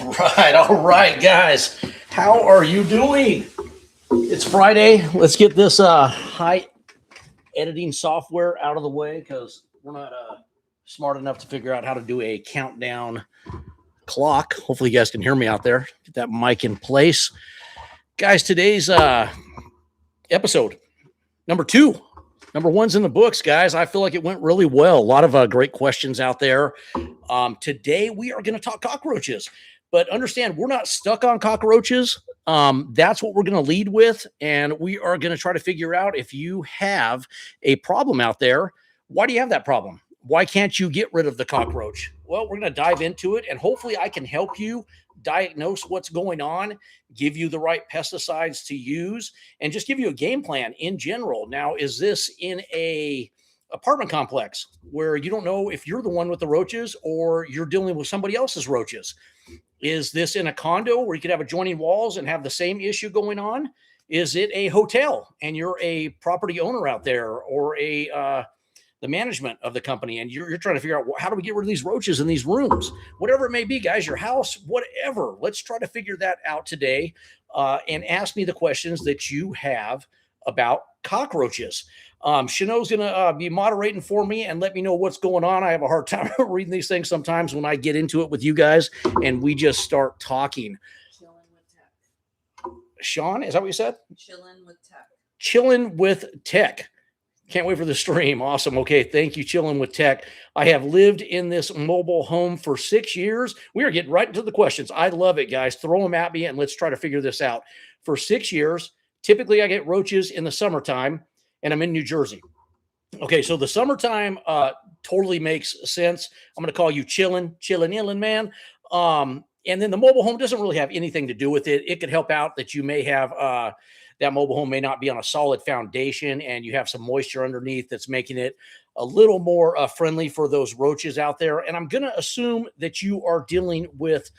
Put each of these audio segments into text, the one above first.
All right, guys. How are you doing? It's Friday. Let's get this high editing software out of the way because we're not smart enough to figure out how to do a countdown clock. Hopefully, you guys can hear me out there. Get that mic in place, guys. Today's episode number 2. Number 1's in the books, guys. I feel like it went really well. A lot of great questions out there. Today, we are going to talk cockroaches. But understand, we're not stuck on cockroaches. That's what we're going to lead with. And we are going to try to figure out if you have a problem out there. Why do you have that problem? Why can't you get rid of the cockroach? Well, we're going to dive into it. And hopefully I can help you diagnose what's going on, give you the right pesticides to use, and just give you a game plan in general. Now, is this in a apartment complex where you don't know if you're the one with the roaches or you're dealing with somebody else's roaches? Is this in a condo where you could have adjoining walls and have the same issue going on? Is it a hotel and you're a property owner out there, or the management of the company, and you're trying to figure out, well, how do we get rid of these roaches in these rooms? Whatever it may be, guys, your house, whatever. Let's try to figure that out today, and ask me the questions that you have about cockroaches. Chanel's going to be moderating for me and let me know what's going on. I have a hard time reading these things sometimes when I get into it with you guys and we just start talking. Chilling with tech. Sean, is that what you said? Chilling with tech. Chilling with tech. Can't wait for the stream. Awesome. Okay. Thank you, Chilling with Tech. I have lived in this mobile home for 6 years. We are getting right into the questions. I love it, guys. Throw them at me and let's try to figure this out. For 6 years, typically I get roaches in the summertime, and I'm in New Jersey. Okay, so the summertime totally makes sense. I'm going to call you chilling man. And then the mobile home doesn't really have anything to do with it. It could help out that you may have that mobile home may not be on a solid foundation and you have some moisture underneath that's making it a little more friendly for those roaches out there. And I'm going to assume that you are dealing with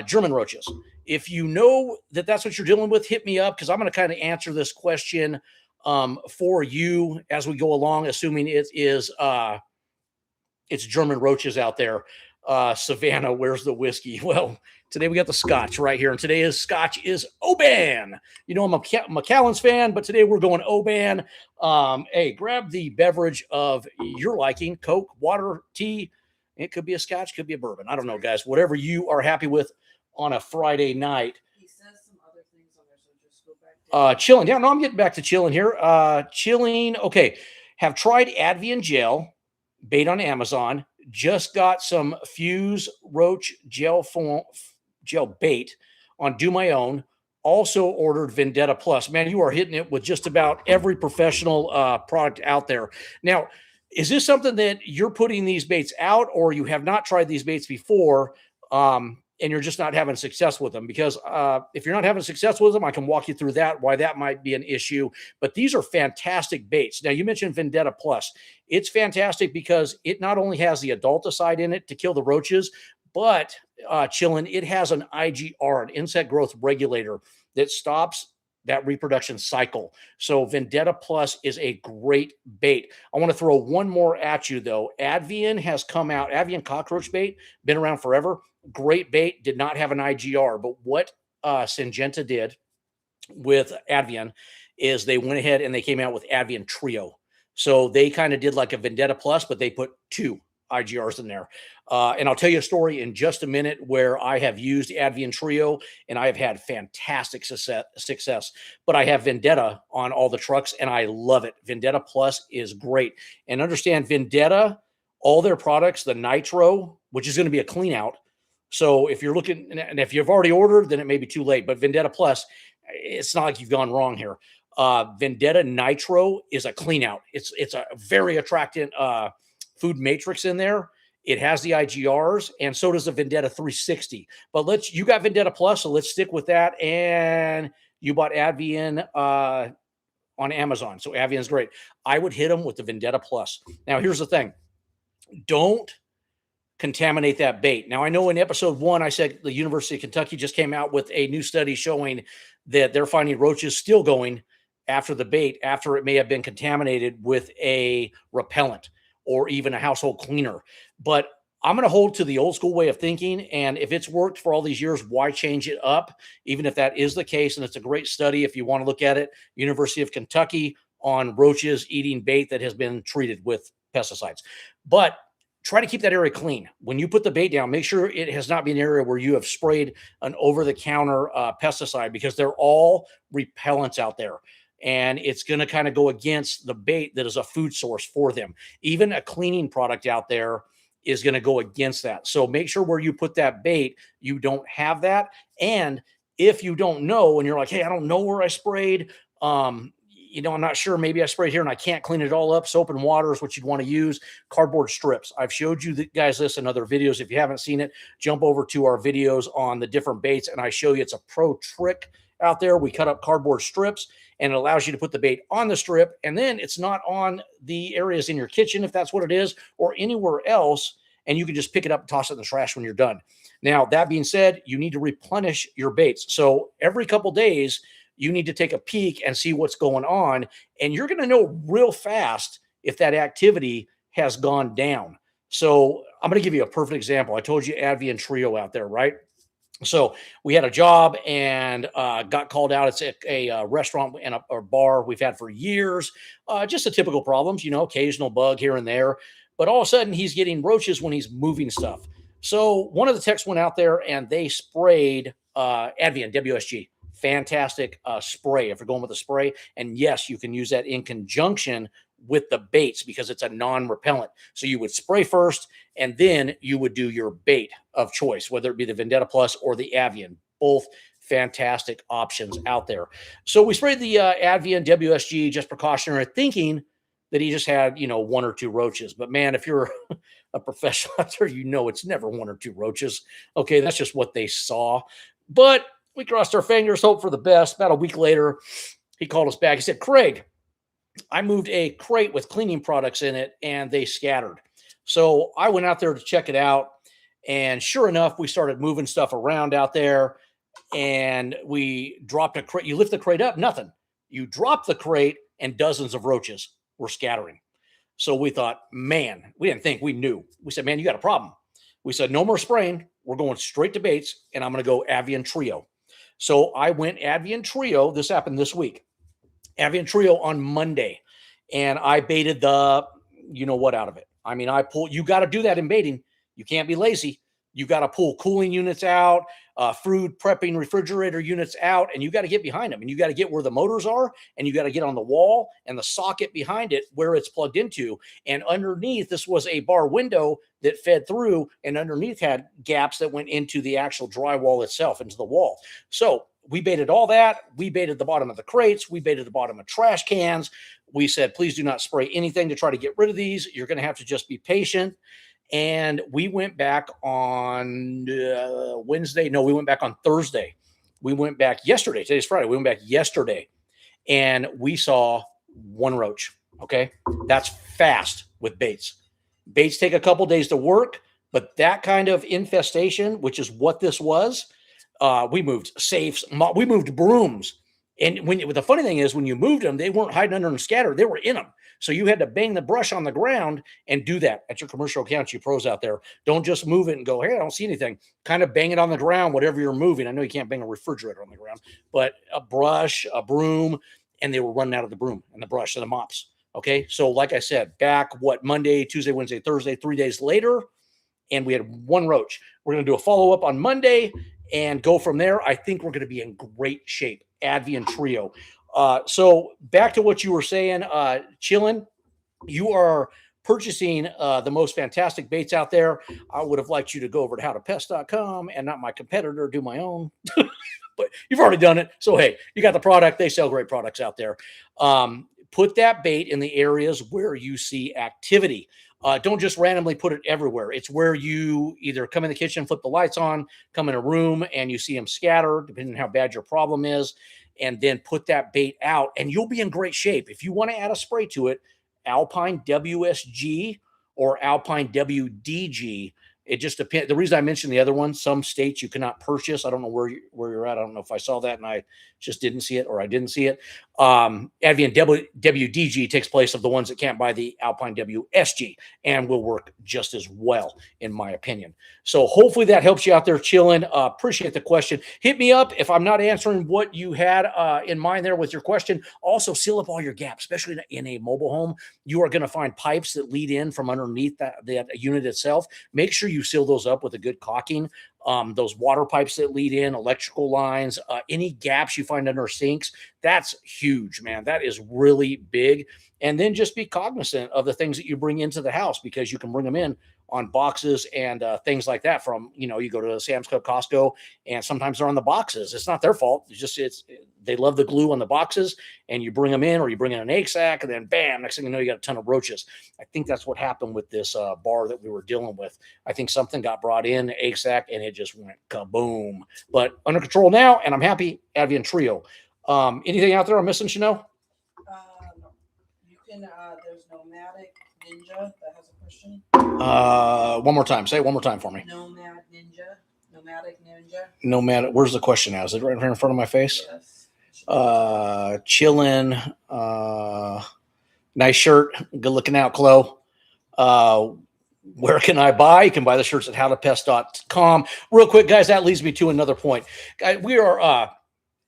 German roaches. If you know that that's what you're dealing with, hit me up because I'm going to kind of answer this question for you as we go along, assuming it is it's German roaches out there. Savannah, where's the whiskey? Well, today we got the Scotch right here, and today's Scotch is Oban. You know, I'm a Macallan's fan, but today we're going Oban. Hey, grab the beverage of your liking: Coke, water, tea. It could be a Scotch, could be a bourbon. I don't know, guys. Whatever you are happy with on a Friday night. He says some other things on there, so just go back to chilling. Yeah, no, I'm getting back to chilling here. Chilling. Okay, have tried Advion gel bait on Amazon. Just got some Fuse Roach gel bait on Do My Own. Also ordered Vendetta Plus. Man, you are hitting it with just about every professional product out there. Now, is this something that you're putting these baits out, or you have not tried these baits before, and you're just not having success with them? Because if you're not having success with them, I can walk you through that, why that might be an issue. But these are fantastic baits. Now, you mentioned Vendetta Plus. It's fantastic because it not only has the adulticide in it to kill the roaches, but chillin', it has an IGR, an insect growth regulator, that stops that reproduction cycle. So Vendetta Plus is a great bait. I want to throw one more at you, though. Advion has come out. Advion cockroach bait, been around forever. Great bait, did not have an IGR. But what Syngenta did with Advion is they went ahead and they came out with Advion Trio. So they kind of did like a Vendetta Plus, but they put 2 IGRs in there. And I'll tell you a story in just a minute where I have used Advion Trio and I have had fantastic success. But I have Vendetta on all the trucks and I love it. Vendetta Plus is great. And understand, Vendetta, all their products, the Nitro, which is going to be a clean out. So if you're looking, and if you've already ordered, then it may be too late. But Vendetta Plus, it's not like you've gone wrong here. Vendetta Nitro is a clean out. It's a very attractive food matrix in there. It has the IGRs, and so does the Vendetta 360. But you got Vendetta Plus, so let's stick with that. And you bought Advion on Amazon, so Advion's great. I would hit them with the Vendetta Plus. Now, here's the thing: don't contaminate that bait. Now, I know in episode 1, I said the University of Kentucky just came out with a new study showing that they're finding roaches still going after the bait, after it may have been contaminated with a repellent or even a household cleaner. But I'm going to hold to the old school way of thinking. And if it's worked for all these years, why change it up? Even if that is the case. And it's a great study if you want to look at it. University of Kentucky on roaches eating bait that has been treated with pesticides. But try to keep that area clean. When you put the bait down, make sure it has not been an area where you have sprayed an over-the-counter pesticide, because they're all repellents out there. And it's going to kind of go against the bait that is a food source for them. Even a cleaning product out there is going to go against that. So make sure where you put that bait, you don't have that. And if you don't know and you're like, hey, I don't know where I sprayed, I'm not sure, maybe I sprayed here and I can't clean it all up. Soap and water is what you'd want to use. Cardboard strips. I've showed you guys this in other videos. If you haven't seen it, jump over to our videos on the different baits and I show you it's a pro trick out there. We cut up cardboard strips and it allows you to put the bait on the strip, and then it's not on the areas in your kitchen, if that's what it is, or anywhere else, and you can just pick it up and toss it in the trash when you're done. Now, that being said, you need to replenish your baits. So every couple days, you need to take a peek and see what's going on, and you're going to know real fast if that activity has gone down. So I'm going to give you a perfect example. I told you Advion Trio out there, right? So we had a job and got called out. It's a restaurant and a bar we've had for years. Just the typical problems, occasional bug here and there. But all of a sudden, he's getting roaches when he's moving stuff. So one of the techs went out there and they sprayed Advion WSG. Fantastic spray if you're going with a spray. And yes, you can use that in conjunction with the baits because it's a non-repellent. So you would spray first and then you would do your bait of choice, whether it be the Vendetta Plus or the Advion. Both fantastic options out there. So we sprayed the Advion WSG, just precautionary, thinking that he just had, one or two roaches. But man, if you're a professional out there, it's never one or two roaches. Okay, that's just what they saw. But we crossed our fingers, hope for the best. About a week later, he called us back. He said, Craig, I moved a crate with cleaning products in it and they scattered. So I went out there to check it out. And sure enough, we started moving stuff around out there and we dropped a crate. You lift the crate up, nothing. You drop the crate and dozens of roaches were scattering. So we thought, man, we didn't think, we knew. We said, man, you got a problem. We said, no more spraying. We're going straight to baits and I'm going to go Advion Trio. So I went Advion Trio. This happened this week. Advion Trio on Monday, and I baited the what out of it. I mean, you got to do that in baiting. You can't be lazy. You got to pull cooling units out, food prepping refrigerator units out, and you got to get behind them, and you got to get where the motors are, and you got to get on the wall and the socket behind it where it's plugged into. And underneath, this was a bar window that fed through, and underneath had gaps that went into the actual drywall itself, into the wall. So we baited all that. We baited the bottom of the crates. We baited the bottom of trash cans. We said, please do not spray anything to try to get rid of these. You're going to have to just be patient. And we went back on Wednesday. No, we went back on Thursday. We went back yesterday. Today's Friday. We went back yesterday and we saw one roach. Okay. That's fast with baits. Baits take a couple days to work, but that kind of infestation, which is what this was, we moved safes, we moved brooms. And the funny thing is, when you moved them, they weren't hiding under and scattered. They were in them. So you had to bang the brush on the ground and do that at your commercial accounts, you pros out there. Don't just move it and go, hey, I don't see anything. Kind of bang it on the ground, whatever you're moving. I know you can't bang a refrigerator on the ground, but a brush, a broom, and they were running out of the broom and the brush and the mops. Okay. So like I said, back Monday, Tuesday, Wednesday, Thursday, 3 days later, and we had one roach. We're going to do a follow-up on Monday and go from there. I think we're going to be in great shape. Advion Trio. So back to what you were saying, Chillin', you are purchasing the most fantastic baits out there. I would have liked you to go over to howtopest.com and not my competitor, do my own. But you've already done it. So, hey, you got the product. They sell great products out there. Put that bait in the areas where you see activity. Don't just randomly put it everywhere. It's where you either come in the kitchen, flip the lights on, come in a room, and you see them scatter, depending on how bad your problem is, and then put that bait out, and you'll be in great shape. If you want to add a spray to it, Alpine WSG or Alpine WDG. It just depends. The reason I mentioned the other one, some states you cannot purchase. I don't know where you're at. I don't know if I saw that and I just didn't see it or I didn't see it. Advion WDG takes place of the ones that can't buy the Alpine WSG and will work just as well, in my opinion. So hopefully that helps you out there chilling. Appreciate the question. Hit me up if I'm not answering what you had in mind there with your question. Also, seal up all your gaps, especially in a mobile home. You are going to find pipes that lead in from underneath that unit itself. Make sure you seal those up with a good caulking. Those water pipes that lead in, electrical lines, any gaps you find under sinks, that's huge, man. That is really big. And then just be cognizant of the things that you bring into the house, because you can bring them in on boxes and things like that from, you go to Sam's Club, Costco, and sometimes they're on the boxes. It's not their fault. They love the glue on the boxes, and you bring them in, or you bring in an egg sack, and then bam, next thing you know, you got a ton of roaches. I think that's what happened with this bar that we were dealing with. I think something got brought in, egg sack, and it just went kaboom. But under control now, and I'm happy. Advion Trio. Anything out there I'm missing, Chanel? No. You can, there's Nomadic Ninja that has a question. One more time. Say it one more time for me. Nomadic Ninja. Nomadic. Where's the question now? Is it right here in front of my face? Yes. Chilling. Nice shirt. Good looking out, Chloe. Where can I buy? You can buy the shirts at howtopest.com. Real quick, guys, that leads me to another point. We are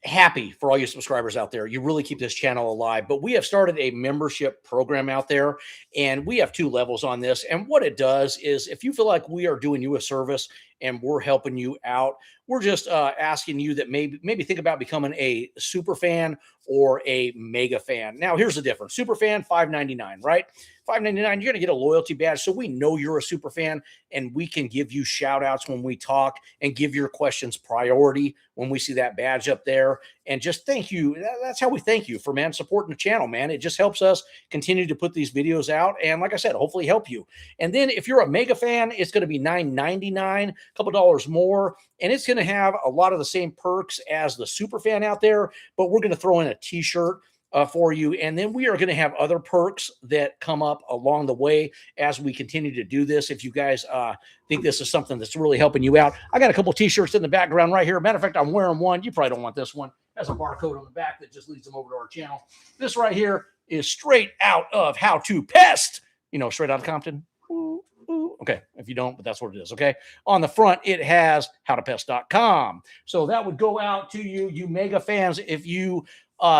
happy for all you subscribers out there. You really keep this channel alive. But we have started a membership program out there, and we have 2 levels on this. And what it does is, if you feel like we are doing you a service and we're helping you out, we're just asking you that maybe think about becoming a super fan or a mega fan. Now, here's the difference. Super fan, $5.99, right? $5.99, you're going to get a loyalty badge, so we know you're a super fan, and we can give you shout outs when we talk and give your questions priority when we see that badge up there. And just thank you. That's how we thank you for, supporting the channel, man. It just helps us continue to put these videos out, and like I said, hopefully help you. And then if you're a mega fan, it's going to be $9.99, a couple dollars more, and it's going to have a lot of the same perks as the super fan out there, but we're going to throw in a t-shirt for you. And then we are going to have other perks that come up along the way as we continue to do this. If you guys think this is something that's really helping you out, I got a couple t-shirts in the background right here. Matter of fact, I'm wearing one. You probably don't want this one. It has a barcode on the back that just leads them over to our channel. This right here is straight out of How to Pest, straight out of Compton. Okay, if you don't, but that's what it is, okay? On the front, it has howtopest.com. So that would go out to you mega fans. If you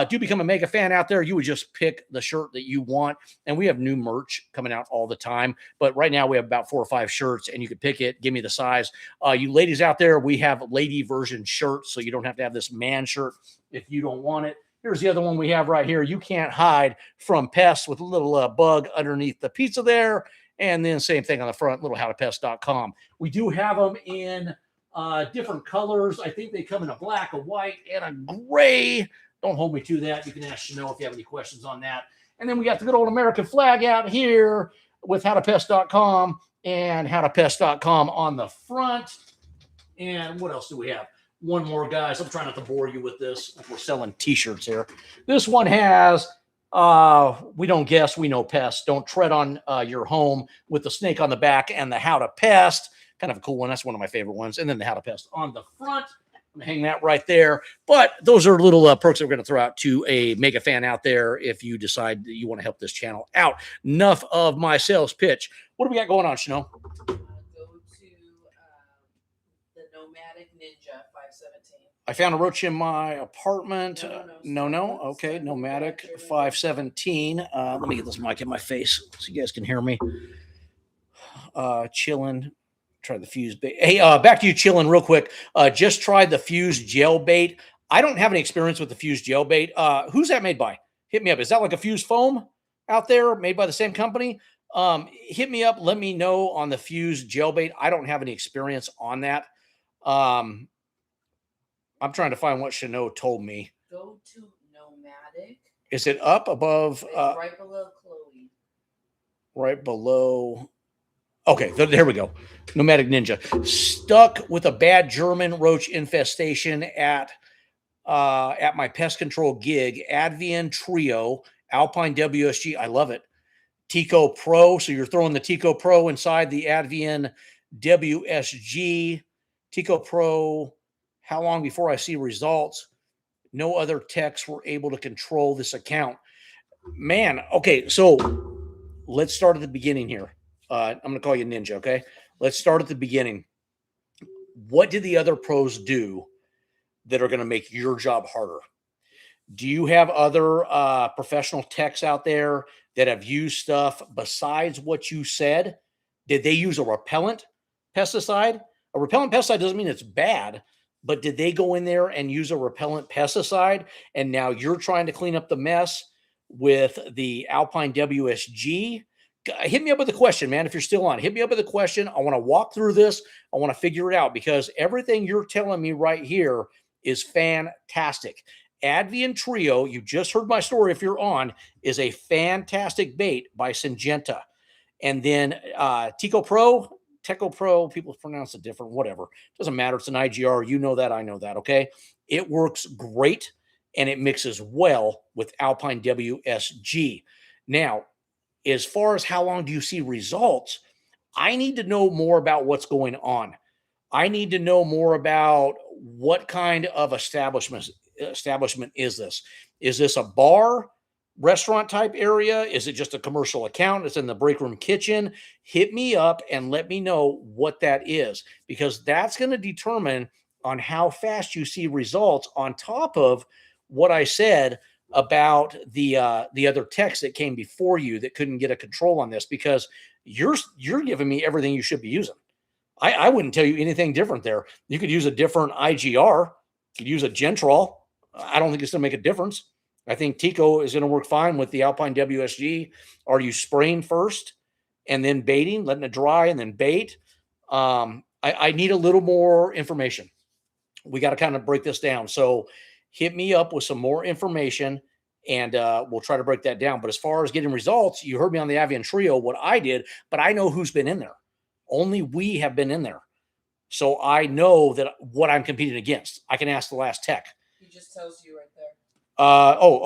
do become a mega fan out there, you would just pick the shirt that you want. And we have new merch coming out all the time. But right now we have about 4 or 5 shirts, and you can pick it. Give me the size. You ladies out there, we have lady version shirts, so you don't have to have this man shirt if you don't want it. Here's the other one we have right here. You can't hide from pests, with a little bug underneath the pizza there. And then same thing on the front, little howtopest.com. We do have them in different colors. I think they come in a black, a white, and a gray. Don't hold me to that. You can ask Chanel if you have any questions on that. And then we got the good old American flag out here with howtopest.com and howtopest.com on the front. And what else do we have? One more, guys. I'm trying not to bore you with this. We're selling t-shirts here. This one has, we don't guess, we know pest. Don't tread on your home, with the snake on the back, and the How to Pest. Kind of a cool one. That's one of my favorite ones. And then the How to Pest on the front. I'm going to hang that right there. But those are little perks that we're going to throw out to a mega fan out there if you decide that you want to help this channel out. Enough of my sales pitch. What do we got going on, Chanel? Go to the Nomadic Ninja 517. I found a roach in my apartment. No. Okay, Nomadic 517. Let me get this mic in my face so you guys can hear me. Chilling. Try the fuse bait. Hey, back to you, chilling real quick. Just tried the fuse gel bait. I don't have any experience with the fuse gel bait. Who's that made by? Hit me up. Is that like a fuse foam out there made by the same company? Hit me up. Let me know on the fuse gel bait. I don't have any experience on that. I'm trying to find what Chanel told me. Go to Nomadic. Is it up above? It's right below Chloe. Right below. Okay, there we go. Nomadic Ninja. Stuck with a bad German roach infestation at my pest control gig. Advion Trio, Alpine WSG. I love it. Tico Pro. So you're throwing the Tico Pro inside the Advion WSG. Tico Pro. How long before I see results? No other techs were able to control this account. Man, okay, so let's start at the beginning here. I'm going to call you Ninja, okay? Let's start at the beginning. What did the other pros do that are going to make your job harder? Do you have other professional techs out there that have used stuff besides what you said? Did they use a repellent pesticide? A repellent pesticide doesn't mean it's bad, but did they go in there and use a repellent pesticide? And now you're trying to clean up the mess with the Alpine WSG? Hit me up with a question, man. If you're still on, hit me up with a question. I want to walk through this. I want to figure it out because everything you're telling me right here is fantastic. Advion Trio, you just heard my story if you're on, is a fantastic bait by Syngenta. And then Teco Pro, people pronounce it different, whatever. Doesn't matter. It's an IGR. You know that. I know that. Okay. It works great and it mixes well with Alpine WSG. Now, as far as how long do you see results, I need to know more about what's going on. I need to know more about what kind of establishment is this? Is this a bar, restaurant type area? Is it just a commercial account? It's in the break room kitchen. Hit me up and let me know what that is, because that's going to determine on how fast you see results on top of what I said about the other techs that came before you that couldn't get a control on this, because you're giving me everything you should be using. I wouldn't tell you anything different there. You could use a different IGR. You could use a Gentrol. I don't think it's going to make a difference. I think Teco is going to work fine with the Alpine WSG. Are you spraying first and then baiting, letting it dry and then bait? I need a little more information. We got to kind of break this down. So hit me up with some more information and we'll try to break that down. But as far as getting results, you heard me on the Advion Trio, what I did, but I know who's been in there. Only we have been in there. So I know that what I'm competing against. I can ask the last tech. He just tells you right there.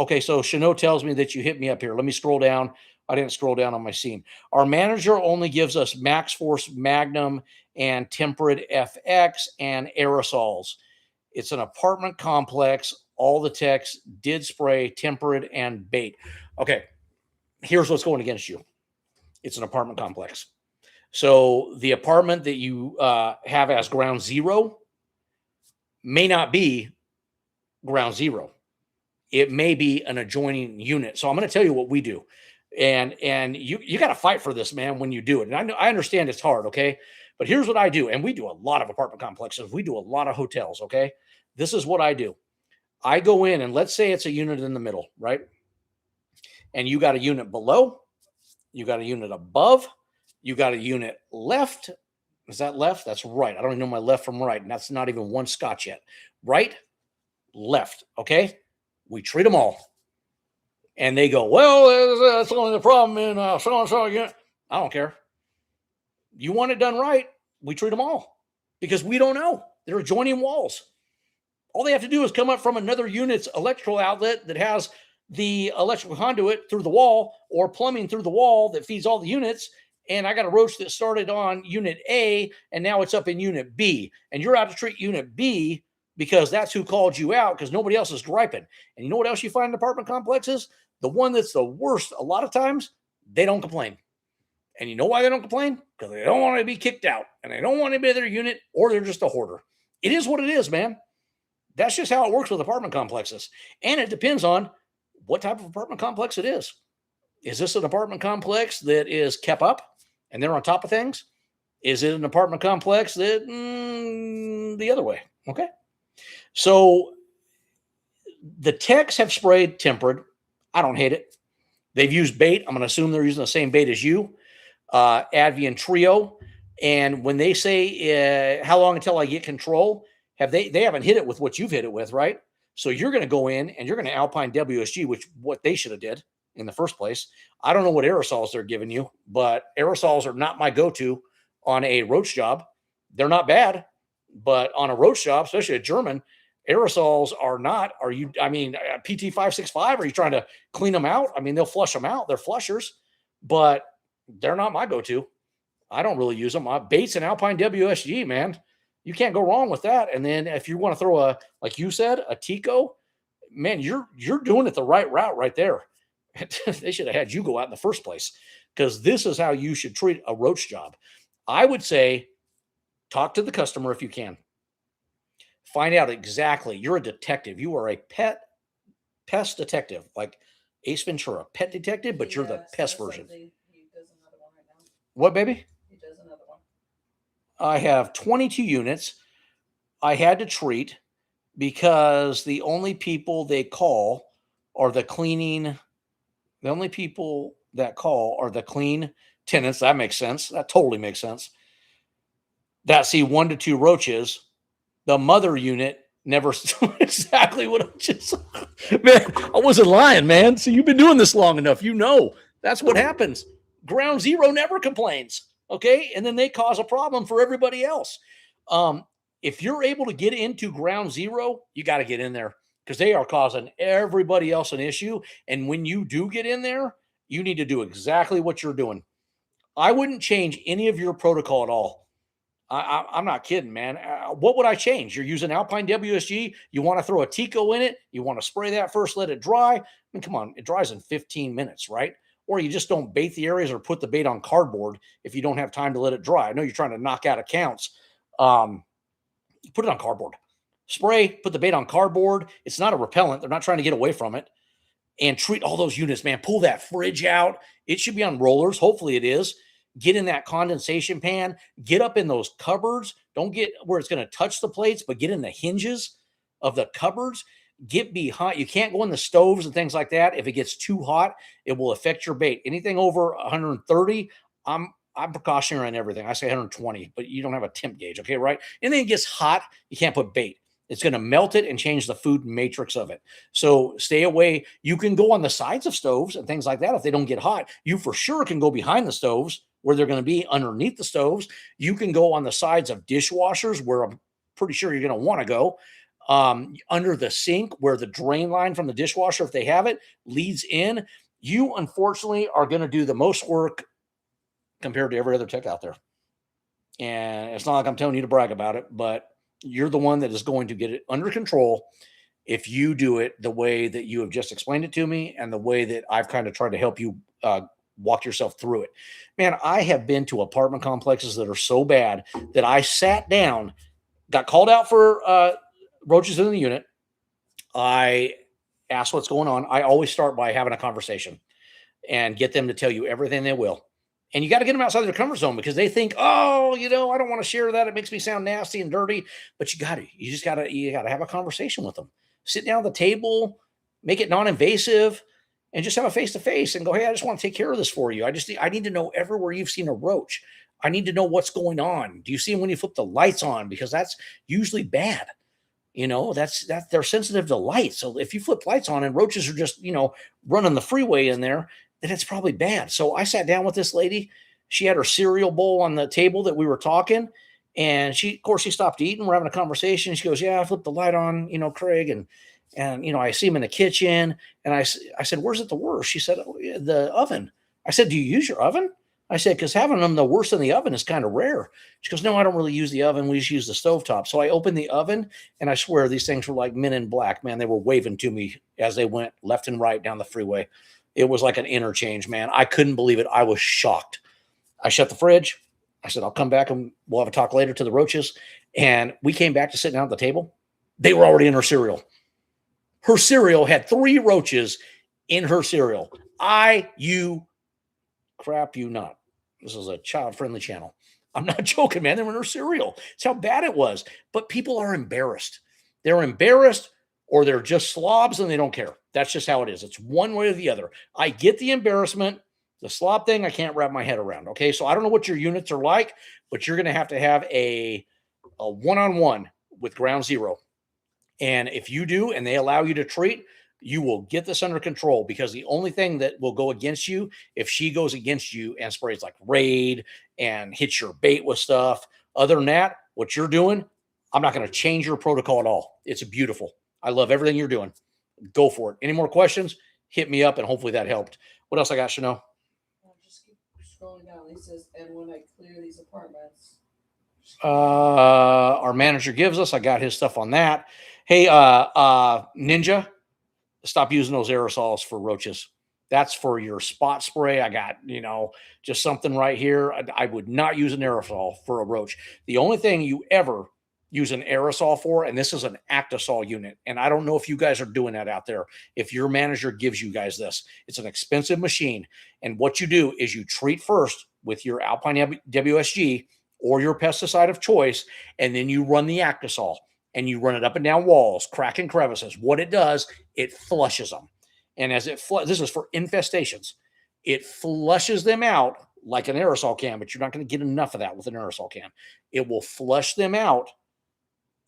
Okay. So Chanot tells me that you hit me up here. Let me scroll down. I didn't scroll down on my scene. Our manager only gives us Max Force Magnum and Temperate FX and aerosols. It's an apartment complex. All the techs did spray Temperate and bait. Okay. Here's what's going against you. It's an apartment complex. So the apartment that you have as ground zero may not be ground zero. It may be an adjoining unit. So I'm going to tell you what we do. And you got to fight for this, man, when you do it. And I understand it's hard, okay? But here's what I do. And we do a lot of apartment complexes. We do a lot of hotels, okay? This is what I do. I go in and let's say it's a unit in the middle, right? And you got a unit below. You got a unit above. You got a unit left. Is that left? That's right. I don't even know my left from right. And that's not even one scotch yet. Right, left. Okay. We treat them all. And they go, well, that's only the problem in so-and-so unit. I don't care. You want it done right, we treat them all because we don't know. They're adjoining walls. All they have to do is come up from another unit's electrical outlet that has the electrical conduit through the wall or plumbing through the wall that feeds all the units. And I got a roach that started on unit A and now it's up in unit B. And you're out to treat unit B because that's who called you out because nobody else is griping. And you know what else you find in apartment complexes? The one that's the worst a lot of times, they don't complain. And you know why they don't complain? Because they don't want to be kicked out and they don't want to be their unit or they're just a hoarder. It is what it is, man. That's just how it works with apartment complexes. And it depends on what type of apartment complex it is. Is this an apartment complex that is kept up and they're on top of things? Is it an apartment complex that the other way? Okay. So the techs have sprayed Tempered. I don't hate it. They've used bait. I'm going to assume they're using the same bait as you, Advion Trio. And when they say, how long until I get control? They haven't hit it with what you've hit it with, right? So you're going to go in and you're going to Alpine WSG, which what they should have did in the first place. I don't know what aerosols they're giving you, but aerosols are not my go-to on a roach job. They're not bad, but on a roach job, especially a German, aerosols are not. Are you? I mean, PT 565. Are you trying to clean them out? I mean, they'll flush them out. They're flushers, but they're not my go-to. I don't really use them. Baits and Alpine WSG, man. You can't go wrong with that. And then if you want to throw like you said, a Teco, man, you're doing it the right route right there. They should have had you go out in the first place, because this is how you should treat a roach job. I would say talk to the customer if you can. Find out exactly. You're a detective. You are a pest detective, like Ace Ventura, pet detective, but you're the pest version. He does another one right now. What, baby? He does another one. I have 22 units. I had to treat because the only people they call are the cleaning. The only people that call are the clean tenants. That makes sense. That totally makes sense. That see 1 to 2 roaches. The mother unit never exactly what I just, man, I wasn't lying, man. So you've been doing this long enough. You know, that's what happens. Ground zero never complains. Okay. And then they cause a problem for everybody else. If you're able to get into ground zero, you got to get in there, because they are causing everybody else an issue. And when you do get in there, you need to do exactly what you're doing. I wouldn't change any of your protocol at all. I'm not kidding, man. What would I change? You're using Alpine WSG. You want to throw a Tico in it. You want to spray that first, let it dry. I mean, come on, it dries in 15 minutes, right? Or you just don't bait the areas or put the bait on cardboard if you don't have time to let it dry. I know you're trying to knock out accounts. You put it on cardboard. Spray, put the bait on cardboard. It's not a repellent. They're not trying to get away from it. And treat all those units, man. Pull that fridge out. It should be on rollers. Hopefully it is. Get in that condensation pan. Get up in those cupboards. Don't get where it's going to touch the plates, but get in the hinges of the cupboards. Get behind. You can't go in the stoves and things like that. If it gets too hot, it will affect your bait. Anything over 130, I'm precautionary on everything. I say 120, but you don't have a temp gauge, okay, right? Anything that gets hot, you can't put bait. It's going to melt it and change the food matrix of it. So stay away. You can go on the sides of stoves and things like that if they don't get hot. You for sure can go behind the stoves where they're going to be underneath the stoves. You can go on the sides of dishwashers where I'm pretty sure you're going to want to go. Under the sink where the drain line from the dishwasher, if they have it, leads in. You, unfortunately, are going to do the most work compared to every other tech out there. And it's not like I'm telling you to brag about it, but you're the one that is going to get it under control if you do it the way that you have just explained it to me and the way that I've kind of tried to help you walk yourself through it. Man, I have been to apartment complexes that are so bad that I sat down, got called out for roaches in the unit. I asked what's going on. I always start by having a conversation and get them to tell you everything they will. And you got to get them outside of their comfort zone, because they think, oh, I don't want to share that. It makes me sound nasty and dirty. But you got to have a conversation with them. Sit down at the table, make it non-invasive, and just have a face-to-face and go, hey, I just want to take care of this for you. I need to know everywhere you've seen a roach. I need to know what's going on. Do you see them when you flip the lights on? Because that's usually bad. That's they're sensitive to light. So if you flip lights on and roaches are just, running the freeway in there, then it's probably bad. So I sat down with this lady. She had her cereal bowl on the table that we were talking. And she stopped eating. We're having a conversation. She goes, yeah, I flipped the light on, Craig. And I see him in the kitchen. And I said, where's it the worst? She said, oh, yeah, the oven. I said, do you use your oven? I said, because having them the worst in the oven is kind of rare. She goes, no, I don't really use the oven. We just use the stovetop. So I opened the oven, and I swear these things were like Men in Black. Man, they were waving to me as they went left and right down the freeway. It was like an interchange, man. I couldn't believe it. I was shocked. I shut the fridge. I said, I'll come back and we'll have a talk later to the roaches. And we came back to sit down at the table. They were already in her cereal. Her cereal had 3 roaches in her cereal. Crap you not. This is a child-friendly channel. I'm not joking, man. They were in her cereal. It's how bad it was. But people are embarrassed. They're embarrassed, or they're just slobs and they don't care. That's just how it is. It's one way or the other. I get the embarrassment. The slob thing, I can't wrap my head around. Okay, so I don't know what your units are like, but you're going to have a one-on-one with ground zero. And if you do, and they allow you to treat, you will get this under control, because the only thing that will go against you, if she goes against you and sprays like Raid and hits your bait with stuff, other than that, what you're doing, I'm not going to change your protocol at all. It's beautiful. I love everything you're doing. Go for it. Any more questions? Hit me up, and hopefully that helped. What else I got, Chanel? Just keep scrolling down. He says, and when I clear these apartments. Our manager gives us. I got his stuff on that. Hey, Ninja, stop using those aerosols for roaches. That's for your spot spray. I got, just something right here. I would not use an aerosol for a roach. The only thing you ever use an aerosol for, and this is an Actisol unit, and I don't know if you guys are doing that out there. If your manager gives you guys this, it's an expensive machine. And what you do is you treat first with your Alpine WSG or your pesticide of choice, and then you run the Actisol and you run it up and down walls, cracking crevices. What it does, it flushes them. And as this is for infestations, it flushes them out like an aerosol can, but you're not going to get enough of that with an aerosol can. It will flush them out,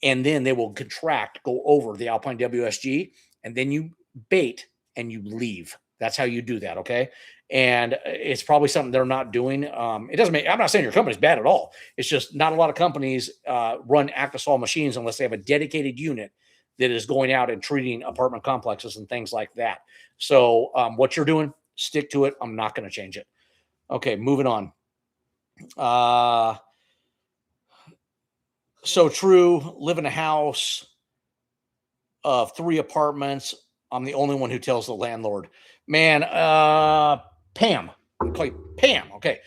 and then they will contract, go over the Alpine WSG, and then you bait and you leave. That's how you do that, okay? And it's probably something they're not doing. It doesn't make, I'm not saying your company's bad at all. It's just not a lot of companies run Actisol machines unless they have a dedicated unit that is going out and treating apartment complexes and things like that. So what you're doing, stick to it. I'm not going to change it. Okay, moving on. So true. Live in a house of 3 apartments. I'm the only one who tells the landlord. Man, Pam. I'll call you Pam. Okay.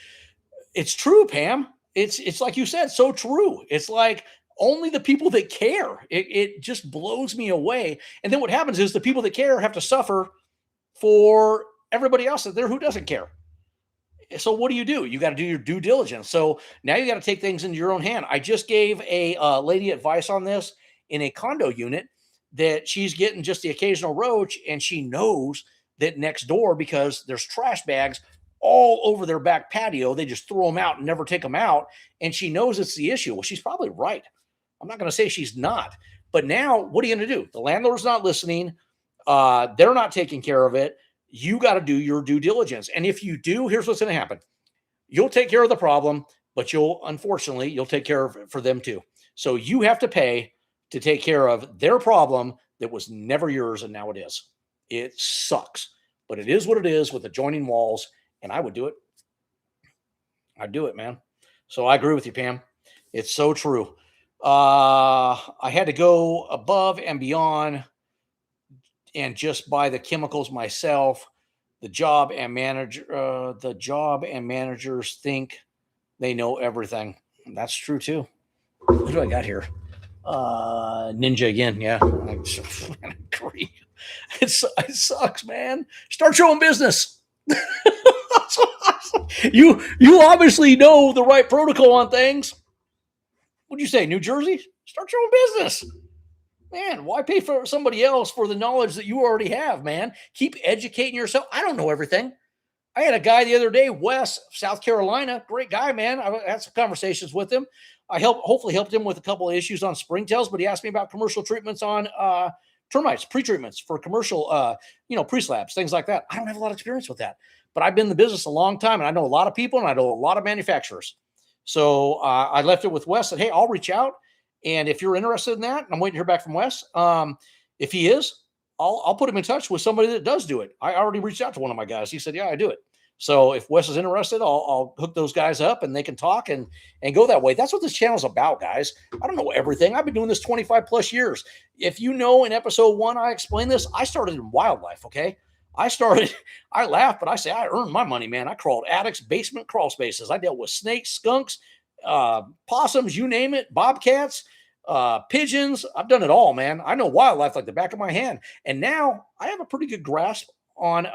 It's true, Pam. It's like you said, so true. It's like only the people that care. It just blows me away. And then what happens is the people that care have to suffer for everybody else out there who doesn't care. So what do? You got to do your due diligence. So now you got to take things into your own hand. I just gave a lady advice on this in a condo unit that she's getting just the occasional roach, and she knows that next door, because there's trash bags all over their back patio, they just throw them out and never take them out. And she knows it's the issue. Well, she's probably right. I'm not going to say she's not. But now what are you going to do? The landlord's not listening. They're not taking care of it. You got to do your due diligence. And if you do, here's what's going to happen. You'll take care of the problem, but unfortunately, you'll take care of it for them too. So you have to pay to take care of their problem that was never yours, and now it is. It sucks, but it is what it is with adjoining walls, and I would do it. I'd do it, man. So I agree with you, Pam. It's so true. I had to go above and beyond and just buy the chemicals myself. The job and managers think they know everything. That's true too. What do I got here? Ninja again. Yeah, I agree. It sucks, man. Start your own business. You obviously know the right protocol on things. What'd you say, New Jersey? Start your own business. Man, why pay for somebody else for the knowledge that you already have, man? Keep educating yourself. I don't know everything. I had a guy the other day, Wes, South Carolina, great guy, man. I had some conversations with him. I hopefully helped him with a couple of issues on springtails, but he asked me about commercial treatments on termites, pre-treatments for commercial, pre-slabs, things like that. I don't have a lot of experience with that, but I've been in the business a long time, and I know a lot of people, and I know a lot of manufacturers. So I left it with Wes, said, hey, I'll reach out. And if you're interested in that, I'm waiting to hear back from Wes. If he is, I'll put him in touch with somebody that does do it. I already reached out to one of my guys. He said, yeah, I do it. So if Wes is interested, I'll hook those guys up and they can talk and go that way. That's what this channel is about, guys. I don't know everything. I've been doing this 25 plus years. If you know, in episode 1, I explained this. I started in wildlife. Okay. I laugh, but I say, I earned my money, man. I crawled attics, basement crawl spaces. I dealt with snakes, skunks, possums, you name it, bobcats, pigeons. I've done it all, man. I know wildlife like the back of my hand. And now I have a pretty good grasp on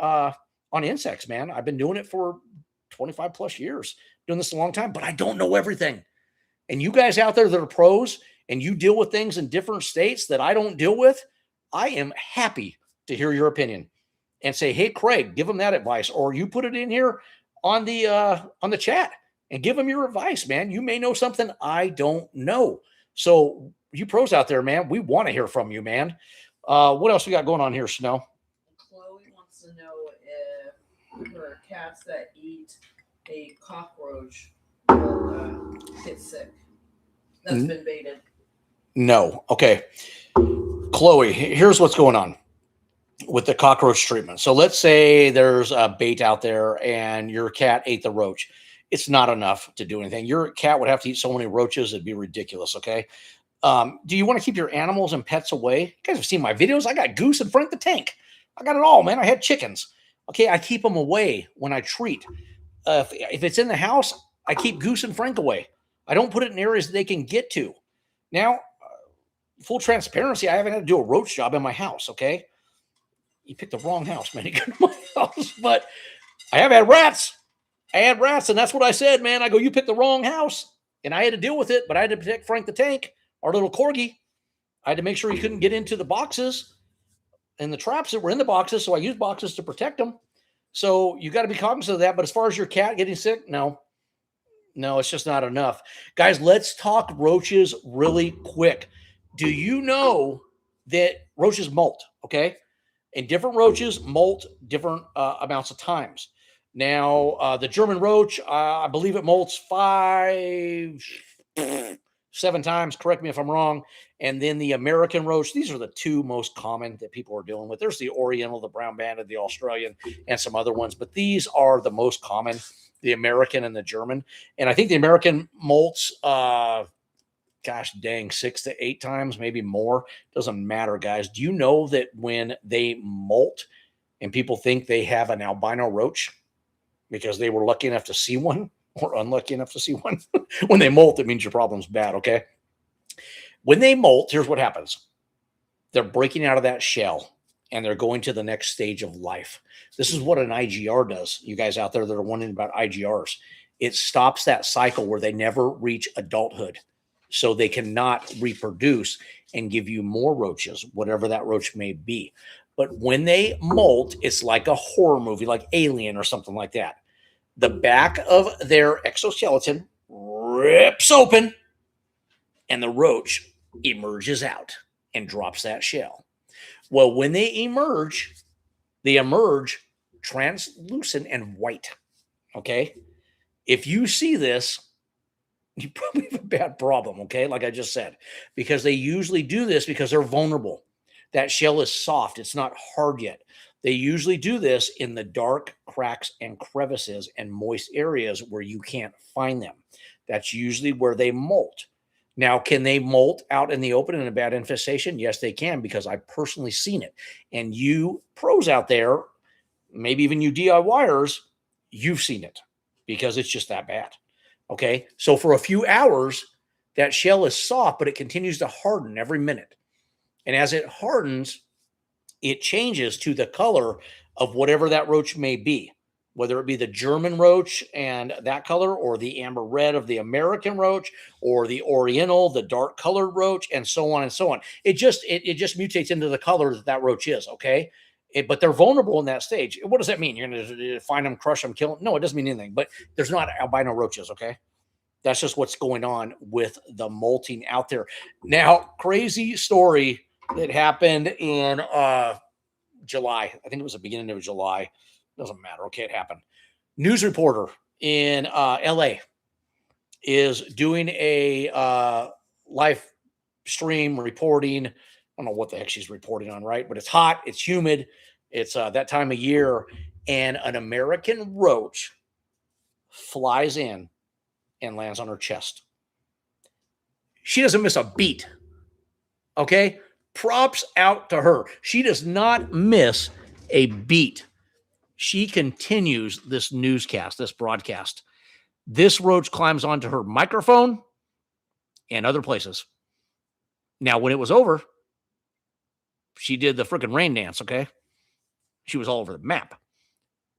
insects, man. I've been doing it for 25 plus years, doing this a long time, but I don't know everything. And you guys out there that are pros and you deal with things in different states that I don't deal with, I am happy to hear your opinion and say, hey, Craig, give them that advice, or you put it in here on the chat and give them your advice, man. You may know something I don't know. So you pros out there, man, we want to hear from you, man. What else we got going on here, Snow? Chloe wants to know if her cats that eat a cockroach will get sick. That's been baited. No. Okay. Chloe, here's what's going on with the cockroach treatment. So let's say there's a bait out there and your cat ate the roach. It's not enough to do anything. Your cat would have to eat so many roaches, it'd be ridiculous, okay? Do you want to keep your animals and pets away? You guys have seen my videos. I got Goose and Frank the Tank. I got it all, man. I had chickens. Okay, I keep them away when I treat. If it's in the house, I keep Goose and Frank away. I don't put it in areas that they can get to. Now, full transparency, I haven't had to do a roach job in my house, okay? You picked the wrong house, man. You got my house. But I have had rats. I had rats, and that's what I said, man. I go, you picked the wrong house. And I had to deal with it, but I had to protect Frank the Tank, our little corgi. I had to make sure he couldn't get into the boxes and the traps that were in the boxes, so I used boxes to protect them. So you got to be cognizant of that. But as far as your cat getting sick, no, it's just not enough. Guys, let's talk roaches really quick. Do you know that roaches molt, okay? And different roaches molt different amounts of times. Now, the German roach, I believe it molts 7 times. Correct me if I'm wrong. And then the American roach, these are the 2 most common that people are dealing with. There's the Oriental, the brown banded, the Australian, and some other ones. But these are the most common, the American and the German. And I think the American molts, 6 to 8 times, maybe more. Doesn't matter, guys. Do you know that when they molt and people think they have an albino roach because they were lucky enough to see one or unlucky enough to see one? When they molt, it means your problem's bad, okay? When they molt, here's what happens. They're breaking out of that shell and they're going to the next stage of life. This is what an IGR does. You guys out there that are wondering about IGRs. It stops that cycle where they never reach adulthood. So they cannot reproduce and give you more roaches, whatever that roach may be. But when they molt, it's like a horror movie, like Alien or something like that. The back of their exoskeleton rips open and the roach emerges out and drops that shell. Well, when they emerge translucent and white. Okay? If you see this, you probably have a bad problem, okay? Like I just said, because they usually do this because they're vulnerable. That shell is soft. It's not hard yet. They usually do this in the dark cracks and crevices and moist areas where you can't find them. That's usually where they molt. Now, can they molt out in the open in a bad infestation? Yes, they can, because I've personally seen it. And you pros out there, maybe even you DIYers, you've seen it because it's just that bad. Okay, so for a few hours, that shell is soft, but it continues to harden every minute. And as it hardens, it changes to the color of whatever that roach may be, whether it be the German roach and that color, or the amber red of the American roach, or the Oriental, the dark colored roach, and so on and so on. It just mutates into the color that roach is, okay? But they're vulnerable in that stage. What does that mean? You're going to find them, crush them, kill them? No, it doesn't mean anything. But there's not albino roaches, okay? That's just what's going on with the molting out there. Now, crazy story that happened in July. I think it was the beginning of July. Doesn't matter. Okay, it happened. News reporter in LA is doing a live stream reporting. I don't know what the heck she's reporting on, right? But it's hot. It's humid. It's that time of year. And an American roach flies in and lands on her chest. She doesn't miss a beat. Okay? Props out to her. She does not miss a beat. She continues this newscast, this broadcast. This roach climbs onto her microphone and other places. Now, when it was over, she did the freaking rain dance, okay? She was all over the map.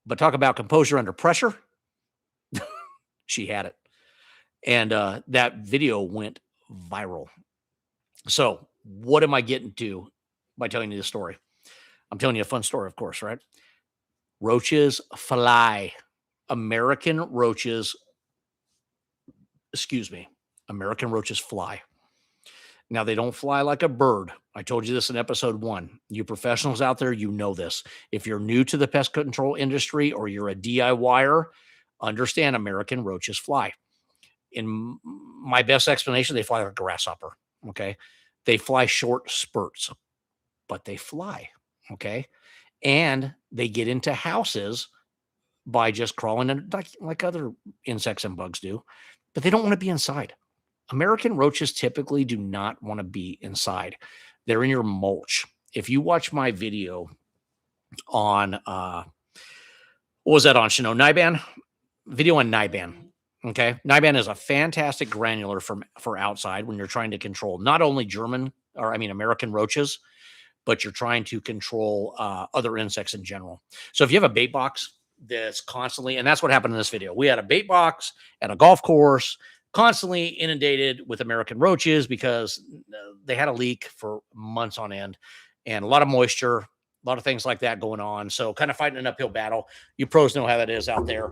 But talk about composure under pressure. She had it. And that video went viral. So what am I getting to by telling you this story? I'm telling you a fun story, of course, right? Roaches fly. American roaches fly. Now, they don't fly like a bird. I told you this in episode 1. You professionals out there, you know this. If you're new to the pest control industry or you're a DIYer, understand American roaches fly. In my best explanation, they fly like a grasshopper, okay? They fly short spurts, but they fly, okay? And they get into houses by just crawling in, like other insects and bugs do, but they don't want to be inside. American roaches typically do not want to be inside. They're in your mulch. If you watch my video on what was that on, Shano? Niban? Video on Niban. Okay. Niban is a fantastic granular for outside when you're trying to control not only American roaches, but you're trying to control other insects in general. So if you have a bait box that's constantly, and that's what happened in this video. We had a bait box at a golf course, constantly inundated with American roaches because they had a leak for months on end and a lot of moisture, a lot of things like that going on. So kind of fighting an uphill battle. You pros know how that is out there.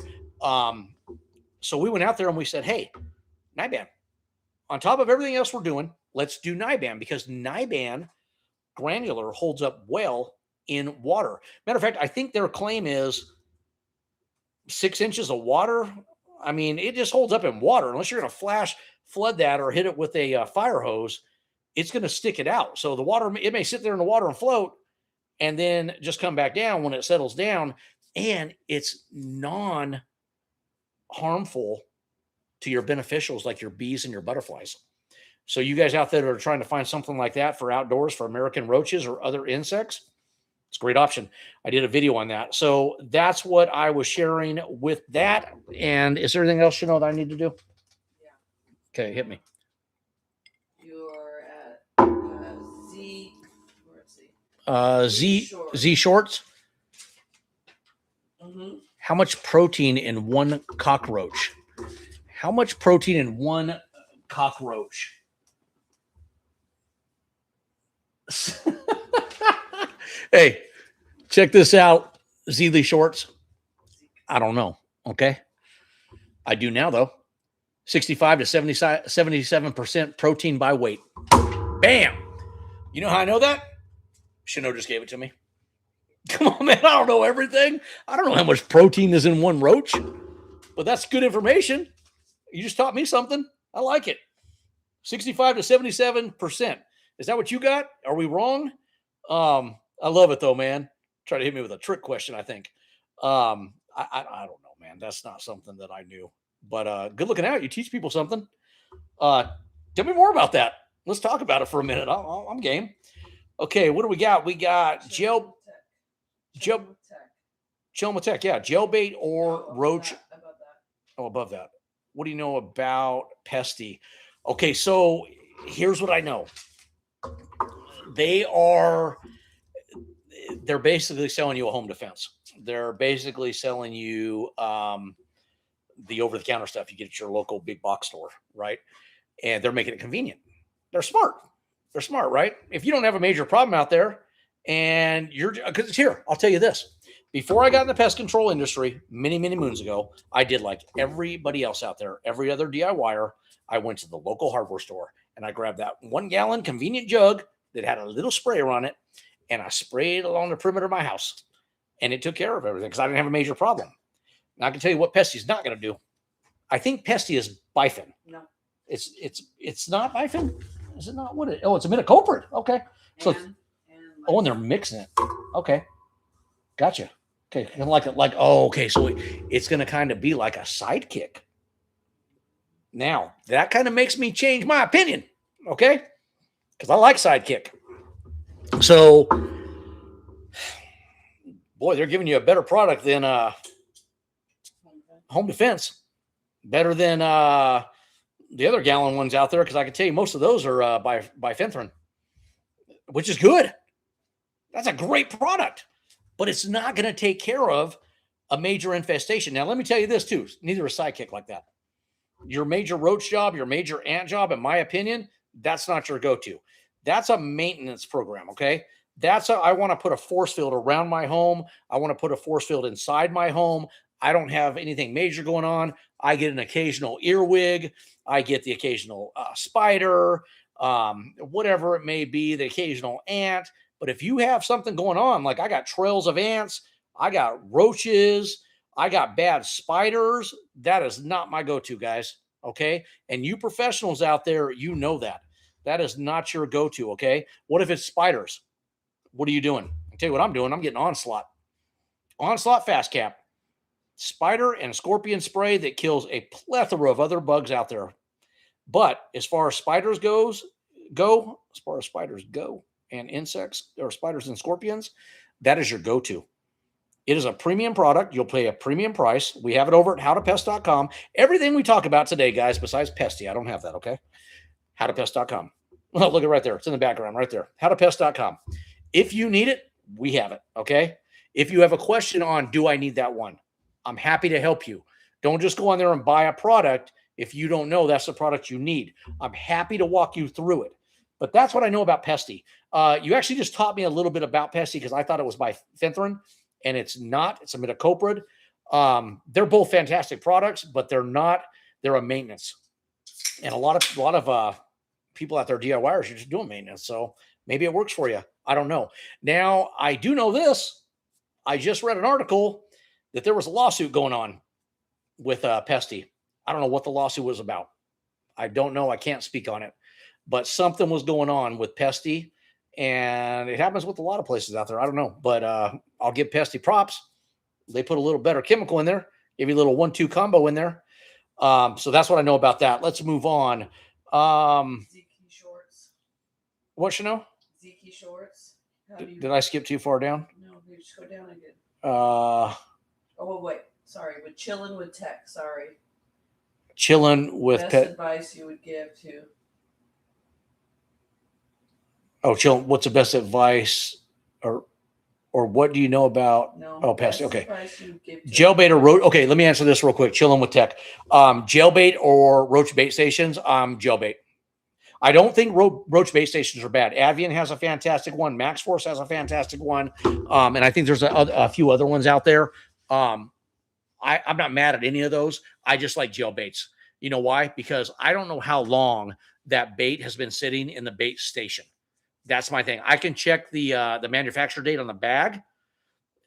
So we went out there and we said, hey, Niban, on top of everything else we're doing, let's do Niban because Niban granular holds up well in water. Matter of fact, I think their claim is 6 inches of water. I mean, it just holds up in water. Unless you're going to flood that or hit it with a fire hose, it's going to stick it out. So the water, it may sit there in the water and float and then just come back down when it settles down. And it's non-harmful to your beneficials like your bees and your butterflies. So you guys out there that are trying to find something like that for outdoors for American roaches or other insects, it's a great option. I did a video on that. So that's what I was sharing with that. And is there anything else you know that I need to do? Yeah. Okay, hit me. You're at Z. Where's Z shorts. Mm-hmm. How much protein in one cockroach? How much protein in one cockroach? Hey, check this out. Zeely shorts. I don't know. Okay. I do now though. 65 to 77% protein by weight. Bam. You know how I know that? Shano just gave it to me. Come on, man. I don't know everything. I don't know how much protein is in one roach, but that's good information. You just taught me something. I like it. 65 to 77%. Is that what you got? Are we wrong? I love it though, man. Try to hit me with a trick question, I think. I don't know, man. That's not something that I knew. But good looking out. You teach people something. Tell me more about that. Let's talk about it for a minute. I'm game. Okay, what do we got? We got Chelmatech. Yeah, gel bait or roach. Above that. Oh, above that. What do you know about Pesty? Okay, so here's what I know. They're basically selling you a home defense. They're basically selling you the over-the-counter stuff you get at your local big box store, right? And they're making it convenient. They're smart. They're smart, right? If you don't have a major problem out there and because it's here, I'll tell you this. Before I got in the pest control industry many, many moons ago, I did like everybody else out there, every other DIYer. I went to the local hardware store and I grabbed that 1 gallon convenient jug that had a little sprayer on it and I sprayed along the perimeter of my house and it took care of everything because I didn't have a major problem. Now I can tell you what Pesty's not going to do. I think Pesty is bifin. No. It's not bifin. Is it not? It's imidacloprid. Okay. So and they're mixing it. Okay. Gotcha. Okay. Okay. So it's going to kind of be like a sidekick. Now that kind of makes me change my opinion. Okay. Because I like sidekick. So, boy, they're giving you a better product than home defense. Better than the other gallon ones out there. Because I can tell you most of those are by bifenthrin, which is good. That's a great product. But it's not going to take care of a major infestation. Now, let me tell you this, too. Neither is sidekick like that. Your major roach job, your major ant job, in my opinion, that's not your go-to. That's a maintenance program, okay? I want to put a force field around my home. I want to put a force field inside my home. I don't have anything major going on. I get an occasional earwig. I get the occasional spider, whatever it may be, the occasional ant. But if you have something going on, like I got trails of ants, I got roaches, I got bad spiders, that is not my go-to, guys, okay? And you professionals out there, you know that. That is not your go-to, okay? What if it's spiders? What are you doing? I'll tell you what I'm doing. I'm getting Onslaught. Onslaught Fast Cap. Spider and scorpion spray that kills a plethora of other bugs out there. But as far as spiders go, and insects or spiders and scorpions, that is your go-to. It is a premium product. You'll pay a premium price. We have it over at howtopest.com. Everything we talk about today, guys, besides Pesty, I don't have that, okay? Howtopest.com. Well, look at it right there. It's in the background right there. Howtopest.com. If you need it, we have it, okay? If you have a question on, do I need that one? I'm happy to help you. Don't just go on there and buy a product if you don't know that's the product you need. I'm happy to walk you through it. But that's what I know about Pesty. You actually just taught me a little bit about Pesty because I thought it was by Fenthrin, and it's not. It's a imidacloprid. They're both fantastic products, but they're not. They're a maintenance. And a lot of people out there, DIYers, are just doing maintenance. So maybe it works for you. I don't know. Now, I do know this. I just read an article that there was a lawsuit going on with Pesty. I don't know what the lawsuit was about. I don't know. I can't speak on it. But something was going on with Pesty. And it happens with a lot of places out there. I don't know. But I'll give Pesty props. They put a little better chemical in there. Give you a little 1-2 combo in there. So that's what I know about that. Let's move on. Zeke shorts. What, Chanel? Zeke shorts. Did I skip too far down? No, you just go down again. Oh, wait. Sorry. With chilling with tech. Sorry. Chilling with Best advice you would give to. Oh, chilling. What's the best advice, or what do you know about? No. Oh, Pesty. Okay. Advice you would give to Jailbait or roach? Okay, let me answer this real quick. Chilling with tech. Jailbait or roach bait stations? Jailbait. I don't think roach bait stations are bad. Advion has a fantastic one. Max Force has a fantastic one. And I think there's a few other ones out there. I'm not mad at any of those. I just like gel baits. You know why? Because I don't know how long that bait has been sitting in the bait station. That's my thing. I can check the manufacturer date on the bag.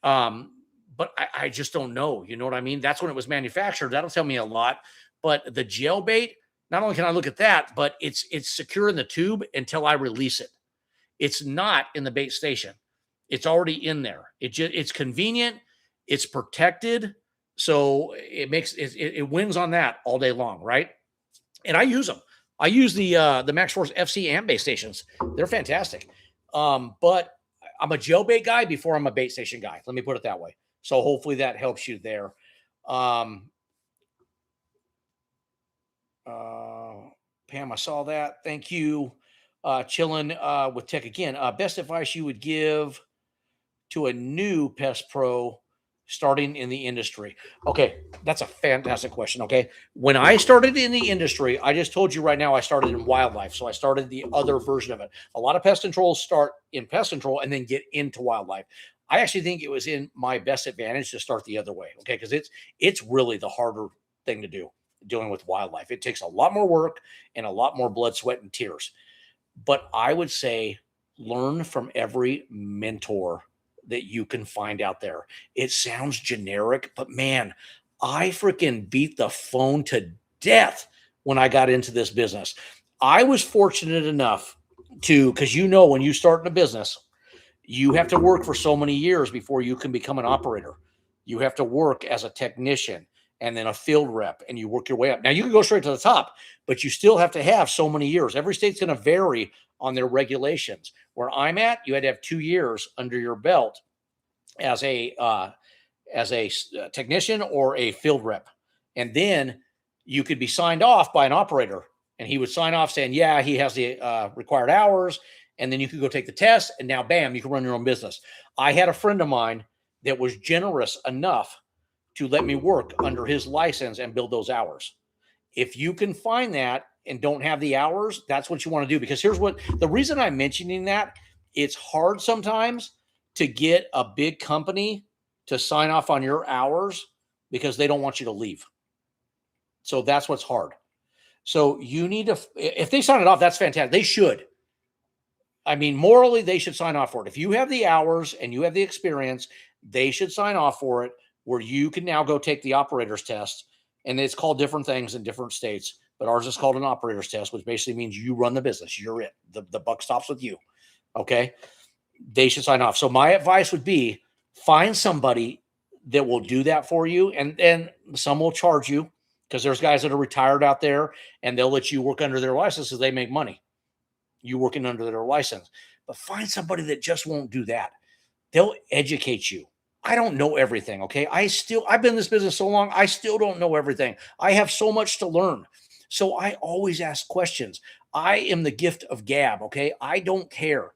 But I just don't know. You know what I mean? That's when it was manufactured. That'll tell me a lot. But the gel bait, not only can I look at that, but it's secure in the tube until I release it. It's not in the bait station. It's already in there. It's convenient. It's protected. So it wins on that all day long, right? And I use them. I use the Max Force FC and bait stations. They're fantastic. But I'm a gel bait guy before I'm a bait station guy. Let me put it that way. So hopefully that helps you there. Pam, I saw that. Thank you. Chilling with tech again. Best advice you would give to a new pest pro starting in the industry? Okay, that's a fantastic question. Okay, when I started in the industry, I just told you right now I started in wildlife, so I started the other version of it. A lot of pest controls start in pest control and then get into wildlife. I actually think it was in my best advantage to start the other way. Okay, because it's really the harder thing to do, dealing with wildlife. It takes a lot more work and a lot more blood, sweat, and tears. But I would say learn from every mentor that you can find out there. It sounds generic, but man, I freaking beat the phone to death when I got into this business. I was fortunate enough to, because when you start in a business, you have to work for so many years before you can become an operator. You have to work as a technician and then a field rep, and you work your way up. Now you can go straight to the top, but you still have to have so many years. Every state's going to vary on their regulations. Where I'm at, you had to have 2 years under your belt as a technician or a field rep. And then you could be signed off by an operator, and he would sign off saying, yeah, he has the required hours. And then you could go take the test, and now, bam, you can run your own business. I had a friend of mine that was generous enough to let me work under his license and build those hours. If you can find that and don't have the hours, that's what you want to do. Because here's what the reason I'm mentioning that, it's hard sometimes to get a big company to sign off on your hours because they don't want you to leave. So that's what's hard. So you need to, if they sign it off, that's fantastic. They should. I mean, morally, they should sign off for it. If you have the hours and you have the experience, they should sign off for it, where you can now go take the operator's test. And it's called different things in different states, but ours is called an operator's test, which basically means you run the business. You're it. The buck stops with you. Okay. They should sign off. So my advice would be find somebody that will do that for you. And some will charge you, because there's guys that are retired out there and they'll let you work under their license because they make money. You working under their license. But find somebody that just won't do that. They'll educate you. I don't know everything. Okay. I've been in this business so long. I still don't know everything. I have so much to learn. So I always ask questions. I am the gift of gab. Okay. I don't care.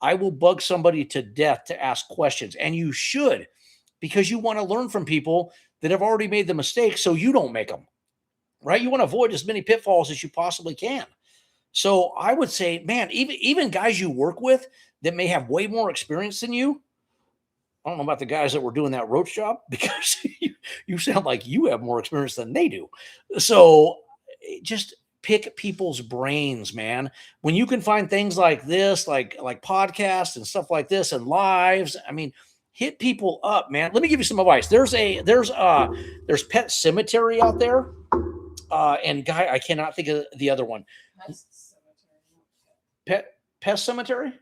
I will bug somebody to death to ask questions. And you should, because you want to learn from people that have already made the mistake so you don't make them, right? You want to avoid as many pitfalls as you possibly can. So I would say, man, even guys you work with that may have way more experience than you. I don't know about the guys that were doing that roach job because you sound like you have more experience than they do. So just pick people's brains, man. When you can find things like this, like podcasts and stuff like this and lives, I mean, hit people up, man. Let me give you some advice. There's Pet Cemetery out there. And guy, I cannot think of the other one. Pest Cemetery?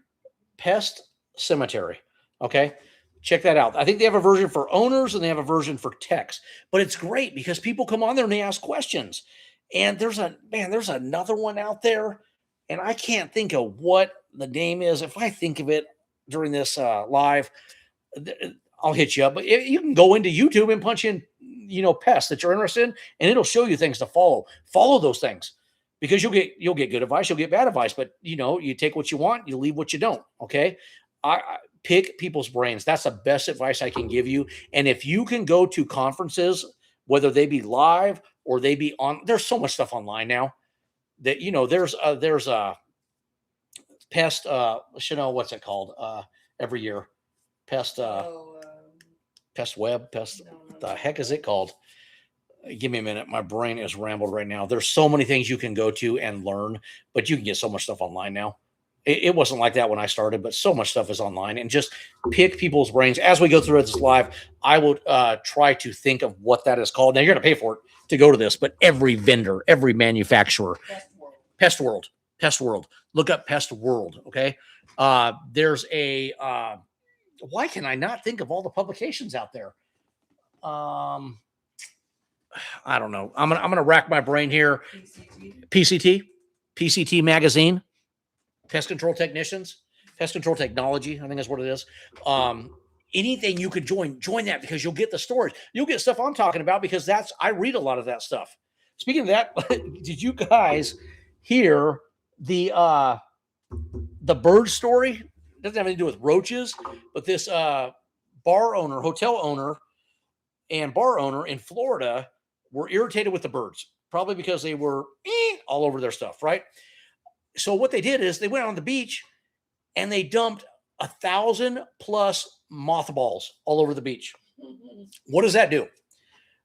Pest Cemetery. Okay. Check that out. I think they have a version for owners and they have a version for techs, but it's great because people come on there and they ask questions. And there's another one out there, and I can't think of what the name is. If I think of it during this live, I'll hit you up. But you can go into YouTube and punch in, pests that you're interested in, and it'll show you things to follow. Follow those things because you'll get good advice, you'll get bad advice, but you take what you want, you leave what you don't. Okay. I pick people's brains. That's the best advice I can give you. And if you can go to conferences, whether they be live or they be on, there's so much stuff online now that, there's a pest, what's it called? Every year, pest web, what the heck is it called? Give me a minute. My brain is rambled right now. There's so many things you can go to and learn, but you can get so much stuff online now. It wasn't like that when I started, but so much stuff is online. And just pick people's brains. As we go through this live, I will try to think of what that is called. Now, you're going to pay for it to go to this, but every vendor, every manufacturer, Pest World. Look up Pest World, okay? There's a why can I not think of all the publications out there? I don't know. I'm gonna rack my brain here. PCT magazine. Pest Control Technicians, Pest Control Technology, I think that's what it is. Anything you could join that because you'll get the stories. You'll get stuff I'm talking about because I read a lot of that stuff. Speaking of that, did you guys hear the bird story? It doesn't have anything to do with roaches, but this hotel owner and bar owner in Florida were irritated with the birds, probably because they were all over their stuff, right? So what they did is they went on the beach and they dumped 1,000+ mothballs all over the beach. What does that do?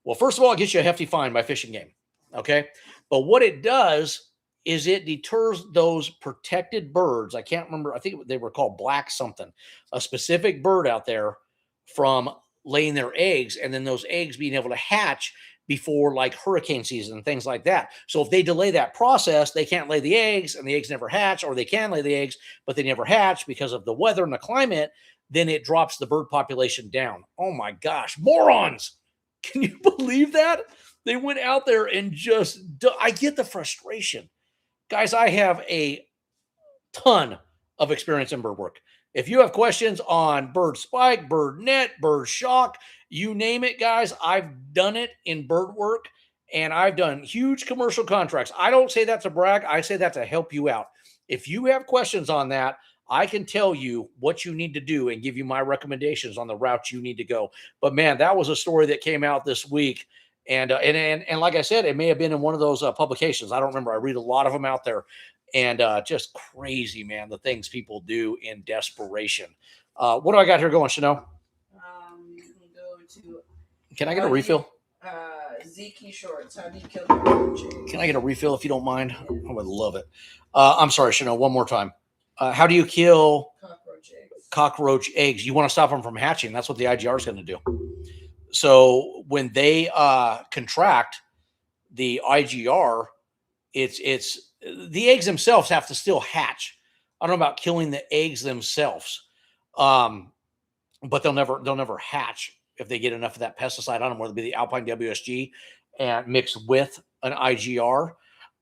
Well, first of all, it gets you a hefty fine by Fish and Game. Okay. But what it does is it deters those protected birds. I can't remember. I think they were called black something, a specific bird out there from laying their eggs and then those eggs being able to hatch before like hurricane season and things like that. So if they delay that process, they can't lay the eggs and the eggs never hatch, or they can lay the eggs, but they never hatch because of the weather and the climate, then it drops the bird population down. Oh my gosh, morons. Can you believe that? They went out there and I get the frustration. Guys, I have a ton of experience in bird work. If you have questions on bird spike, bird net, bird shock, you name it, guys, I've done it in bird work and I've done huge commercial contracts. I don't say that to brag. I say that to help you out. If you have questions on that, I can tell you what you need to do and give you my recommendations on the route you need to go. But man, that was a story that came out this week. And like I said, it may have been in one of those publications. I don't remember. I read a lot of them out there. And just crazy, man, the things people do in desperation. What do I got here going, Chanel? You can go to. Can I get a refill? Zeke Shorts. How do you kill cockroaches? Can I get a refill if you don't mind? I would love it. I'm sorry, Chanel, one more time. How do you kill cockroach eggs? You want to stop them from hatching. That's what the IGR is going to do. So when they contract the IGR, it's the eggs themselves have to still hatch. I don't know about killing the eggs themselves, but they'll never hatch if they get enough of that pesticide on them, whether it be the Alpine WSG and mixed with an IGR.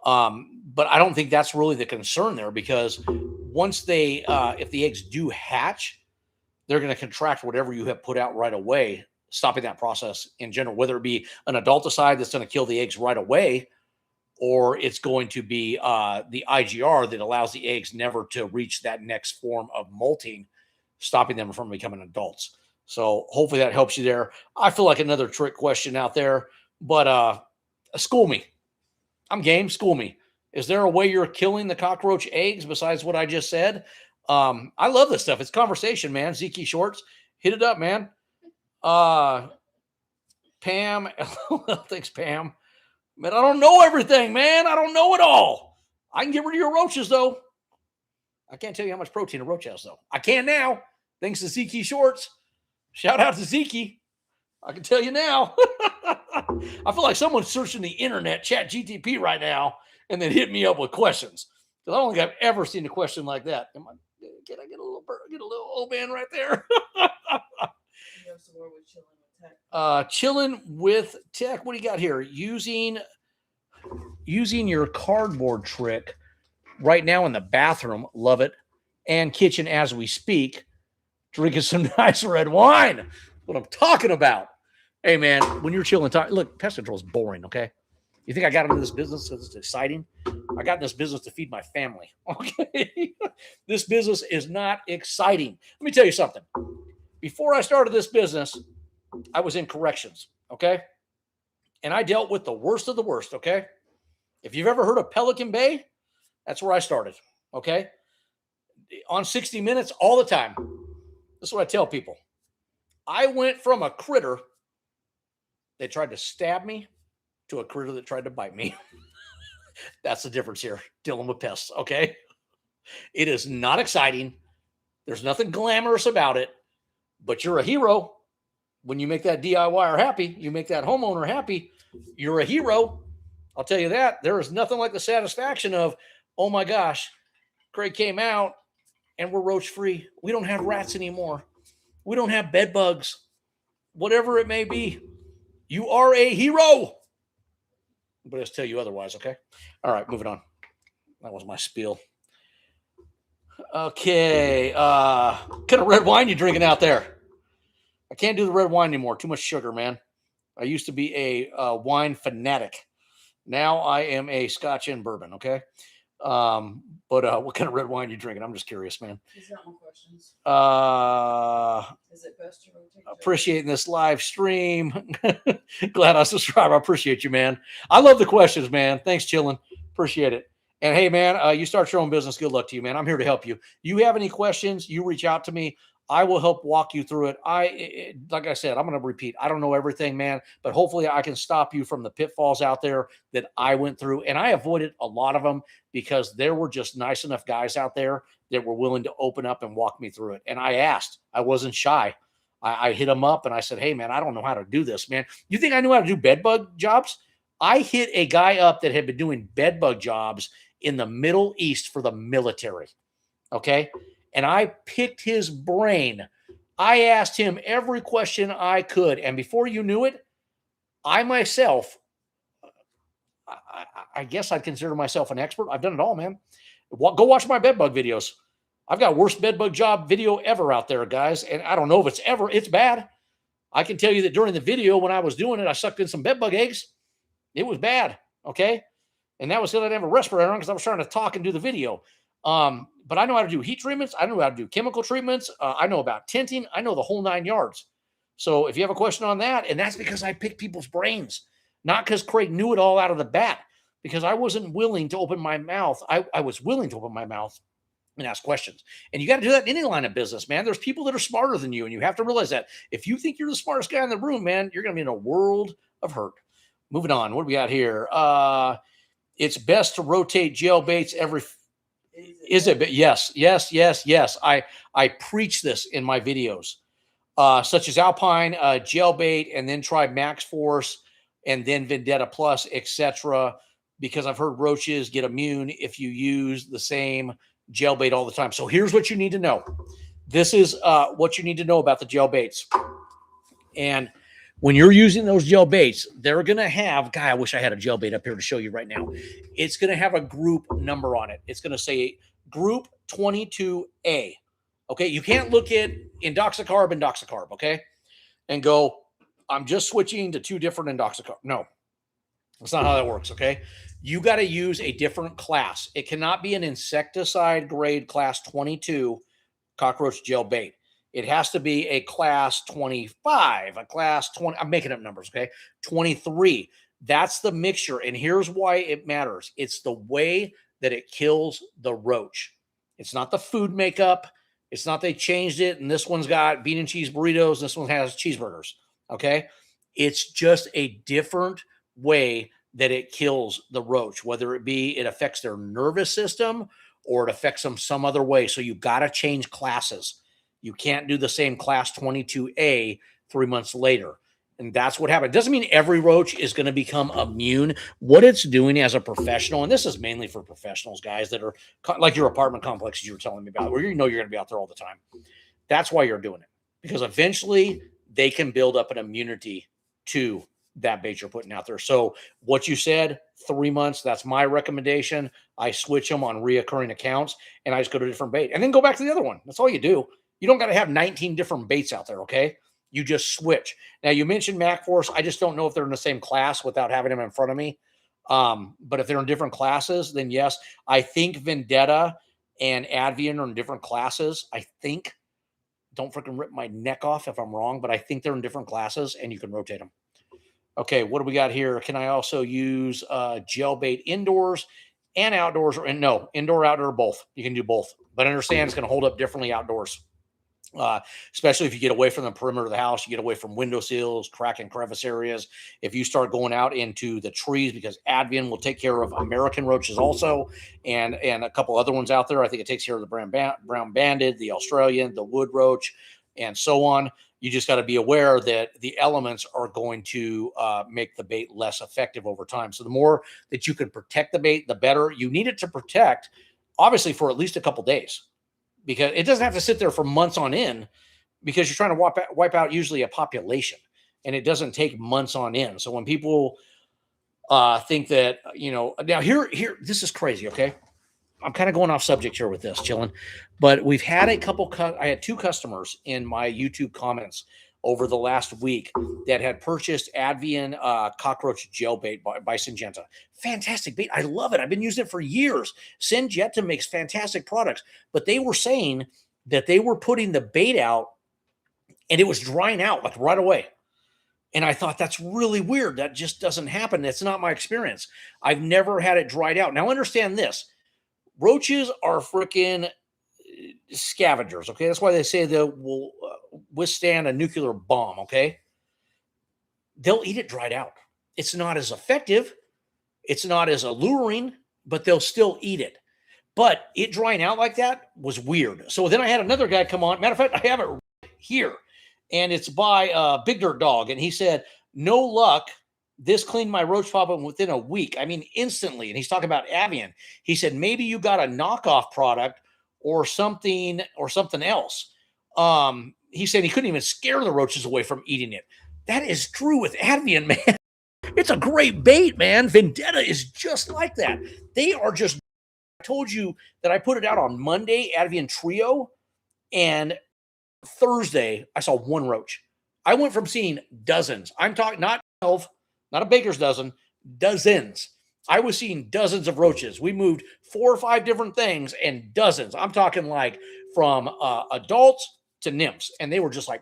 But I don't think that's really the concern there, because once if the eggs do hatch, they're going to contract whatever you have put out right away, stopping that process in general, whether it be an adulticide that's going to kill the eggs right away, or it's going to be the IGR that allows the eggs never to reach that next form of molting, stopping them from becoming adults. So hopefully that helps you there. I feel like another trick question out there, but school me. I'm game. School me. Is there a way you're killing the cockroach eggs besides what I just said? I love this stuff. It's conversation, man. Zeke Shorts, hit it up, man. Pam, thanks, Pam. Man, I don't know everything, man. I don't know it all. I can get rid of your roaches, though. I can't tell you how much protein a roach has, though. I can now, thanks to Zeke Shorts. Shout out to Zeke. I can tell you now. I feel like someone's searching the internet, chat GTP right now, and then hit me up with questions. Because I don't think I've ever seen a question like that. Can I get a little old man right there? Chilling with tech. What do you got here? Using your cardboard trick right now in the bathroom. Love it. And kitchen as we speak. Drinking some nice red wine. That's what I'm talking about. Hey, man, when you're chilling, look, pest control is boring, okay? You think I got into this business because it's exciting? I got in this business to feed my family, okay? This business is not exciting. Let me tell you something. Before I started this business, I was in corrections, okay? And I dealt with the worst of the worst, okay? If you've ever heard of Pelican Bay, that's where I started, okay? On 60 Minutes all the time. This is what I tell people. I went from a critter that tried to stab me to a critter that tried to bite me. That's the difference here, dealing with pests, okay? It is not exciting. There's nothing glamorous about it, but you're a hero. When you make that DIYer happy, you make that homeowner happy, you're a hero. I'll tell you that. There is nothing like the satisfaction of, oh my gosh, Craig came out and we're roach free. We don't have rats anymore. We don't have bed bugs. Whatever it may be, you are a hero. But let's tell you otherwise, okay? All right, moving on. That was my spiel. Okay. What kind of red wine you drinking out there? I can't do the red wine anymore. Too much sugar, man. I used to be a wine fanatic. Now I am a Scotch and bourbon, okay? But what kind of red wine are you drinking? I'm just curious, man. He's got more questions. Is it best to rotate? Appreciating this live stream. Glad I subscribed. I appreciate you, man. I love the questions, man. Thanks, Chillin. Appreciate it. And hey, man, you start your own business. Good luck to you, man. I'm here to help you. You have any questions, you reach out to me. I will help walk you through it. Like I said, I'm going to repeat. I don't know everything, man, but hopefully I can stop you from the pitfalls out there that I went through. And I avoided a lot of them because there were just nice enough guys out there that were willing to open up and walk me through it. And I asked. I wasn't shy. I hit them up and I said, hey, man, I don't know how to do this, man. You think I knew how to do bed bug jobs? I hit a guy up that had been doing bed bug jobs in the Middle East for the military. Okay. And I picked his brain. I asked him every question I could. And before you knew it, I myself, I guess I'd consider myself an expert. I've done it all, man. Go watch my bedbug videos. I've got worst bedbug job video ever out there, guys. And I don't know if it's bad. I can tell you that during the video when I was doing it, I sucked in some bedbug eggs. It was bad. Okay. And that was because I didn't have a respirator on because I was trying to talk and do the video. But I know how to do heat treatments. I know how to do chemical treatments. I know about tinting. I know the whole 9 yards. So if you have a question on that, and that's because I pick people's brains, not because Craig knew it all out of the bat, because I wasn't willing to open my mouth. I was willing to open my mouth and ask questions. And you got to do that in any line of business, man. There's people that are smarter than you, and you have to realize that. If you think you're the smartest guy in the room, man, you're going to be in a world of hurt. Moving on. What do we got here? It's best to rotate gel baits every... Is it? Yes. I preach this in my videos, such as Alpine, gel bait, and then try Max Force, and then Vendetta Plus, etc. Because I've heard roaches get immune if you use the same gel bait all the time. So here's what you need to know. This is what you need to know about the gel baits. And when you're using those gel baits, they're going to have, I wish I had a gel bait up here to show you right now. It's going to have a group number on it. It's going to say group 22A. Okay. You can't look at indoxacarb, okay, and go, I'm just switching to 2 different indoxacarb. No, that's not how that works. Okay. You got to use a different class. It cannot be an insecticide grade class 22 cockroach gel bait. It has to be a class 25, a class 20. I'm making up numbers. Okay. 23. That's the mixture. And here's why it matters. It's the way that it kills the roach. It's not the food makeup. It's not they changed it and this one's got bean and cheese burritos. And this one has cheeseburgers. Okay. It's just a different way that it kills the roach, whether it be it affects their nervous system or it affects them some other way. So you got to change classes. You can't do the same class 22A 3 months later. And that's what happened. It doesn't mean every roach is going to become immune. What it's doing as a professional, and this is mainly for professionals, guys that are like your apartment complexes you were telling me about, where you know you're going to be out there all the time. That's why you're doing it. Because eventually they can build up an immunity to that bait you're putting out there. So what you said, 3 months, that's my recommendation. I switch them on reoccurring accounts and I just go to a different bait and then go back to the other one. That's all you do. You don't got to have 19 different baits out there. Okay. You just switch. Now you mentioned MacForce. I just don't know if they're in the same class without having them in front of me. But if they're in different classes, then yes, I think Vendetta and Advion are in different classes. I think, don't freaking rip my neck off if I'm wrong, but I think they're in different classes and you can rotate them. Okay, what do we got here? Can I also use gel bait indoors and outdoors? And no, indoor, outdoor, both. You can do both. But understand it's going to hold up differently outdoors, especially if you get away from the perimeter of the house, you get away from windowsills, crack and crevice areas. If you start going out into the trees, because Advion will take care of American roaches also, and a couple other ones out there. I think it takes care of the brown banded, the Australian, the wood roach, and so on. You just got to be aware that the elements are going to make the bait less effective over time. So the more that you can protect the bait, the better. You need it to protect, obviously, for at least a couple days, because it doesn't have to sit there for months on end, because you're trying to wipe out usually a population, and it doesn't take months on end. So when people think that, now here, this is crazy. Okay. I'm kind of going off subject here with this, chilling, but we've had a couple. I had 2 customers in my YouTube comments over the last week that had purchased Advion cockroach gel bait by Syngenta. Fantastic bait. I love it. I've been using it for years. Syngenta makes fantastic products, but they were saying that they were putting the bait out and it was drying out like right away. And I thought that's really weird. That just doesn't happen. That's not my experience. I've never had it dried out. Now understand this. Roaches are freaking scavengers, okay? That's why they say they will withstand a nuclear bomb, okay? They'll eat it dried out. It's not as effective. It's not as alluring, but they'll still eat it. But it drying out like that was weird. So then I had another guy come on. Matter of fact, I have it right here, and it's by Big Dirt Dog, and he said, no luck. This cleaned my roach problem within a week. I mean, instantly. And he's talking about Advion. He said, maybe you got a knockoff product or something else. He said he couldn't even scare the roaches away from eating it. That is true with Advion, man. It's a great bait, man. Vendetta is just like that. They are just, I told you that I put it out on Monday, Advion Trio, and Thursday, I saw 1 roach. I went from seeing dozens. I'm talking not 12, not a baker's dozen, dozens. I was seeing dozens of roaches. We moved 4 or 5 different things and dozens. I'm talking like from adults to nymphs. And they were just like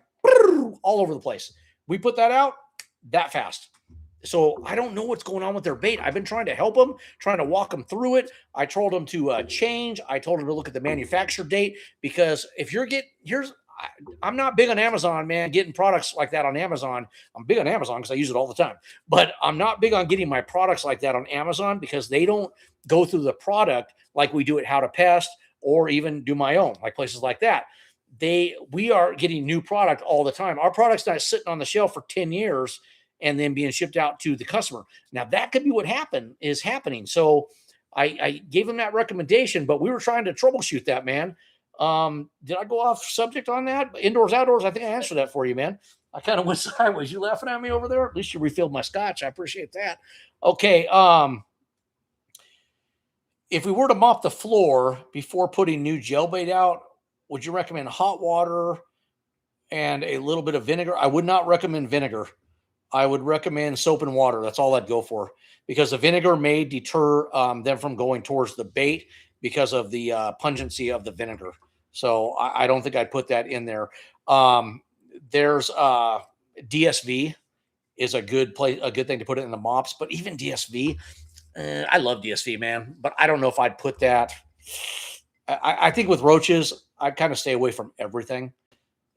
all over the place. We put that out that fast. So I don't know what's going on with their bait. I've been trying to help them, trying to walk them through it. I told them to change. I told them to look at the manufacture date, because if you're I'm not big on Amazon, man, getting products like that on Amazon. I'm big on Amazon because I use it all the time, but I'm not big on getting my products like that on Amazon, because they don't go through the product like we do at How to Pest, or even do my own, like places like that. We are getting new product all the time. Our product's not sitting on the shelf for 10 years and then being shipped out to the customer. Now that could be what is happening. So I gave them that recommendation, but we were trying to troubleshoot that, man. Did I go off subject on that? Indoors, outdoors, I think I answered that for you, man. I kind of went sideways. You laughing at me over there? At least you refilled my scotch. I appreciate that. Okay. If we were to mop the floor before putting new gel bait out, would you recommend hot water and a little bit of vinegar? I would not recommend vinegar. I would recommend soap and water. That's all I'd go for, because the vinegar may deter them from going towards the bait because of the pungency of the vinegar. So I don't think I'd put that in there. There's DSV is a good thing to put it in the mops, but even DSV, I love DSV, man, but I don't know if I'd put that. I think with roaches, I'd kind of stay away from everything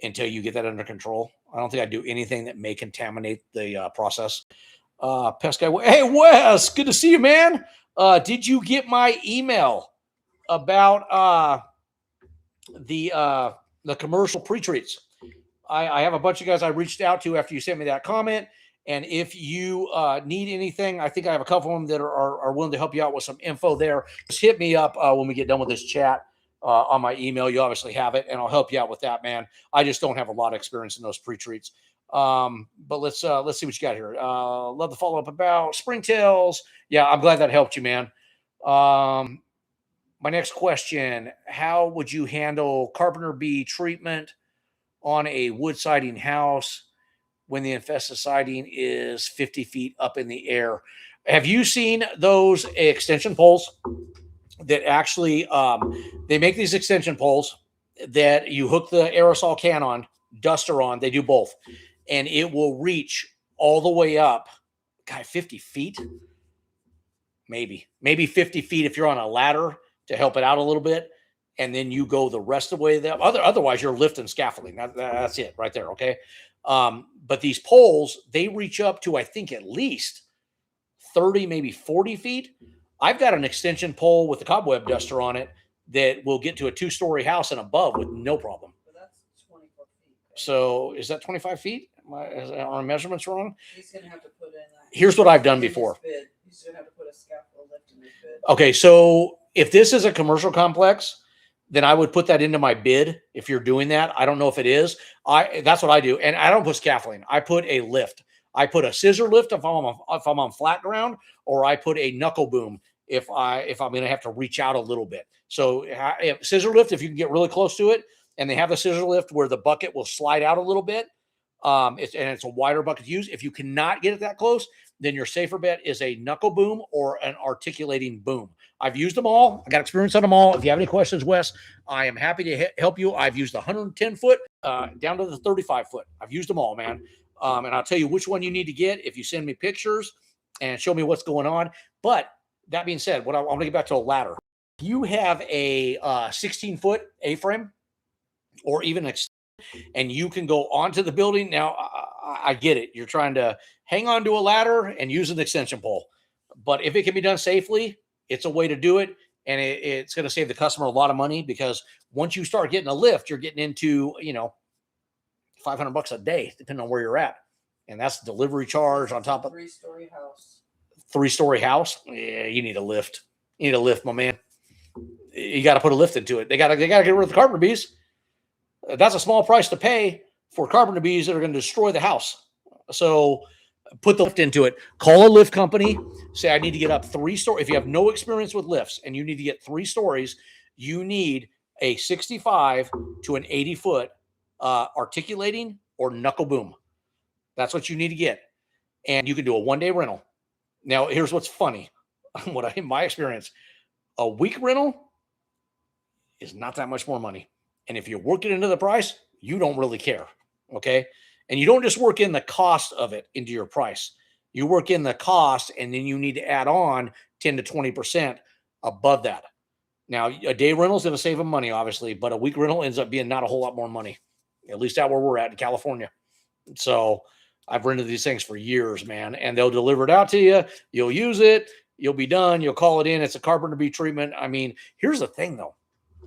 until you get that under control. I don't think I'd do anything that may contaminate the process. Pest guy, hey Wes, good to see you, man. Did you get my email about the commercial pre-treats? I have a bunch of guys I reached out to after you sent me that comment. And if you need anything, I think I have a couple of them that are willing to help you out with some info there. Just hit me up when we get done with this chat on my email. You obviously have it, and I'll help you out with that, man. I just don't have a lot of experience in those pre-treats. But let's see what you got here. Love the follow-up about springtails. Yeah, I'm glad that helped you, man. My next question, how would you handle carpenter bee treatment on a wood siding house when the infested siding is 50 feet up in the air? Have you seen those extension poles that actually, they make these extension poles that you hook the aerosol can on, duster on, they do both, and it will reach all the way up, 50 feet, maybe 50 feet if you're on a ladder to help it out a little bit. And then you go the rest of the way there. Otherwise, you're lifting scaffolding. That's it right there. Okay. But these poles, they reach up to, I think, at least 30, maybe 40 feet. I've got an extension pole with a cobweb duster on it that will get to a 2-story house and above with no problem. But that's 24 feet. So is that 25 feet? Are my measurements wrong? He's going to have to put in. Here's what I've done before. He's going to have to put a scaffold lift in his bid. Okay. So if this is a commercial complex, then I would put that into my bid. If you're doing that, I don't know if it is. That's what I do. And I don't put scaffolding. I put a lift. I put a scissor lift if I'm on flat ground, or I put a knuckle boom if I'm going to have to reach out a little bit. So scissor lift, if you can get really close to it, and they have a scissor lift where the bucket will slide out a little bit. It's a wider bucket to use. If you cannot get it that close, then your safer bet is a knuckle boom or an articulating boom. I've used them all. I got experience on them all. If you have any questions, Wes, I am happy to help you. I've used the 110 foot down to the 35 foot. I've used them all, man. And I'll tell you which one you need to get if you send me pictures and show me what's going on. But that being said, I'm going to get back to a ladder. If you have a 16-foot A-frame or even and you can go onto the building. Now, I get it. You're trying to hang on to a ladder and use an extension pole. But if it can be done safely, it's a way to do it. And it's going to save the customer a lot of money, because once you start getting a lift, you're getting into, $500 a day, depending on where you're at. And that's delivery charge on top of 3-story house. 3-story house. Yeah, you need a lift. You need a lift, my man. You got to put a lift into it. They got to get rid of the carpenter bees. That's a small price to pay for carpenter bees that are going to destroy the house. So put the lift into it. Call a lift company. Say, I need to get up 3 stories. If you have no experience with lifts and you need to get 3 stories, you need a 65 to an 80 foot articulating or knuckle boom. That's what you need to get. And you can do a 1-day rental. Now, here's what's funny. In my experience, a week rental is not that much more money. And if you work it into the price, you don't really care. Okay. And you don't just work in the cost of it into your price. You work in the cost, and then you need to add on 10 to 20% above that. Now, a day rental is going to save them money, obviously, but a week rental ends up being not a whole lot more money, at least out where we're at in California. So I've rented these things for years, man, and they'll deliver it out to you. You'll use it. You'll be done. You'll call it in. It's a carpenter bee treatment. I mean, here's the thing, though.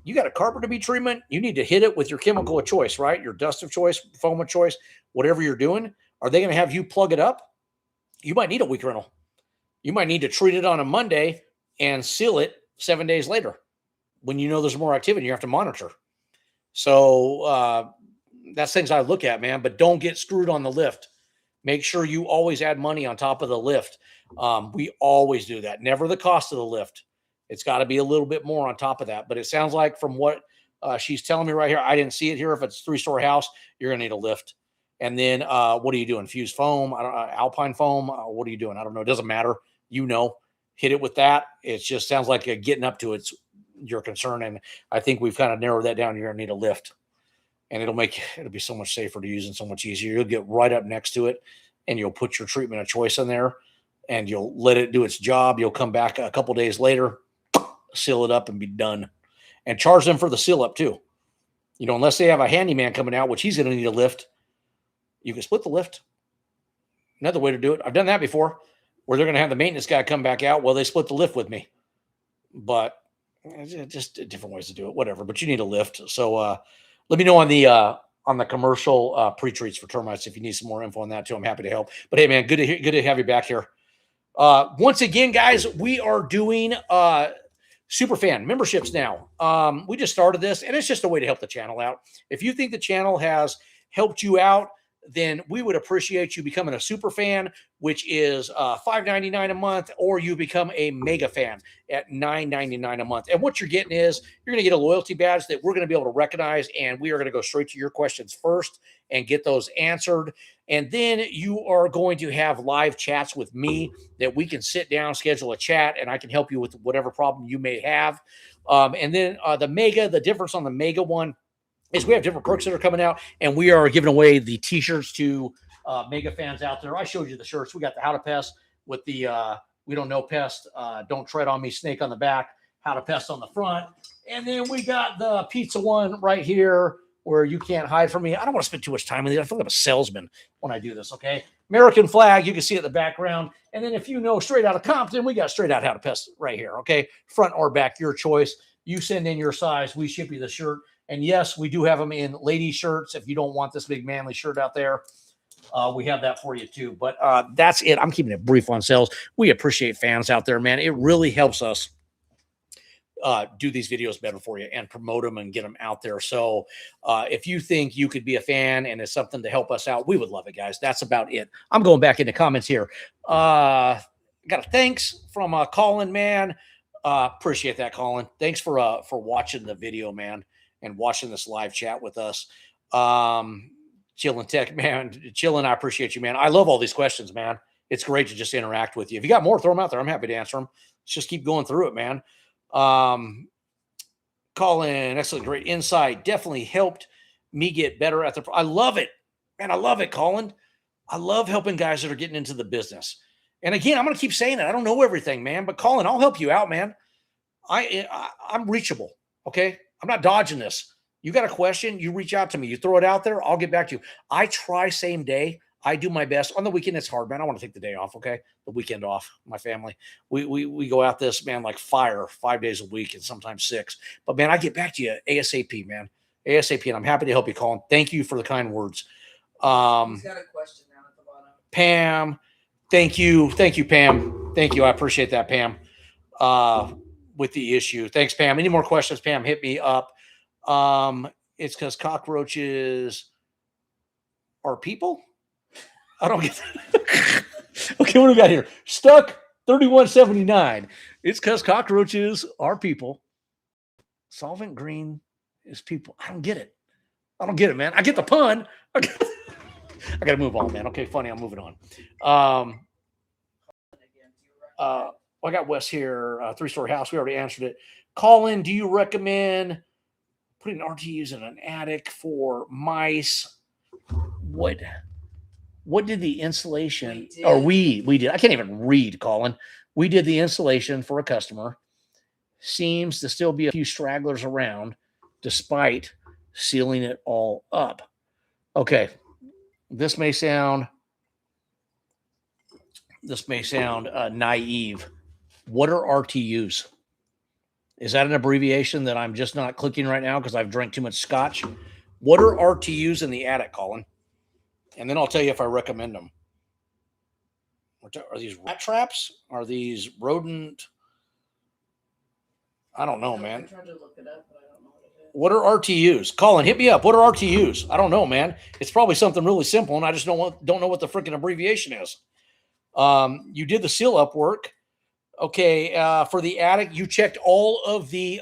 You got a carpenter bee treatment, you need to hit it with your chemical of choice, right? Your dust of choice, foam of choice, whatever you're doing. Are they going to have you plug it up? You might need a week rental. You might need to treat it on a Monday and seal it 7 days later when you know there's more activity. You have to monitor. So that's things I look at, man, but don't get screwed on the lift. Make sure you always add money on top of the lift. We always do that. Never the cost of the lift. It's got to be a little bit more on top of that. But it sounds like from what She's telling me right here, I didn't see it here. If it's a 3-story house, you're going to need a lift. And then what are you doing? Fused foam, Alpine foam. What are you doing? I don't know. It doesn't matter. Hit it with that. It just sounds like getting up to it's your concern. And I think we've kind of narrowed that down. You're going to need a lift. And it'll be so much safer to use and so much easier. You'll get right up next to it and you'll put your treatment of choice in there and you'll let it do its job. You'll come back a couple days later, seal it up and be done. And charge them for the seal up too. Unless they have a handyman coming out, which he's going to need a lift, you can split the lift. Another way to do it. I've done that before where they're going to have the maintenance guy come back out. Well, they split the lift with me, but just different ways to do it, whatever, but you need a lift. So, let me know on the commercial pre-treats for termites if you need some more info on that too. I'm happy to help. But hey, man, good to have you back here. Once again, guys, we are doing Superfan memberships now. We just started this, and it's just a way to help the channel out. If you think the channel has helped you out, then we would appreciate you becoming a super fan, which is $5.99 a month, or you become a mega fan at $9.99 a month. And what you're getting is you're going to get a loyalty badge that we're going to be able to recognize, and we are going to go straight to your questions first and get those answered. And then you are going to have live chats with me that we can sit down, schedule a chat, and I can help you with whatever problem you may have. And then the difference on the mega one is we have different perks that are coming out, and we are giving away the t-shirts to mega fans out there. I showed you the shirts. We got the How to Pest with the We Don't Know Pest, Don't Tread on Me snake on the back, How to Pest on the front. And then we got the pizza one right here where you can't hide from me. I don't want to spend too much time with it. I feel like I'm a salesman when I do this, okay? American flag, you can see it in the background. And then if you know straight out of Compton, we got straight out How to Pest right here, okay? Front or back, your choice. You send in your size, we ship you the shirt. And yes, we do have them in lady shirts. If you don't want this big manly shirt out there, we have that for you too. But that's it. I'm keeping it brief on sales. We appreciate fans out there, man. It really helps us do these videos better for you and promote them and get them out there. So if you think you could be a fan and it's something to help us out, we would love it, guys. That's about it. I'm going back into comments here. Got a thanks from Colin, man. Appreciate that, Colin. Thanks for watching the video, man, and watching this live chat with us. Chillin' Tech, man. Chillin', I appreciate you, man. I love all these questions, man. It's great to just interact with you. If you got more, throw them out there. I'm happy to answer them. Let's just keep going through it, man. Colin, excellent, great insight. Definitely helped me get better at I love it, man. I love it, Colin. I love helping guys that are getting into the business. And again, I'm going to keep saying it. I don't know everything, man, but Colin, I'll help you out, man. I'm reachable. Okay. I'm not dodging this. You got a question, you reach out to me, you throw it out there, I'll get back to you. I try same day. I do my best. On the weekend, it's hard, man. I want to take the day off, okay? The weekend off, my family. We go out this, man, like fire 5 days a week and sometimes 6. But, man, I get back to you ASAP, man. ASAP, and I'm happy to help you, Colin. Thank you for the kind words. He's got a question down at the bottom. Pam, thank you. Thank you, Pam. Thank you. I appreciate that, Pam, with the issue. Thanks, Pam. Any more questions, Pam, hit me up. It's because cockroaches are people? I don't get that. Okay, what do we got here? Stuck 3179. It's because cockroaches are people. Solvent green is people. I don't get it. I don't get it, man. I get the pun. I got to move on, man. Okay, funny. I'm moving on. I got Wes here. 3-story house. We already answered it. Colin, do you recommend putting RTUs in an attic for mice? What did the installation, or we did, I can't even read, Colin. We did the installation for a customer. Seems to still be a few stragglers around despite sealing it all up. Okay. This may sound naive. What are RTUs? Is that an abbreviation that I'm just not clicking right now because I've drank too much scotch? What are RTUs in the attic, Colin? And then I'll tell you if I recommend them. Are these rat traps? Are these rodent? I don't know, man. I tried to look it up, but I don't know what it is. What are RTUs? Colin, hit me up. What are RTUs? I don't know, man. It's probably something really simple, and I just don't know what the freaking abbreviation is. You did the seal up work. Okay, for the attic, you checked all of the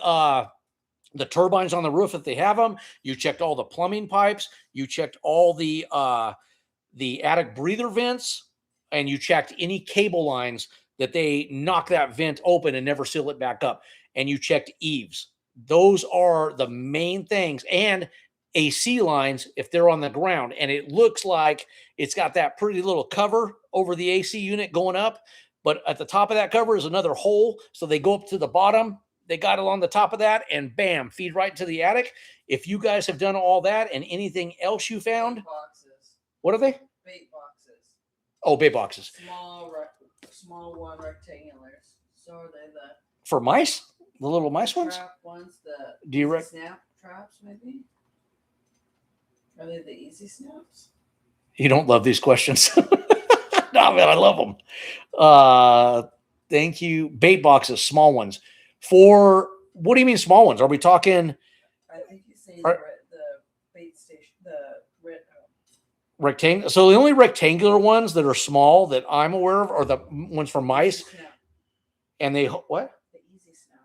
the turbines on the roof if they have them. You checked all the plumbing pipes. You checked all the attic breather vents, and you checked any cable lines that they knock that vent open and never seal it back up. And you checked eaves. Those are the main things. And AC lines if they're on the ground. And it looks like it's got that pretty little cover over the AC unit going up. But at the top of that cover is another hole. So they go up to the bottom. They got it on the top of that and bam, feed right to the attic. If you guys have done all that and anything else you found, Boxes. What are they? Bait boxes. Oh, bait boxes. Small one rectangulars. So are they the for mice? The little mice ones? Trap ones, the Do you snap traps maybe? Are they the easy snaps? You don't love these questions. No, man, I love them. Thank you. Bait boxes, small ones. For what do you mean small ones? Are we talking? I think you say the bait station, the rectangle. So the only rectangular ones that are small that I'm aware of are the ones for mice. Snap. And they what? The easy snap.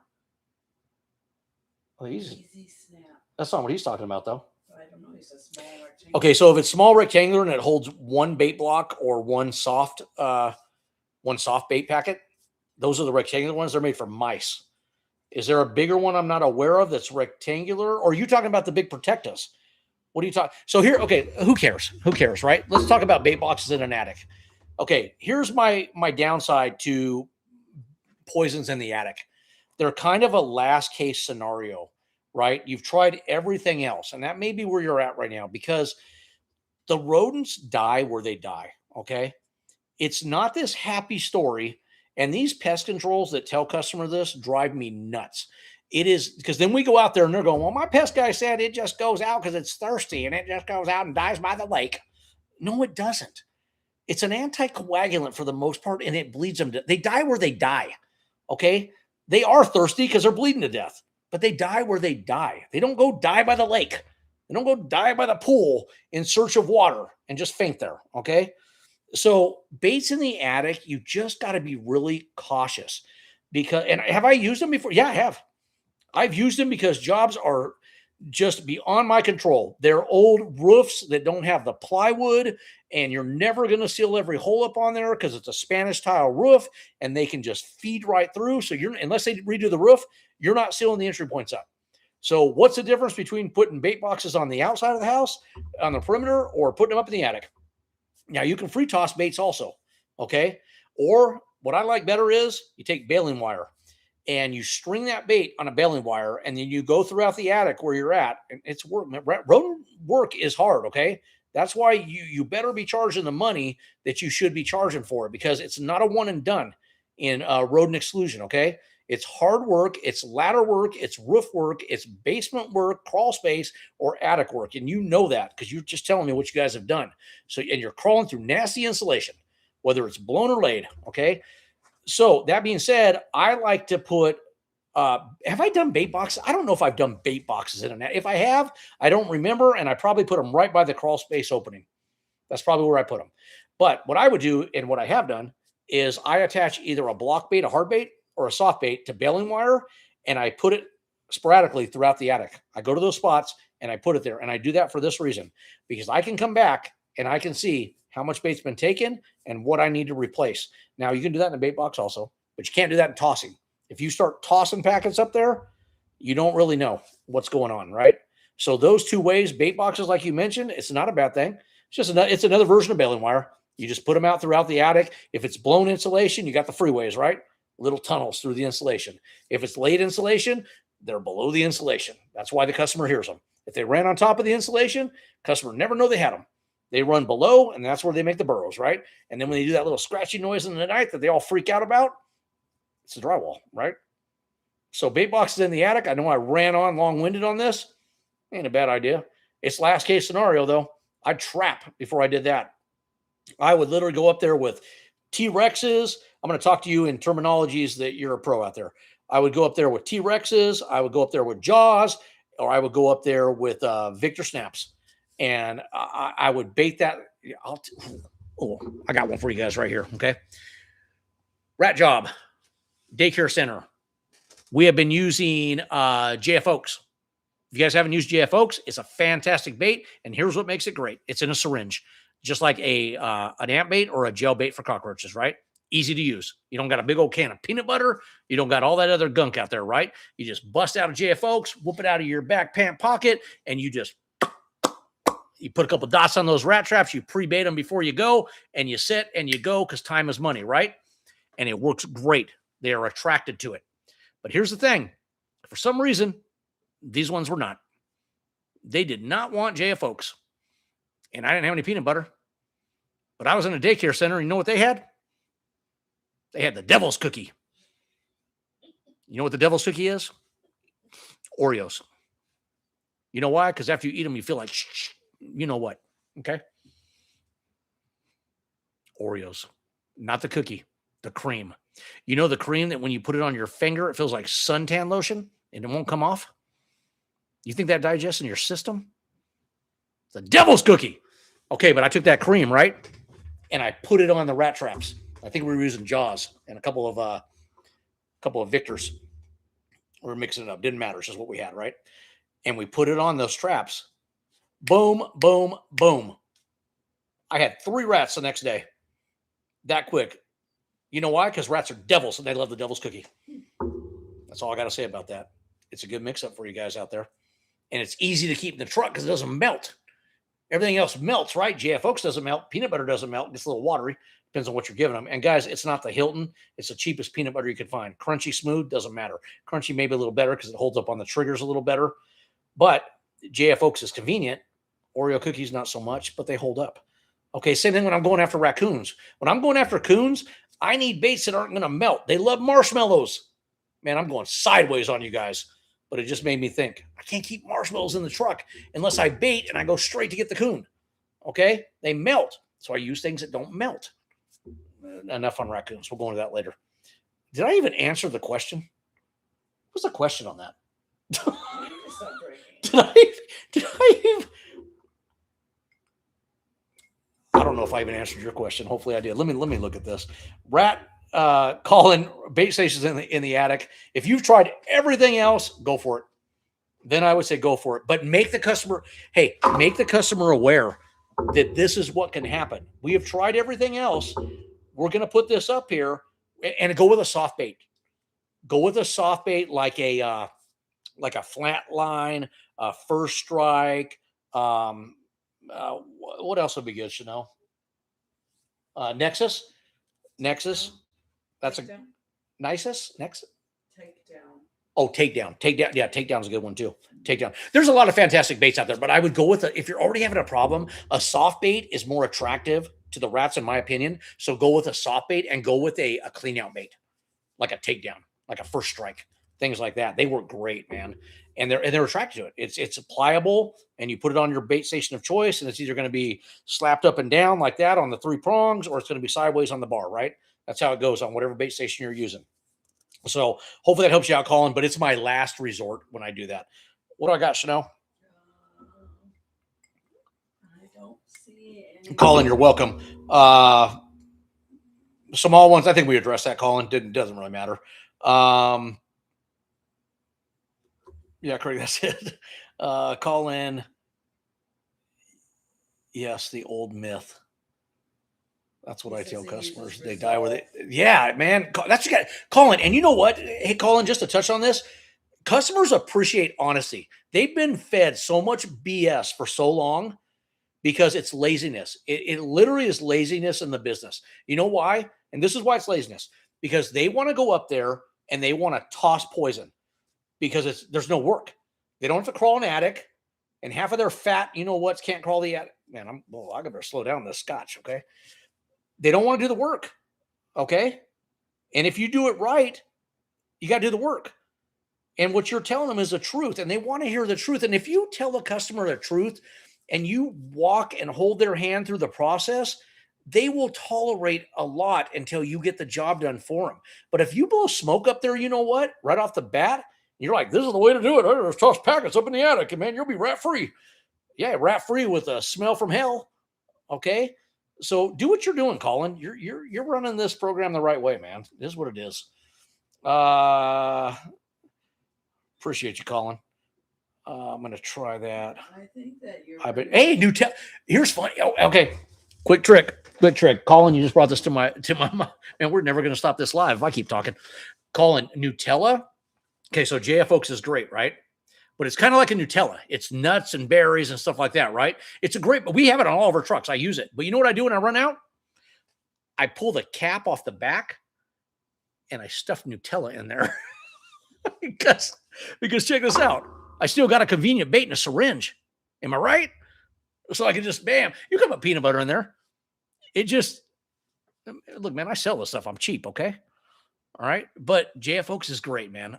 Oh, easy. Easy snap. That's not what he's talking about, though. I don't know. He said small rectangular. Okay, so if it's small rectangular and it holds one bait block or one soft bait packet, those are the rectangular ones. They're made for mice. Is there a bigger one I'm not aware of that's rectangular? Or are you talking about the big protectus? What are you talking? So here, okay, who cares? Who cares, right? Let's talk about bait boxes in an attic. Okay, here's my downside to poisons in the attic. They're kind of a last case scenario, right? You've tried everything else, and that may be where you're at right now because the rodents die where they die, okay? It's not this happy story. And these pest controls that tell customer this drive me nuts. It is because then we go out there and they're going, well, my pest guy said it just goes out because it's thirsty and it just goes out and dies by the lake. No, it doesn't. It's an anticoagulant for the most part, and it bleeds them. They die where they die. Okay. They are thirsty because they're bleeding to death, but they die where they die. They don't go die by the lake. They don't go die by the pool in search of water and just faint there. Okay. So baits in the attic, you just got to be really cautious because, and have I used them before? Yeah, I have. I've used them because jobs are just beyond my control. They're old roofs that don't have the plywood, and you're never going to seal every hole up on there because it's a Spanish tile roof and they can just feed right through. So unless they redo the roof, you're not sealing the entry points up. So what's the difference between putting bait boxes on the outside of the house, on the perimeter, or putting them up in the attic? Now, you can free toss baits also, okay? Or what I like better is you take baling wire and you string that bait on a baling wire, and then you go throughout the attic where you're at. And it's work. Rodent work is hard, okay? That's why you better be charging the money that you should be charging for it because it's not a one and done in rodent exclusion, okay? It's hard work, it's ladder work, it's roof work, it's basement work, crawl space, or attic work. And you know that because you're just telling me what you guys have done. So, and you're crawling through nasty insulation, whether it's blown or laid, okay? So that being said, I like to put, have I done bait boxes? I don't know if I've done bait boxes in an attic. If I have, I don't remember, and I probably put them right by the crawl space opening. That's probably where I put them. But what I would do, and what I have done, is I attach either a block bait, a hard bait, or a soft bait to baling wire, and I put it sporadically throughout the attic. I go to those spots and I put it there. And I do that for this reason, because I can come back and I can see how much bait's been taken and what I need to replace. Now, you can do that in a bait box also, but you can't do that in tossing. If you start tossing packets up there, you don't really know what's going on, right? So those two ways, bait boxes, like you mentioned, it's not a bad thing. It's just it's another version of baling wire. You just put them out throughout the attic. If it's blown insulation, you got the freeways, right? Little tunnels through the insulation. If it's laid insulation, they're below the insulation. That's why the customer hears them. If they ran on top of the insulation, customer never know they had them. They run below, and that's where they make the burrows, right? And then when they do that little scratchy noise in the night that they all freak out about, it's the drywall, right? So bait boxes in the attic. I know I ran on long-winded on this. Ain't a bad idea. It's last case scenario, though. I'd trap before I did that. I would literally go up there with T-Rexes. I'm going to talk to you in terminologies that you're a pro out there. I would go up there with T-Rexes. I would go up there with Jaws, or I would go up there with Victor Snaps. And I would bait that. I got one for you guys right here. Okay. Rat Job Daycare Center. We have been using JF Oaks. If you guys haven't used JF Oaks, it's a fantastic bait. And here's what makes it great. It's in a syringe, just like an ant bait or a gel bait for cockroaches, right? Easy to use. You don't got a big old can of peanut butter. You don't got all that other gunk out there, right? You just bust out a JF Oaks, whoop it out of your back pant pocket, and you put a couple dots on those rat traps. You pre-bait them before you go, and you sit and you go because time is money, right? And it works great. They are attracted to it. But here's the thing. For some reason, these ones were not. They did not want JF Oaks. And I didn't have any peanut butter. But I was in a daycare center. And you know what they had? They had the devil's cookie. You know what the devil's cookie is? Oreos. You know why? Because after you eat them, you feel like, you know what? Okay? Oreos. Not the cookie. The cream. You know the cream that when you put it on your finger, it feels like suntan lotion and it won't come off? You think that digests in your system? The devil's cookie. Okay, but I took that cream, right? And I put it on the rat traps. I think we were using Jaws and a couple of Victors. We were mixing it up. Didn't matter. It's just what we had, right? And we put it on those traps. Boom, boom, boom. I had 3 rats the next day. That quick. You know why? Because rats are devils and they love the devil's cookie. That's all I got to say about that. It's a good mix-up for you guys out there. And it's easy to keep in the truck because it doesn't melt. Everything else melts, right? JF Oaks doesn't melt. Peanut butter doesn't melt. It gets a little watery. Depends on what you're giving them. And guys, it's not the Hilton. It's the cheapest peanut butter you can find. Crunchy, smooth, doesn't matter. Crunchy may be a little better because it holds up on the triggers a little better. But JF Oaks is convenient. Oreo cookies, not so much, but they hold up. Okay, same thing when I'm going after raccoons. When I'm going after coons, I need baits that aren't going to melt. They love marshmallows. Man, I'm going sideways on you guys. But it just made me think, I can't keep marshmallows in the truck unless I bait and I go straight to get the coon. Okay? They melt. So I use things that don't melt. Enough on raccoons. We'll go into that later. Did I even answer the question? What's the question on that? Did I even? I don't know if I even answered your question. Hopefully I did. Let me look at this. Rat calling bait stations in the attic. If you've tried everything else, go for it. Then I would say go for it. But make the customer aware that this is what can happen. We have tried everything else. We're going to put this up here and go with a soft bait. Go with a soft bait like a flat line, first strike. What else would be good, Chanel? Nexus. That's Takedown. Nexus. Takedown. Oh, takedown. Yeah, takedown is a good one too. Takedown. There's a lot of fantastic baits out there, but I would go with if you're already having a problem, a soft bait is more attractive to the rats, in my opinion. So go with a soft bait and go with a clean out bait, like a takedown, like a first strike, things like that. They work great, man. And they're attracted to it. It's pliable, and you put it on your bait station of choice, and it's either going to be slapped up and down like that on the 3 prongs, or it's going to be sideways on the bar, right? That's how it goes on whatever bait station you're using. So hopefully that helps you out, Colin, but it's my last resort when I do that. What do I got, Chanel? I don't see any. Colin, you're welcome. Small ones, I think we addressed that, Colin. Doesn't really matter. Yeah, Craig, that's it. Call in. Yes, the old myth. That's what I tell customers. They die with it. Yeah, man. That's got Colin. And you know what? Hey, Colin, just to touch on this, customers appreciate honesty. They've been fed so much BS for so long because it's laziness. It literally is laziness in the business. You know why? And this is why it's laziness. Because they want to go up there and they want to toss poison because there's no work. They don't have to crawl an attic, and half of their fat, you know what, can't crawl the attic. Man, I better slow down this scotch, okay? They don't want to do the work, okay? And if you do it right, you got to do the work. And what you're telling them is the truth, and they want to hear the truth. And if you tell the customer the truth and you walk and hold their hand through the process, they will tolerate a lot until you get the job done for them. But if you blow smoke up there, you know what, right off the bat, you're like, this is the way to do it. There's toss packets up in the attic, and man, you'll be rat-free. Yeah, rat-free with a smell from hell, okay? So do what you're doing, Colin. You're running this program the right way, man. This is what it is. Appreciate you, Colin. I'm going to try that. I think that you're. Hey, Nutella. Here's funny. Oh, okay. Quick trick. Colin, you just brought this to my mind. Man, we're never going to stop this live if I keep talking. Colin, Nutella. Okay, so JF Oaks is great, right? But it's kind of like a Nutella. It's nuts and berries and stuff like that, right? It's a great, we have it on all of our trucks. I use it. But you know what I do when I run out? I pull the cap off the back and I stuff Nutella in there. because check this out. I still got a convenient bait in a syringe. Am I right? So I can just, bam, you can put peanut butter in there. It just, look, man, I sell this stuff. I'm cheap, okay? All right. But JF Oaks is great, man.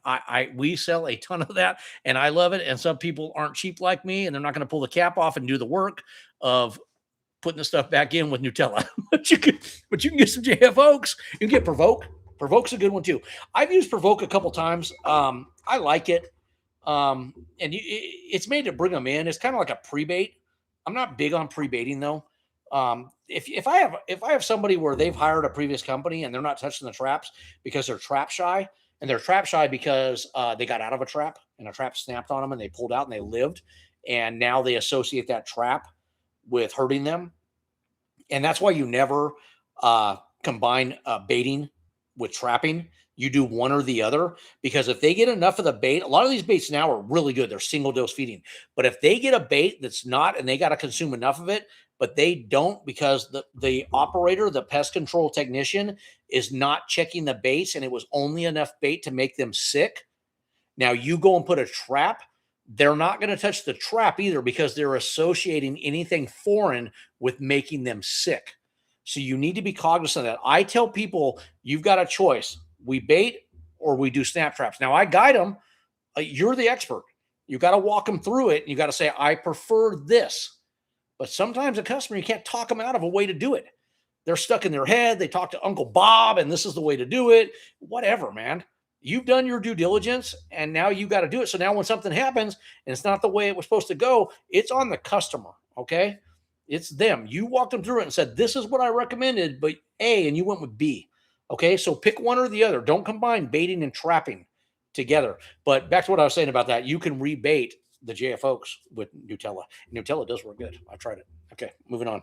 We sell a ton of that and I love it. And some people aren't cheap like me and they're not going to pull the cap off and do the work of putting the stuff back in with Nutella. but you can get some JF Oaks. You can get Provoke. Provoke's a good one too. I've used Provoke a couple times. I like it. It's made to bring them in. It's kind of like a pre-bait. I'm not big on pre-baiting though. If I have somebody where they've hired a previous company and they're not touching the traps because they're trap shy, and they're trap shy because they got out of a trap and a trap snapped on them and they pulled out and they lived, and now they associate that trap with hurting them, and that's why you never combine baiting with trapping. You do one or the other, because if they get enough of the bait, a lot of these baits now are really good. They're single dose feeding, but if they get a bait that's not, and they got to consume enough of it, but they don't because the operator, the pest control technician, is not checking the baits and it was only enough bait to make them sick. Now you go and put a trap, they're not going to touch the trap either because they're associating anything foreign with making them sick. So you need to be cognizant of that. I tell people, you've got a choice. We bait or we do snap traps. Now I guide them. You're the expert. You got to walk them through it. And you got to say, I prefer this. But sometimes a customer, you can't talk them out of a way to do it. They're stuck in their head. They talk to Uncle Bob and this is the way to do it. Whatever, man. You've done your due diligence and now you got to do it. So now when something happens and it's not the way it was supposed to go, it's on the customer. Okay. It's them. You walked them through it and said, this is what I recommended, but A, and you went with B. Okay. So pick one or the other. Don't combine baiting and trapping together. But back to what I was saying about that, you can rebait the JF Oaks with Nutella. Nutella does work good. I tried it. Okay. Moving on.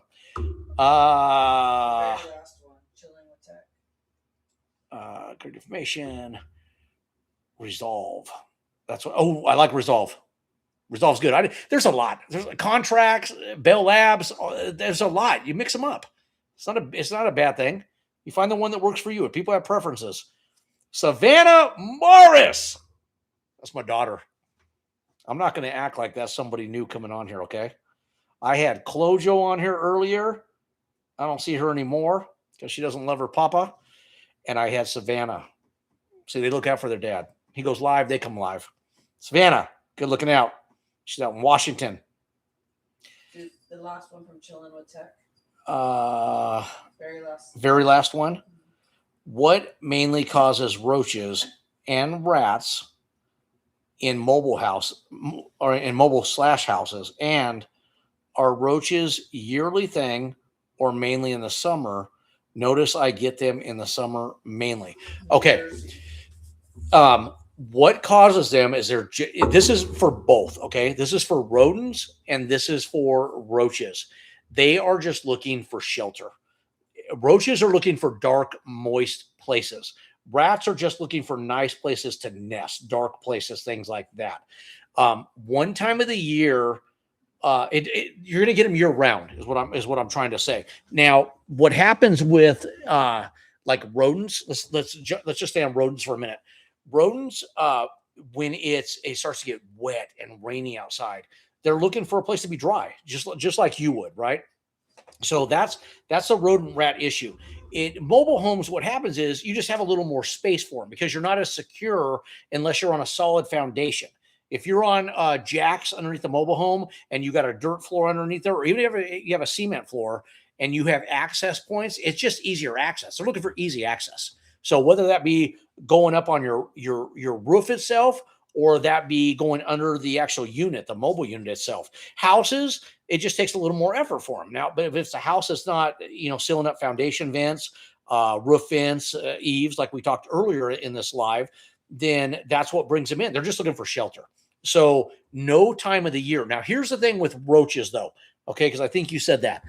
Last one, chilling with tech. Good information. Resolve. That's what. Oh, I like Resolve. Resolve's good. There's a lot. There's contracts, Bell Labs. There's a lot. You mix them up. It's not a bad thing. You find the one that works for you. If people have preferences. Savannah Morris. That's my daughter. I'm not going to act like that's somebody new coming on here. Okay. I had Clojo on here earlier. I don't see her anymore because she doesn't love her papa. And I had Savannah. See, they look out for their dad. He goes live, they come live. Savannah, good looking out. She's out in Washington. The last one from Chilling with Tech. Very last one. What mainly causes roaches and rats in mobile house or in mobile slash houses? And are roaches yearly thing or mainly in the summer? Notice I get them in the summer mainly. Okay. What causes them is this is for both. Okay. This is for rodents and this is for roaches. They are just looking for shelter. Roaches are looking for dark, moist places. Rats are just looking for nice places to nest, dark places, things like that. One time of the year, you're going to get them year round is what I'm trying to say. Now, what happens with like rodents? Let's just stay on rodents for a minute. Rodents, when it starts to get wet and rainy outside, they're looking for a place to be dry, just like you would, right? So that's a rodent rat issue. In mobile homes, what happens is you just have a little more space for them because you're not as secure unless you're on a solid foundation. If you're on jacks underneath the mobile home and you got a dirt floor underneath there, or even if you have a cement floor and you have access points, it's just easier access. They're looking for easy access. So whether that be going up on your roof itself, or that be going under the actual unit, the mobile unit itself. Houses, it just takes a little more effort for them. Now, but if it's a house that's not, sealing up foundation vents, roof vents, eaves, like we talked earlier in this live, then that's what brings them in. They're just looking for shelter. So no time of the year. Now, here's the thing with roaches, though, okay? Because I think you said that.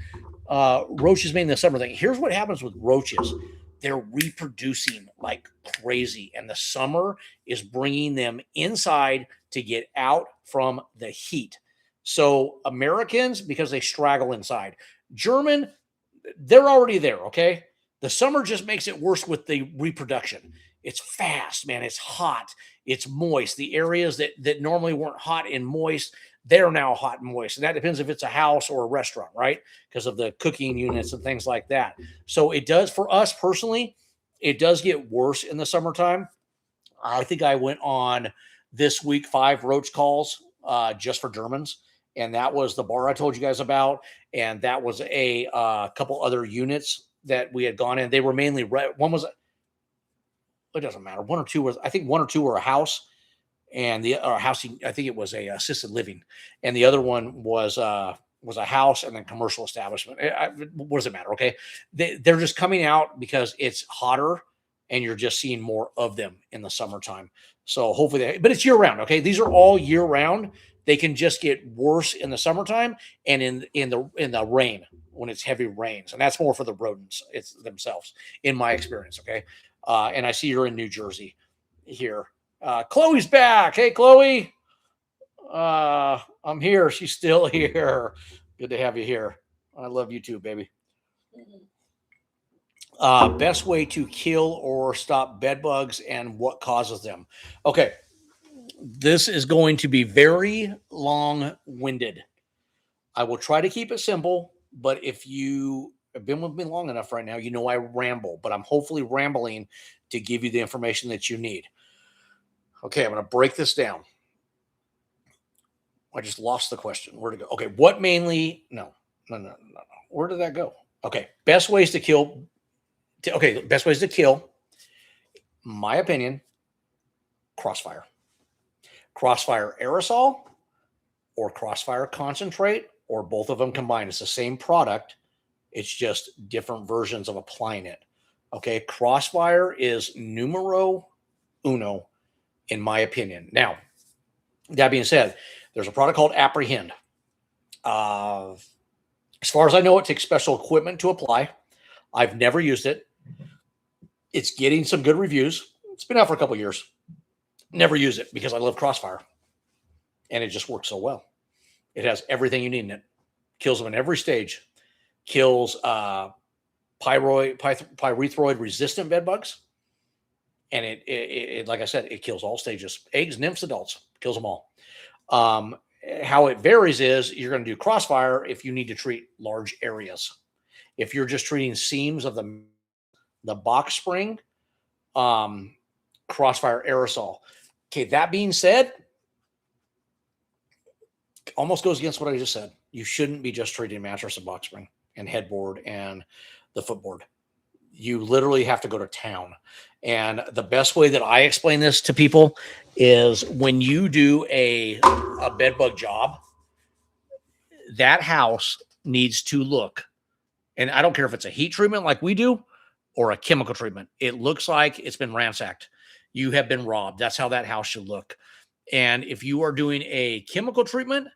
Roaches mainly the summer thing. Here's what happens with roaches. They're reproducing like crazy, and the summer is bringing them inside to get out from the heat. So Americans, because they straggle inside. German, they're already there, okay? The summer just makes it worse with the reproduction. It's fast, man. It's hot. It's moist. The areas that normally weren't hot and moist, they're now hot and moist. And that depends if it's a house or a restaurant, right? Because of the cooking units and things like that. So it does, for us personally, it does get worse in the summertime. I think I went on this week 5 roach calls just for Germans. And that was the bar I told you guys about. And that was a couple other units that we had gone in. They were mainly, one was, it doesn't matter. One or two was, I think one or two were a house, and the housing, I think it was a assisted living, and the other one was a house and then commercial establishment. What does it matter? Okay, they're just coming out because it's hotter, and you're just seeing more of them in the summertime. So hopefully, but it's year round. Okay, these are all year round. They can just get worse in the summertime and in the rain when it's heavy rains, and that's more for the rodents it's themselves, in my experience. Okay. And I see you're in New Jersey here. Chloe's back. Hey, Chloe. I'm here. She's still here. Good to have you here. I love you too, baby. Best way to kill or stop bed bugs and what causes them. Okay. This is going to be very long-winded. I will try to keep it simple, but if you have been with me long enough right now, you know I ramble, but I'm hopefully rambling to give you the information that you need. Okay, I'm going to break this down. I just lost the question. Where to go? Okay, what mainly? No. Where did that go? Okay, best ways to kill. Best ways to kill, my opinion, crossfire. Crossfire aerosol or crossfire concentrate, or both of them combined. It's the same product. It's just different versions of applying it. Okay, crossfire is numero uno, in my opinion. Now, that being said, there's a product called Apprehend. As far as I know, it takes special equipment to apply. I've never used it. It's getting some good reviews. It's been out for a couple of years. Never use it because I love Crossfire, and it just works so well. It has everything you need in it. Kills them in every stage. Kills pyrethroid resistant bed bugs, and it like I said, it kills all stages: eggs, nymphs, adults. Kills them all. How it varies is you're going to do Crossfire if you need to treat large areas. If you're just treating seams of the box spring, Crossfire aerosol. Okay, that being said, almost goes against what I just said. You shouldn't be just treating mattress and box spring and headboard and the footboard. You literally have to go to town. And the best way that I explain this to people is when you do a bed bug job, that house needs to look, and I don't care if it's a heat treatment like we do or a chemical treatment. It looks like it's been ransacked. You have been robbed. That's how that house should look. And if you are doing a chemical treatment,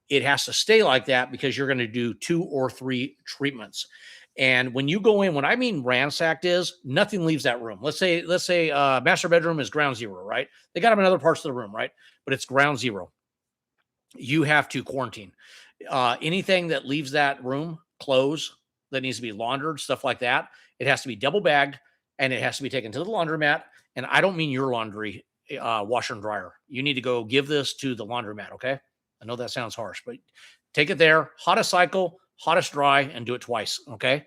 it has to stay like that because you're going to do 2 or 3 treatments. And when you go in, when I mean ransacked is nothing leaves that room. Let's say master bedroom is ground zero, right? They got them in other parts of the room, right? But it's ground zero. You have to quarantine. Anything that leaves that room, clothes that needs to be laundered, stuff like that, it has to be double bagged and it has to be taken to the laundromat. And I don't mean your laundry, washer and dryer. You need to go give this to the laundromat, okay? I know that sounds harsh, but take it there, hottest cycle, hottest dry, and do it twice, okay?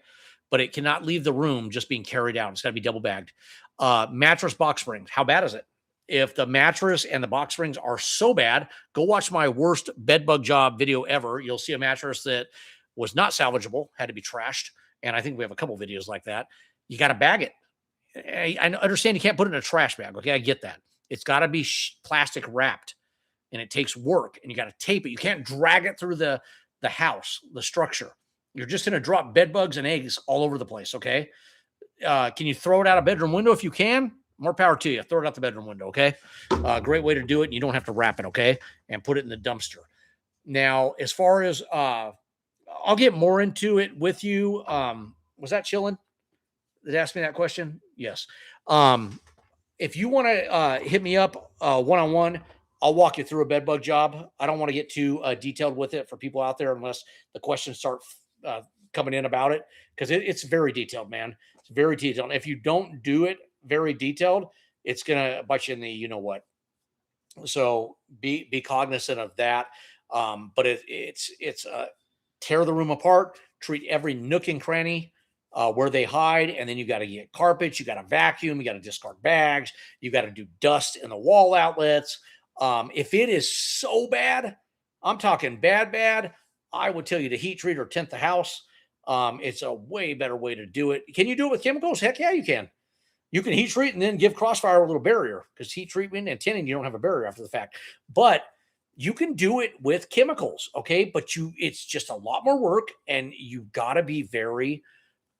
But it cannot leave the room just being carried out. It's got to be double bagged. Mattress box springs, how bad is it? If the mattress and the box springs are so bad, go watch my worst bed bug job video ever. You'll see a mattress that was not salvageable, had to be trashed. And I think we have a couple videos like that. You got to bag it. I understand you can't put it in a trash bag. Okay, I get that. It's got to be plastic wrapped, and it takes work, and you got to tape it. You can't drag it through the house, the structure. You're just going to drop bed bugs and eggs all over the place, okay? Can you throw it out a bedroom window if you can? More power to you. Throw it out the bedroom window, okay? Great way to do it. And you don't have to wrap it, okay? And put it in the dumpster. Now, as far as I'll get more into it with you. Was that Chillin that asked me that question? Yes. If you want to hit me up one-on-one, I'll walk you through a bed bug job. I don't want to get too detailed with it for people out there unless the questions start coming in about it, because it's very detailed, man. It's very detailed. If you don't do it very detailed, it's gonna bite you in the you know what. So be cognizant of that. But it's tear the room apart, treat every nook and cranny where they hide, and then you got to get carpets, you got to vacuum, you got to discard bags, you got to do dust in the wall outlets. If it is so bad, I'm talking bad, I would tell you to heat treat or tint the house. It's a way better way to do it. Can you do it with chemicals? Heck yeah, you can. You can heat treat and then give Crossfire a little barrier, because heat treatment and tinting, you don't have a barrier after the fact. But you can do it with chemicals, okay? But it's just a lot more work, and you got to be very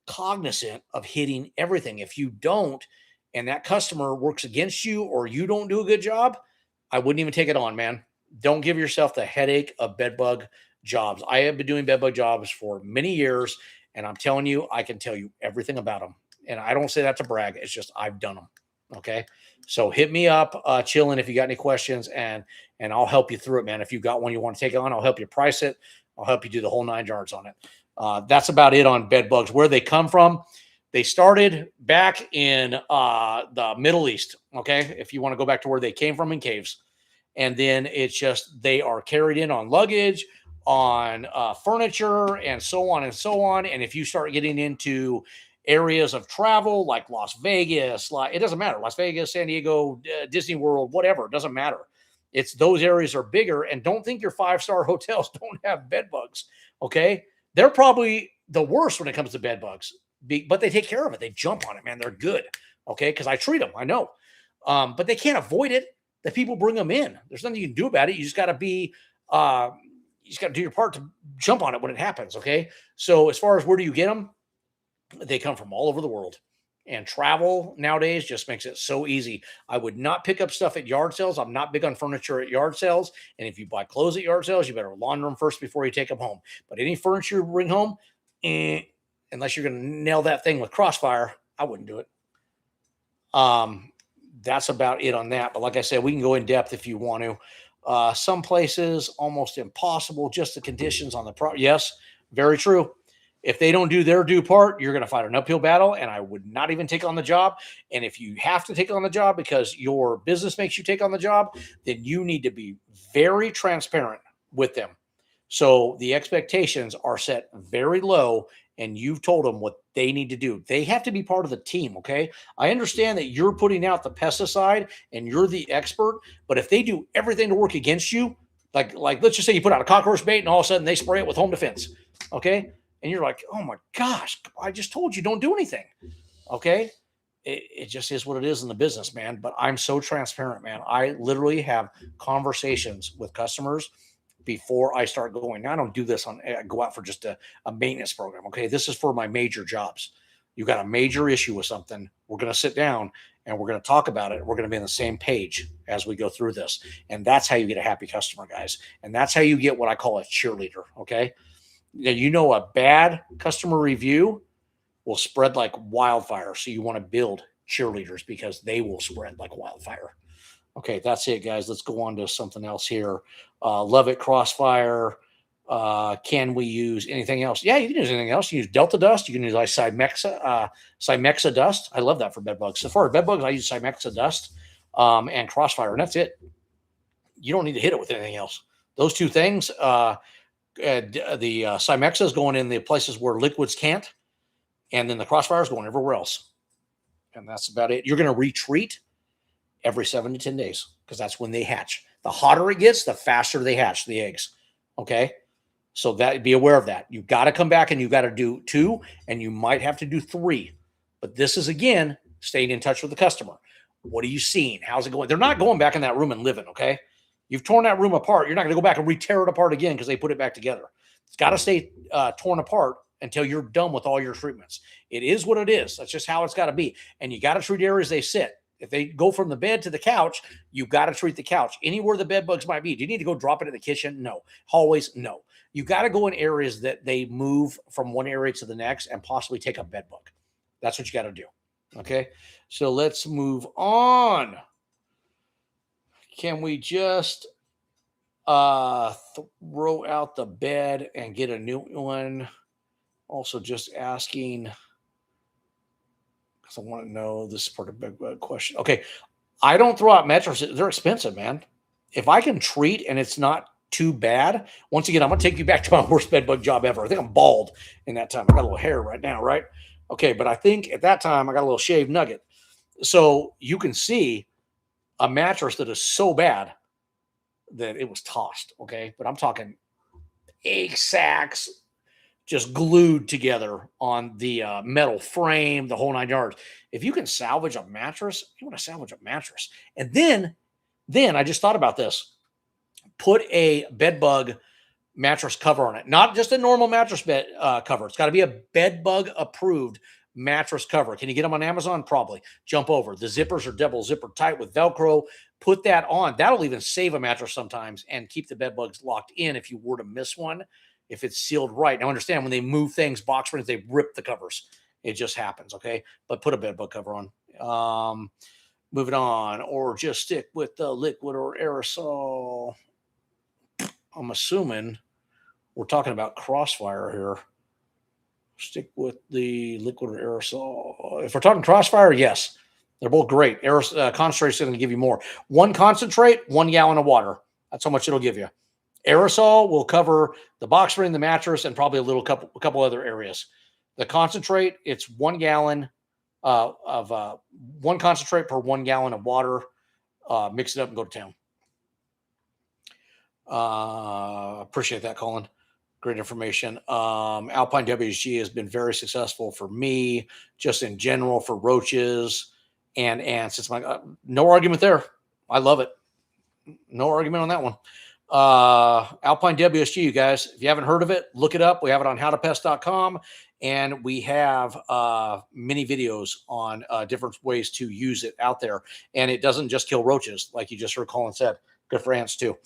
cognizant of hitting everything. If you don't, and that customer works against you, or you don't do a good job, I wouldn't even take it on, man. Don't give yourself the headache of bedbug jobs. I have been doing bedbug jobs for many years, and I'm telling you, I can tell you everything about them. And I don't say that to brag. It's just I've done them. Okay. So hit me up, Chillin, if you got any questions, and I'll help you through it, man. If you got one you want to take on, I'll help you price it. I'll help you do the whole 9 yards on it. That's about it on bed bugs. Where they come from, they started back in the Middle East. Okay. If you want to go back to where they came from, in caves. And then it's just, they are carried in on luggage, on furniture, and so on and so on. And if you start getting into areas of travel like Las Vegas, like, it doesn't matter, Las Vegas, San Diego, Disney World, whatever, it doesn't matter. It's those areas are bigger. And don't think your 5-star hotels don't have bed bugs. Okay. They're probably the worst when it comes to bed bugs, but they take care of it. They jump on it, man. They're good. Okay. Cause I treat them, I know. But they can't avoid it. The people bring them in. There's nothing you can do about it. You just got to be, you just got to do your part to jump on it when it happens. Okay. So as far as where do you get them? They come from all over the world, and travel nowadays just makes it so easy. I would not pick up stuff at yard sales. I'm not big on furniture at yard sales. And if you buy clothes at yard sales, you better launder them first before you take them home. But any furniture you bring home, unless you're going to nail that thing with Crossfire, I wouldn't do it. That's about it on that. But like I said, we can go in depth if you want to. Some places almost impossible, just the conditions on the yes, very true. If they don't do their due part, you're going to fight an uphill battle, and I would not even take on the job. And if you have to take on the job because your business makes you take on the job, then you need to be very transparent with them. So the expectations are set very low, and you've told them what they need to do. They have to be part of the team, okay? I understand that you're putting out the pesticide and you're the expert, but if they do everything to work against you, like let's just say you put out a cockroach bait and all of a sudden they spray it with home defense, okay? And you're like, oh my gosh, I just told you don't do anything. Okay. It just is what it is in the business, man. But I'm so transparent, man. I literally have conversations with customers before I start going. Now, I don't do this I go out for just a maintenance program. Okay. This is for my major jobs. You got a major issue with something. We're going to sit down and we're going to talk about it. We're going to be on the same page as we go through this. And that's how you get a happy customer, guys. And that's how you get what I call a cheerleader. Okay. You know, a bad customer review will spread like wildfire. So you want to build cheerleaders because they will spread like wildfire. Okay, that's it, guys. Let's go on to something else here. Love it, Crossfire. Can we use anything else? Yeah, you can use anything else. You use Delta dust. You can use like Cymexa dust. I love that for bed bugs. So far, bed bugs, I use Cymexa dust and Crossfire, and that's it. You don't need to hit it with anything else. Those two things. The Cymexa is going in the places where liquids can't, and then the Crossfire is going everywhere else. And that's about it. You're going to retreat every 7 to 10 days because that's when they hatch. The hotter it gets, the faster they hatch the eggs. Okay. So that, be aware of that. You got to come back and you got to do 2, and you might have to do 3. But this is, again, staying in touch with the customer. What are you seeing? How's it going? They're not going back in that room and living. Okay. You've torn that room apart. You're not going to go back and re-tear it apart again because they put it back together. It's got to stay torn apart until you're done with all your treatments. It is what it is. That's just how it's got to be. And you got to treat areas they sit. If they go from the bed to the couch, you got to treat the couch. Anywhere the bed bugs might be. Do you need to go drop it in the kitchen? No. Hallways? No. You got to go in areas that they move from one area to the next and possibly take a bed bug. That's what you got to do. Okay. So let's move on. Can we just throw out the bed and get a new one? Also just asking, because I want to know this is part of a big question. Okay. I don't throw out mattresses. They're expensive, man. If I can treat and it's not too bad, once again, I'm going to take you back to my worst bed bug job ever. I think I'm bald in that time. I got a little hair right now, right? Okay. But I think at that time I got a little shaved nugget. So you can see a mattress that is so bad that it was tossed. Okay. But I'm talking 8 sacks just glued together on the metal frame, the whole 9 yards. If you can salvage a mattress, you want to salvage a mattress. And then I just thought about this. Put a bed bug mattress cover on it. Not just a normal mattress bed cover. It's got to be a bed bug approved mattress cover. Can you get them on Amazon? Probably. Jump over. The zippers are double zipper tight with Velcro. Put that on. That'll even save a mattress sometimes and keep the bed bugs locked in if you were to miss one, if it's sealed right. Now, understand when they move things, box springs, they rip the covers. It just happens, okay? But put a bed bug cover on. Moving on, or just stick with the liquid or aerosol. I'm assuming we're talking about Crossfire here. Stick with the liquid or aerosol. If we're talking Crossfire, yes. They're both great. Concentrate is going to give you more. 1 concentrate, 1 gallon of water. That's how much it'll give you. Aerosol will cover the box spring, the mattress, and probably a couple other areas. The concentrate, it's 1 gallon of 1 concentrate per 1 gallon of water. Mix it up and go to town. Appreciate that, Colin. Great information. Alpine WSG has been very successful for me, just in general for roaches and ants. It's no argument there. I love it. No argument on that one. Alpine WSG, you guys, if you haven't heard of it, look it up. We have it on howtopest.com, and we have many videos on different ways to use it out there. And it doesn't just kill roaches, like you just heard Colin said. Good for ants too.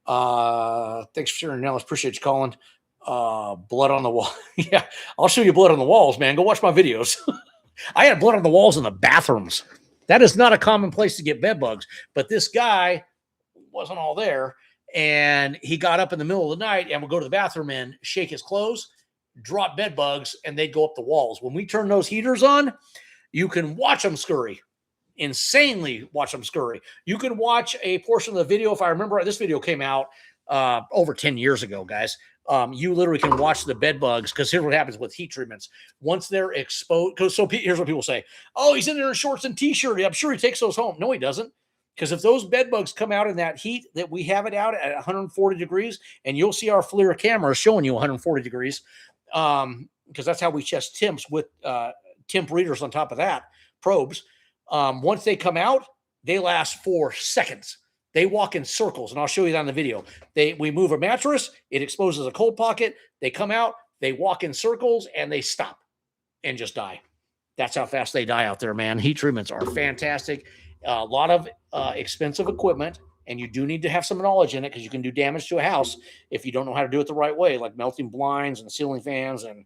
Thanks for sharing, Nellis. Appreciate you, Colin. Blood on the wall. Yeah, I'll show you blood on the walls, man. Go watch my videos. I had blood on the walls in the bathrooms. That is not a common place to get bed bugs, but this guy wasn't all there. And he got up in the middle of the night and would go to the bathroom and shake his clothes, drop bed bugs, and they'd go up the walls. When we turn those heaters on, you can watch them scurry. Insanely watch them scurry. You can watch a portion of the video. If I remember, this video came out over 10 years ago, guys. You literally can watch the bed bugs, because here's what happens with heat treatments. Once they're exposed, so here's what people say. Oh, he's in there in shorts and t-shirt. I'm sure he takes those home. No, he doesn't. Because if those bed bugs come out in that heat that we have it out at 140 degrees, and you'll see our FLIR camera showing you 140 degrees, because that's how we test temps with temp readers on top of that, probes. Once they come out, they last 4 seconds. They walk in circles, and I'll show you that on the video. We move a mattress, it exposes a cold pocket, they come out, they walk in circles, and they stop and just die. That's how fast they die out there, man. Heat treatments are fantastic. A lot of expensive equipment, and you do need to have some knowledge in it, because you can do damage to a house if you don't know how to do it the right way, like melting blinds and ceiling fans, and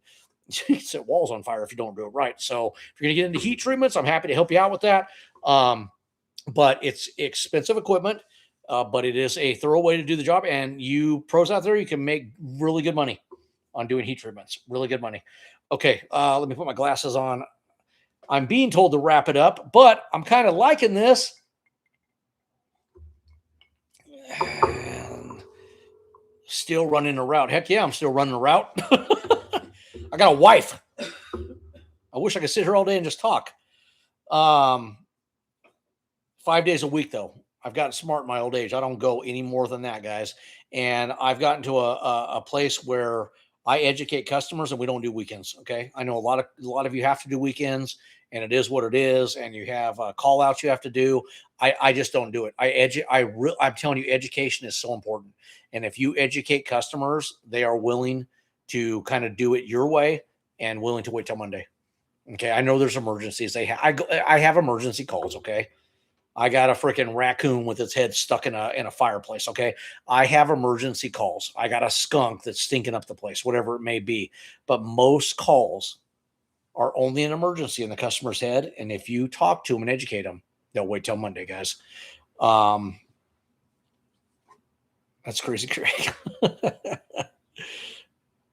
set walls on fire if you don't do it right. So if you're going to get into heat treatments, I'm happy to help you out with that. But it's expensive equipment, but it is a thorough way to do the job. And you pros out there, you can make really good money on doing heat treatments. Really good money. Okay, let me put my glasses on. I'm being told to wrap it up, but I'm kind of liking this. And still running a route. Heck yeah, I'm still running a route. I got a wife. I wish I could sit here all day and just talk. 5 days a week, though. I've gotten smart in my old age. I don't go any more than that, guys. And I've gotten to a place where I educate customers, and we don't do weekends. Okay. I know a lot of you have to do weekends, and it is what it is. And you have call outs you have to do. I just don't do it. I'm telling you, education is so important. And if you educate customers, they are willing to kind of do it your way and willing to wait till Monday. Okay. I know there's emergencies. I have emergency calls. Okay. I got a freaking raccoon with its head stuck in a fireplace. Okay. I have emergency calls. I got a skunk that's stinking up the place, whatever it may be. But most calls are only an emergency in the customer's head. And if you talk to them and educate them, they'll wait till Monday, guys. That's crazy, Craig.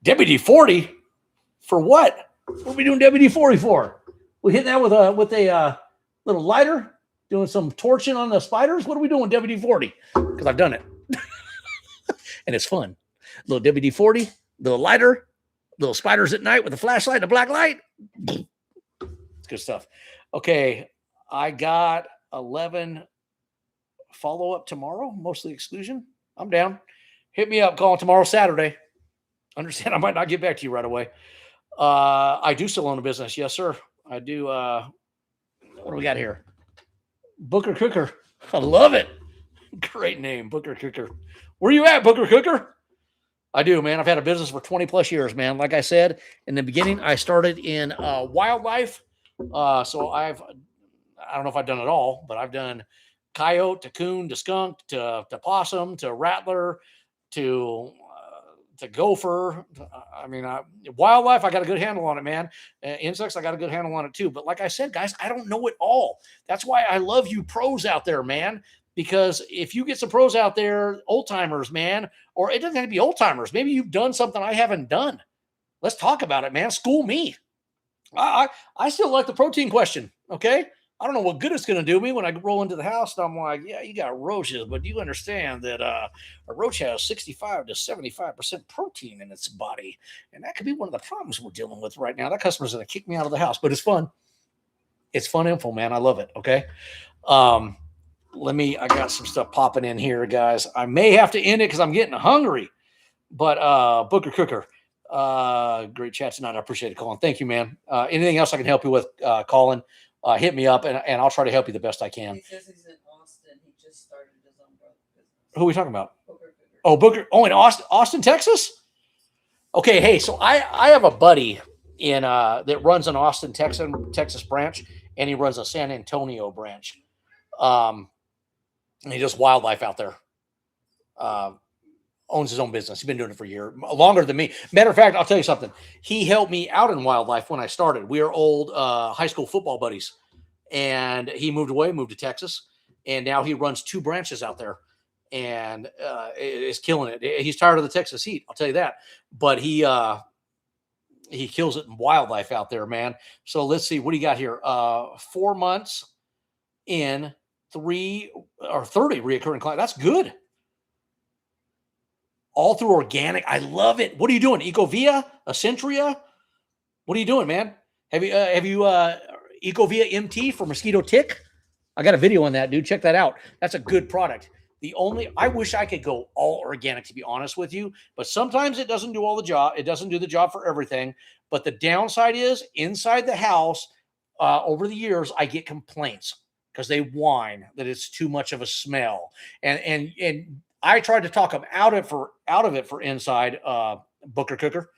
WD-40 for what? What are we doing WD-40 for? We hitting that with a little lighter, doing some torching on the spiders. What are we doing with WD-40? Because I've done it, and it's fun. Little WD-40, little lighter, little spiders at night with a flashlight and a black light. It's good stuff. Okay, I got 11 follow-up tomorrow, mostly exclusion. I'm down. Hit me up. Call tomorrow, Saturday. Understand I might not get back to you right away. I do still own a business. Yes, sir. I do. What do we got here? Booker Cooker. I love it. Great name, Booker Cooker. Where you at, Booker Cooker? I do, man. I've had a business for 20 plus years, man. Like I said, in the beginning, I started in wildlife. So I don't know if I've done it all, but I've done coyote to coon to skunk to possum to rattler to gopher. I mean, wildlife, I got a good handle on it, man. Insects, I got a good handle on it too. But like I said, guys, I don't know it all. That's why I love you pros out there, man. Because if you get some pros out there, old timers, man, or it doesn't have to be old timers. Maybe you've done something I haven't done. Let's talk about it, man. School me. I still like the protein question. Okay. I don't know what good it's going to do me when I roll into the house and I'm like, yeah, you got roaches, but do you understand that a roach has 65 to 75% protein in its body? And that could be one of the problems we're dealing with right now. That customer's going to kick me out of the house, but it's fun. It's fun info, man. I love it. Okay. I got some stuff popping in here, guys. I may have to end it because I'm getting hungry, but Booker Cooker, great chat tonight. I appreciate it, Colin. Thank you, man. Anything else I can help you with, Colin? Hit me up and I'll try to help you the best I can. He says he's in Austin. He just started his own business. Who are we talking about? Booker. Oh, Booker. Oh, in Austin, Texas? Okay. Hey, so I have a buddy in that runs an Austin, Texas branch, and he runs a San Antonio branch. And he does wildlife out there. Owns his own business. He's been doing it for a year, longer than me. Matter of fact, I'll tell you something. He helped me out in wildlife when I started. We are old high school football buddies. And he moved to Texas. And now he runs 2 branches out there and is killing it. He's tired of the Texas heat, I'll tell you that. But he kills it in wildlife out there, man. So let's see. What do you got here? 4 months in 30 reoccurring clients. That's good. All through organic. I love it. What are you doing? Ecovia? Accentria? What are you doing, man? Have you Ecovia MT for mosquito tick? I got a video on that, dude. Check that out. That's a good product. I wish I could go all organic, to be honest with you, but sometimes it doesn't do all the job. It doesn't do the job for everything. But the downside is inside the house, over the years, I get complaints because they whine that it's too much of a smell. And I tried to talk them out of it for inside Booker Cooker.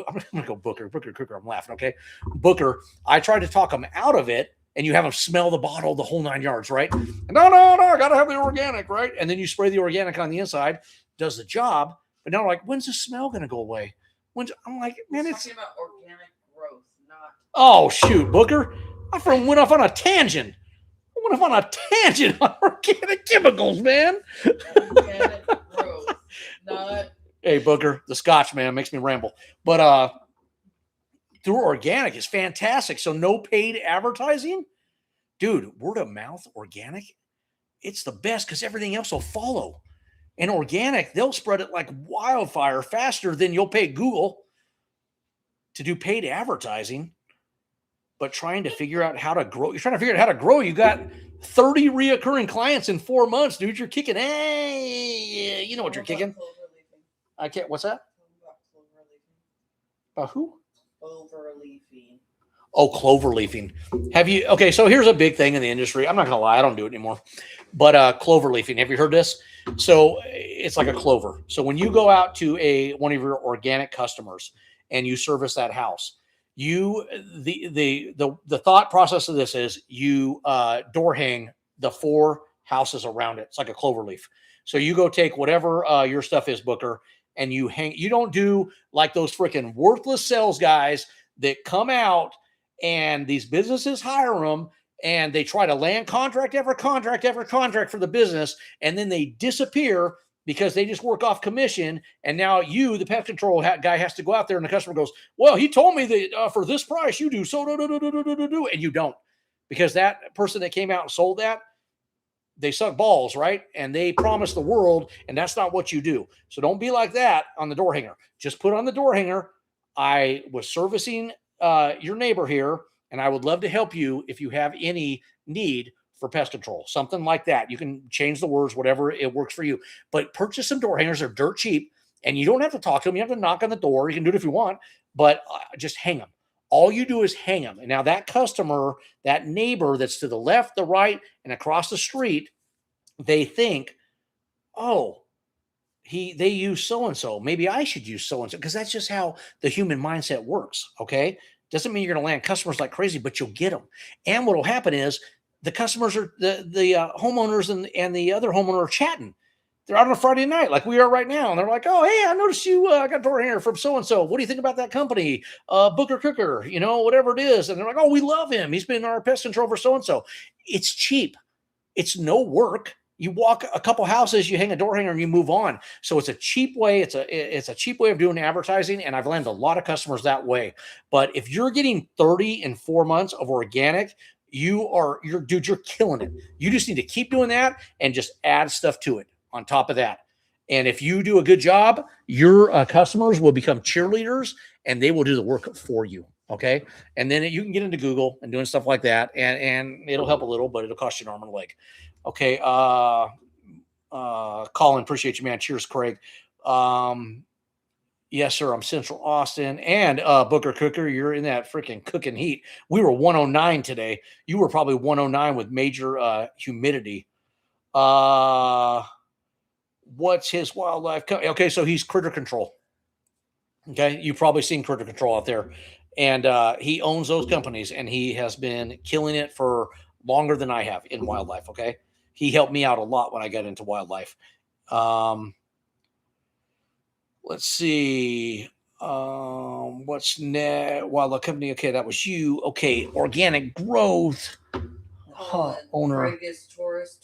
I'm going to go Booker Cooker. I'm laughing. Okay. Booker. I tried to talk them out of it and you have them smell the bottle, the whole 9 yards, right? No. I got to have the organic, right? And then you spray the organic on the inside, does the job. But now like, when's the smell going to go away? I'm like, man, it's talking about organic growth, not. Oh shoot, Booker. I went off on a tangent. On organic chemicals, man. Organic growth, not. Hey, Booker, the Scotch, man, makes me ramble. But through organic is fantastic. So no paid advertising. Dude, word of mouth, organic, it's the best because everything else will follow. And organic, they'll spread it like wildfire faster than you'll pay Google to do paid advertising. But trying to figure out how to grow. You're trying to figure out how to grow. You got 30 reoccurring clients in 4 months, dude. You're kicking. Hey, you know what you're kicking. I can't. What's that? About who? Clover leafing. Oh, clover leafing. Have you? Okay, so here's a big thing in the industry. I'm not gonna lie, I don't do it anymore. But clover leafing. Have you heard this? So it's like a clover. So when you go out to one of your organic customers and you service that house. The thought process of this is you door hang the 4 houses around it. It's like a clover leaf. So you go take whatever your stuff is, Booker, and you hang. You don't do like those freaking worthless sales guys that come out and these businesses hire them and they try to land contract after contract after contract for the business, and then they disappear because they just work off commission. And now you, the pest control guy, has to go out there, and the customer goes, "Well, he told me that for this price you do so and you don't, because that person that came out and sold that, they suck balls, right? And they promise the world, and that's not what you do. So don't be like that on the door hanger. Just put on the door hanger, I was servicing your neighbor here, and I would love to help you if you have any need for pest control, something like that. You can change the words, whatever it works for you. But purchase some door hangers. They're dirt cheap, and you don't have to talk to them. You have to knock on the door. You can do it if you want, but just hang them. All you do is hang them. And now that customer, that neighbor that's to the left, the right, and across the street, they think, oh, they use so-and-so. Maybe I should use so-and-so, because that's just how the human mindset works, okay? Doesn't mean you're going to land customers like crazy, but you'll get them. And what will happen is the customers are, the homeowners and the other homeowner are chatting. They're out on a Friday night like we are right now. And they're like, oh, hey, I noticed you got a door hanger from so-and-so. What do you think about that company? Booker Cooker, whatever it is. And they're like, oh, we love him. He's been our pest control for so-and-so. It's cheap. It's no work. You walk a couple houses, you hang a door hanger, and you move on. So it's a cheap way. It's a cheap way of doing advertising. And I've landed a lot of customers that way. But if you're getting 30 in 4 months of organic, you're killing it. You just need to keep doing that and just add stuff to it on top of that. And if you do a good job, your customers will become cheerleaders and they will do the work for you. Okay. And then you can get into Google and doing stuff like that. And it'll help a little, but it'll cost you an arm and a leg. Okay. Colin, appreciate you, man. Cheers, Craig. Yes, sir. I'm Central Austin. And Booker Cooker, you're in that freaking cooking heat. We were 109 today. You were probably 109 with major humidity. What's his wildlife? Okay, so he's Critter Control. Okay, you've probably seen Critter Control out there. And he owns those companies, and he has been killing it for longer than I have in wildlife, okay? He helped me out a lot when I got into wildlife. Let's see. What's next? Wildlife company. Okay, that was you. Okay, organic growth. Owner. Craig is Taurus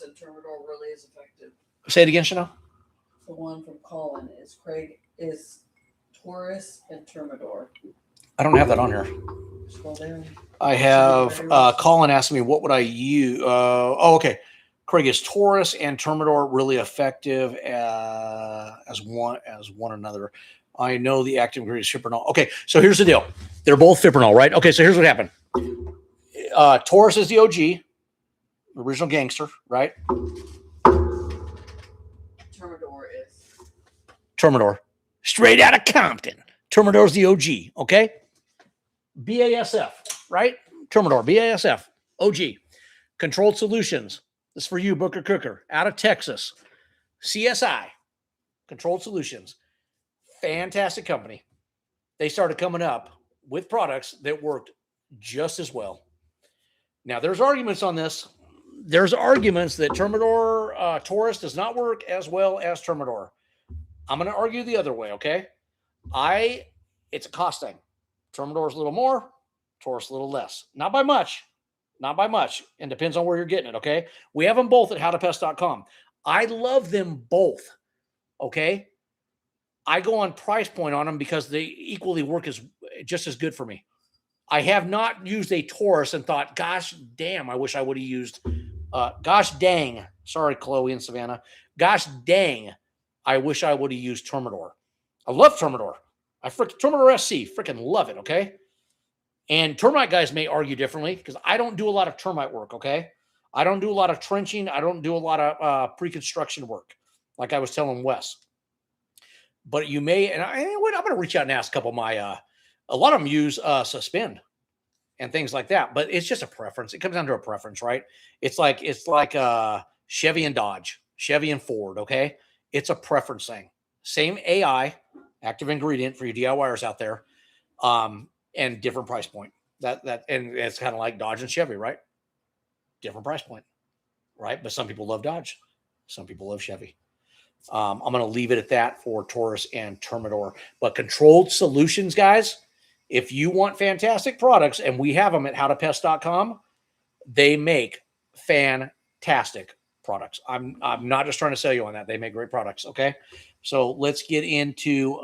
and Terminal really is effective. Say it again, Chanel. The one from Colin is Craig is Taurus and Termidor. I don't have that on here. Scroll down. I have Colin asked me what would I use. Okay. Craig is Taurus and Termidor really effective as one another. I know the active ingredient is fipronil. Okay, so here's the deal. They're both fipronil, right? Okay, so here's what happened. Taurus is the OG, original gangster, right? Termidor, straight out of Compton. Termidor's the OG, okay? BASF, right? Termidor, BASF, OG. Controlled Solutions. This is for you, Booker Cooker, out of Texas. CSI, Controlled Solutions. Fantastic company. They started coming up with products that worked just as well. Now, there's arguments on this. There's arguments that Termidor, Taurus does not work as well as Termidor. I'm going to argue the other way, okay? It's a cost thing. Termidor's a little more, Taurus a little less. Not by much. Not by much. And depends on where you're getting it, okay? We have them both at howtopest.com. I love them both, okay? I go on price point on them because they equally work just as good for me. I have not used a Taurus and thought, gosh, damn, I wish I would have used, gosh, dang. Sorry, Chloe and Savannah. Gosh, dang, I wish I would have used Termidor. I love Termidor. Termidor SC, freaking love it, okay? And termite guys may argue differently because I don't do a lot of termite work, okay? I don't do a lot of trenching. I don't do a lot of pre-construction work, like I was telling Wes. But you may, and I'm going to reach out and ask a couple of my, a lot of them use suspend and things like that, but it's just a preference. It comes down to a preference, right? It's like Chevy and Dodge, Chevy and Ford, okay? It's a preference thing. Same AI, active ingredient for you DIYers out there, and different price point. And it's kind of like Dodge and Chevy, right? different price point, right? But some people love Dodge. Some people love Chevy. I'm going to leave it at that for Taurus and Termidor. But Controlled Solutions, guys, if you want fantastic products, and we have them at howtopest.com, they make fantastic products. I'm not just trying to sell you on that. They make great products. Okay. So let's get into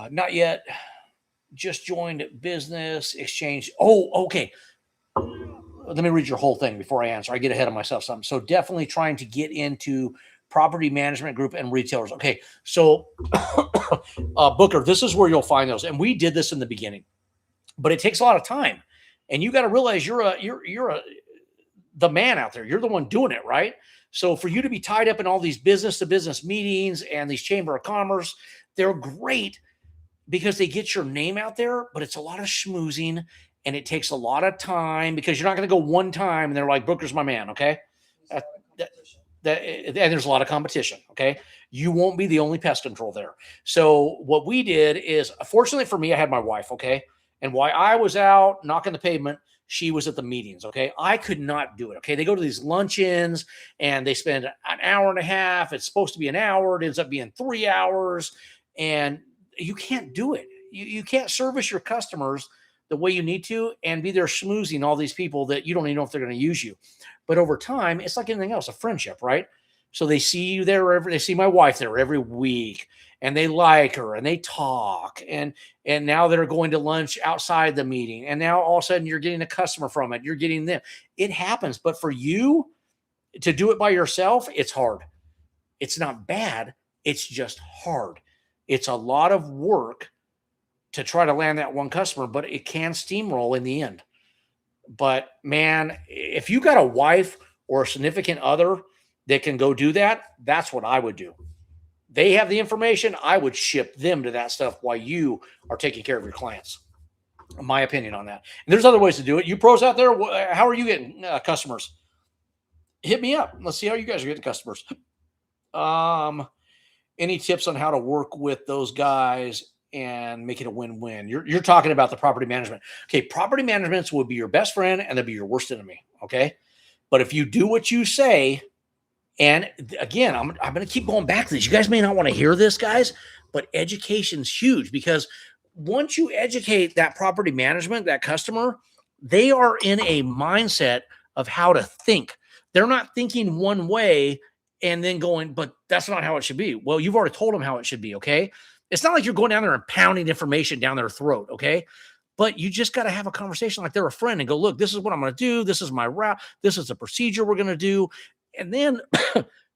not yet. Just joined business exchange. Oh, okay. Let me read your whole thing before I answer. I get ahead of myself some. So definitely trying to get into property management group and retailers. Okay. So Booker, this is where you'll find those. And we did this in the beginning, but it takes a lot of time. And you got to realize you're the man out there. You're the one doing it, right? So for you to be tied up in all these business to business meetings and these chamber of commerce, they're great because they get your name out there, but it's a lot of schmoozing and it takes a lot of time because you're not going to go one time and they're like, Booker's my man. Okay. And there's a lot of competition. Okay. You won't be the only pest control there. So what we did is, fortunately for me, I had my wife. Okay. And while I was out knocking the pavement, she was at the meetings. Okay. I could not do it. Okay. They go to these luncheons and they spend an hour and a half. It's supposed to be an hour. It ends up being 3 hours. And you can't do it. You can't service your customers the way you need to and be there schmoozing all these people that you don't even know if they're going to use you. But over time, it's like anything else, a friendship, right? So they see you there they see my wife there every week and they like her and they talk and now they're going to lunch outside the meeting. And now all of a sudden you're getting a customer from it. You're getting them. It happens. But for you to do it by yourself, it's hard. It's not bad. It's just hard. It's a lot of work to try to land that one customer, but it can steamroll in the end. But man, if you got a wife or a significant other that can go do that, that's what I would do. They have the information. I would ship them to that stuff while you are taking care of your clients. My opinion on that. And there's other ways to do it. You pros out there, how are you getting customers? Hit me up. Let's see how you guys are getting customers. Any tips on how to work with those guys and make it a win-win? You're talking about the property management. Okay, property management will be your best friend and they'll be your worst enemy. Okay, but if you do what you say, and again, I'm going to keep going back to this. You guys may not want to hear this, guys, but education's huge because once you educate that property management, that customer, they are in a mindset of how to think. They're not thinking one way and then going, but that's not how it should be. Well, you've already told them how it should be. Okay. It's not like you're going down there and pounding information down their throat. Okay. But you just got to have a conversation like they're a friend and go, look, this is what I'm going to do. This is my route. This is the procedure we're going to do. And then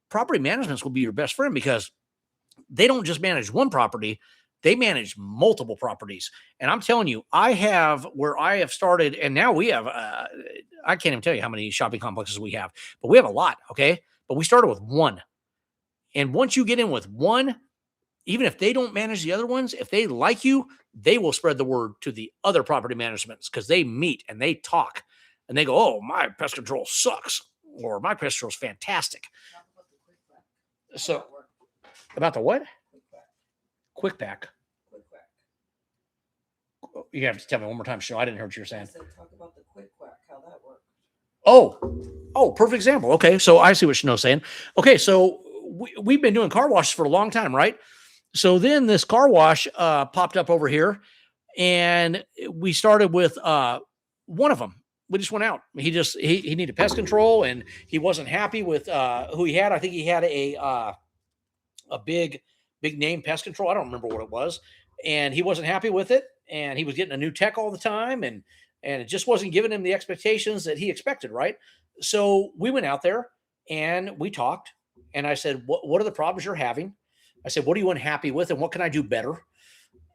property management will be your best friend because they don't just manage one property. They manage multiple properties. And I'm telling you, I have started, and now we have, I can't even tell you how many shopping complexes we have, but we have a lot. Okay. But we started with one. And once you get in with one, even if they don't manage the other ones, if they like you, they will spread the word to the other property managements because they meet and they talk and they go, oh, my pest control sucks or my pest control is fantastic. So about the what? Quick pack. You have to tell me one more time, Cheryl. I didn't hear what you were saying. Talk about the quick quack, how that works. Oh, perfect example. Okay, so I see what Chanel's saying. Okay, so we've been doing car washes for a long time, right? So then this car wash popped up over here, and we started with one of them. We just went out. He needed pest control, and he wasn't happy with who he had. I think he had a big name pest control. I don't remember what it was, and he wasn't happy with it. And he was getting a new tech all the time, and it just wasn't giving him the expectations that he expected, right? So we went out there and we talked, and I said, what are the problems you're having? I said, what are you unhappy with, and what can I do better?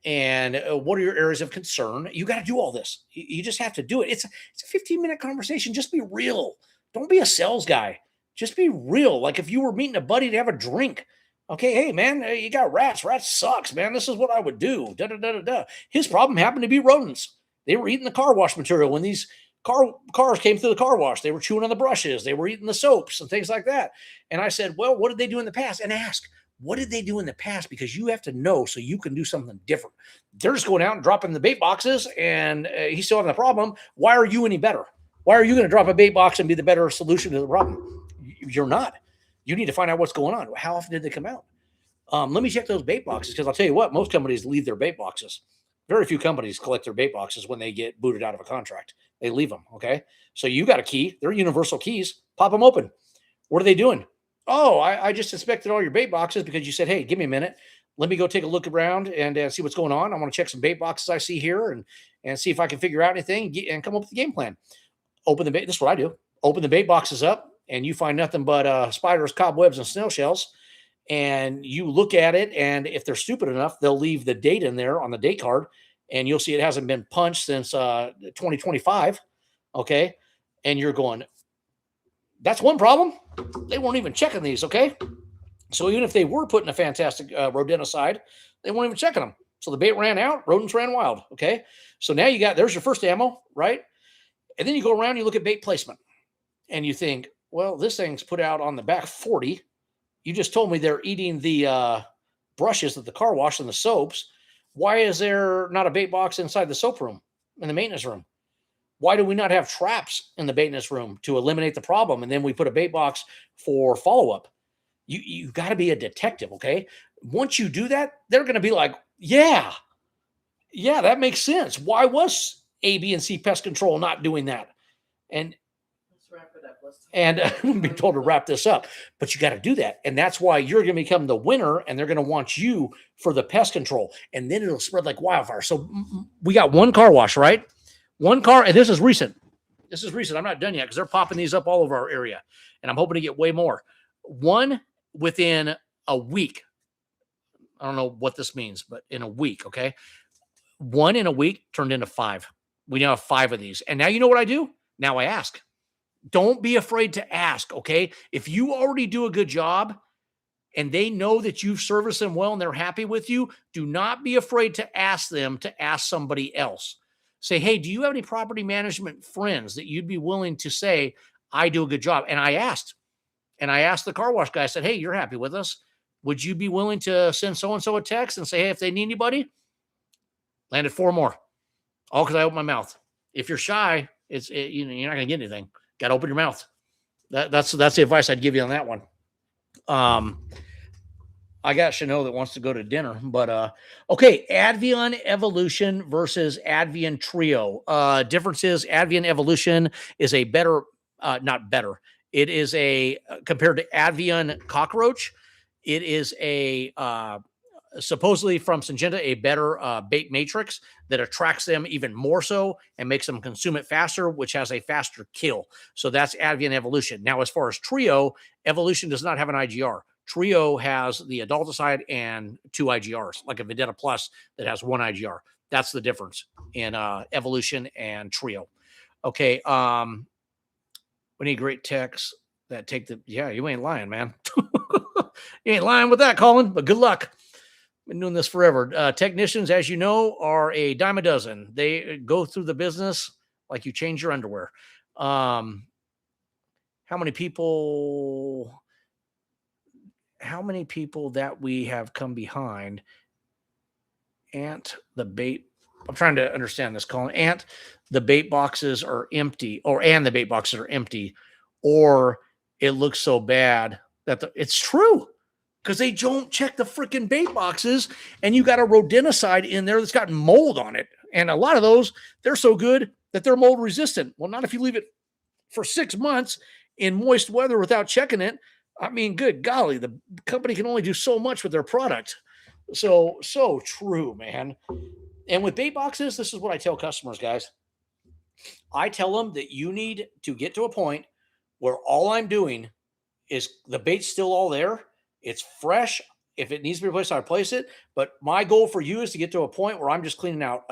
And what are your areas of concern? You got to do all this. You just have to do it. It's a 15-minute conversation. Just be real. Don't be a sales guy. Just be real. Like if you were meeting a buddy to have a drink. Okay, hey, man, you got rats. Rats sucks, man. This is what I would do. Da-da-da-da-da. His problem happened to be rodents. They were eating the car wash material. When these cars came through the car wash, they were chewing on the brushes. They were eating the soaps and things like that. And I said, well, what did they do in the past? And ask, what did they do in the past? Because you have to know so you can do something different. They're just going out and dropping the bait boxes, and he's still having the problem. Why are you any better? Why are you going to drop a bait box and be the better solution to the problem? You're not. You need to find out what's going on. How often did they come out? Let me check those bait boxes, because I'll tell you what, most companies leave their bait boxes. Very few companies collect their bait boxes when they get booted out of a contract. They leave them. Okay. So you got a key. They're universal keys. Pop them open. What are they doing? Oh, I just inspected all your bait boxes because you said, hey, give me a minute. Let me go take a look around and see what's going on. I want to check some bait boxes I see here and see if I can figure out anything and come up with a game plan. Open the bait. This is what I do. Open the bait boxes up, and you find nothing but spiders, cobwebs, and snail shells. And you look at it, and if they're stupid enough, they'll leave the date in there on the date card, and you'll see it hasn't been punched since 2025. Okay. And you're going, that's one problem. They weren't even checking these. Okay. So even if they were putting a fantastic rodenticide, they weren't even checking them. So the bait ran out, rodents ran wild. Okay. So now there's your first ammo, right? And then you go around, you look at bait placement, and you think, well, this thing's put out on the back 40. You just told me they're eating the brushes at the car wash and the soaps. Why is there not a bait box inside the soap room, in the maintenance room? Why do we not have traps in the maintenance room to eliminate the problem? And then we put a bait box for follow-up. You got to be a detective, okay? Once you do that, they're going to be like, yeah, that makes sense. Why was A, B, and C pest control not doing that? And Let's wrap it up. I'm being told to wrap this up, but you got to do that. And that's why you're going to become the winner, and they're going to want you for the pest control. And then it'll spread like wildfire. So we got one car wash, right? One car, and this is recent. I'm not done yet because they're popping these up all over our area, and I'm hoping to get way more. One within a week. I don't know what this means, but in a week, okay? One in a week turned into 5. We now have 5 of these. And now you know what I do? Now I ask. Don't be afraid to ask, okay? If you already do a good job and they know that you've serviced them well and they're happy with you, do not be afraid to ask them to ask somebody else. Say, hey, do you have any property management friends that you'd be willing to say, I do a good job? And I asked the car wash guy, I said, hey, you're happy with us. Would you be willing to send so-and-so a text and say, hey, if they need anybody? Landed 4 more. All because I opened my mouth. If you're shy, you're not going to get anything. Got to open your mouth. That's the advice I'd give you on that one. I got Chanel that wants to go to dinner, but okay. Advion Evolution versus Advion Trio. Difference is Advion Evolution is a better, not better. It is compared to Advion Cockroach. It is supposedly from Syngenta, a better bait matrix that attracts them even more so and makes them consume it faster, which has a faster kill. So that's Advion Evolution. Now, as far as Trio, Evolution does not have an IGR. Trio has the adulticide and 2 IGRs, like a Vendetta Plus that has 1 IGR. That's the difference in Evolution and Trio. Okay. We need great techs that take you ain't lying, man. You ain't lying with that, Colin, but good luck. Been doing this forever. Technicians, as you know, are a dime a dozen. They go through the business like you change your underwear. How many people that we have come behind? The bait. I'm trying to understand this, Colin. The bait boxes are empty, and the bait boxes are empty, or it looks so bad that it's true. Because they don't check the freaking bait boxes, and you got a rodenticide in there that's got mold on it. And a lot of those, they're so good that they're mold resistant. Well, not if you leave it for 6 months in moist weather without checking it. I mean, good golly, the company can only do so much with their product. So true, man. And with bait boxes, this is what I tell customers, guys. I tell them that you need to get to a point where all I'm doing is the bait's still all there. It's fresh. If it needs to be replaced, I replace it. But my goal for you is to get to a point where I'm just cleaning out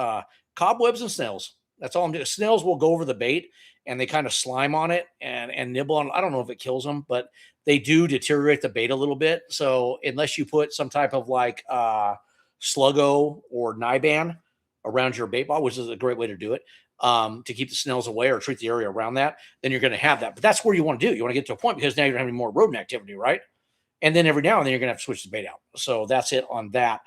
cobwebs and snails. That's all I'm doing. Snails will go over the bait and they kind of slime on it and nibble on. I don't know if it kills them, but they do deteriorate the bait a little bit. So unless you put some type of like Sluggo or Niban around your bait ball, which is a great way to do it, to keep the snails away or treat the area around that, then you're going to have that. But that's where you want to do. You want to get to a point because now you're having more rodent activity, right? And then every now and then you're going to have to switch the bait out. So that's it on that.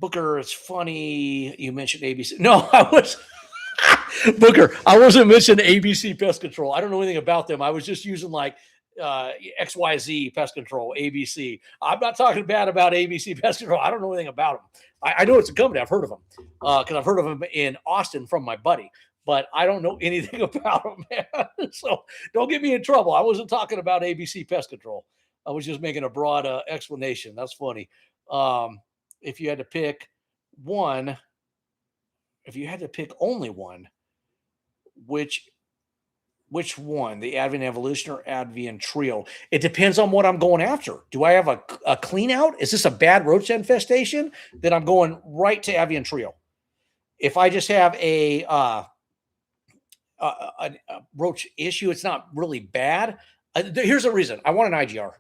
Booker, it's funny you mentioned ABC. No, I was Booker, I wasn't mentioning ABC Pest Control. I don't know anything about them. I was just using like XYZ Pest Control, ABC. I'm not talking bad about ABC Pest Control. I don't know anything about them. I know it's a company. I've heard of them because I've heard of them in Austin from my buddy, but I don't know anything about them, man. So don't get me in trouble. I wasn't talking about ABC Pest Control. I was just making a broad explanation. That's funny. If you had to pick one, if you had to pick only one, which one, the Advion Evolution or Advion Trio? It depends on what I'm going after. Do I have a clean out? Is this a bad roach infestation? Then I'm going right to Advion Trio. If I just have a roach issue, it's not really bad. Here's the reason. I want an IGR.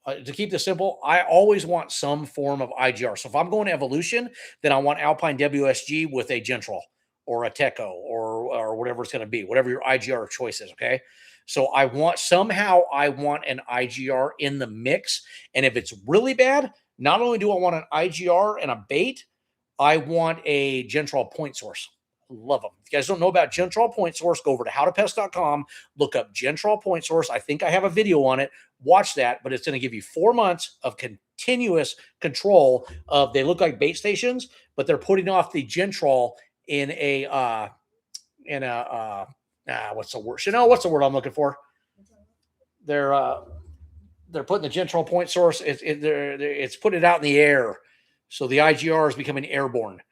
To keep this simple, I always want some form of IGR. So if I'm going to Evolution, then I want Alpine WSG with a Gentrol or a Teco or whatever it's going to be, whatever your IGR of choice is, okay? So I want an IGR in the mix. And if it's really bad, not only do I want an IGR and a bait, I want a Gentrol point source. Love them. If you guys don't know about Gentrol point source, go over to howtopest.com, look up Gentrol point source. I think I have a video on it. Watch that, but it's going to give you 4 months of continuous control of, they look like bait stations, but they're putting off the Gentrol in a what's the word? Chanel, what's the word I'm looking for? They're putting the Gentrol point source. It's putting it out in the air, so the IGR is becoming airborne.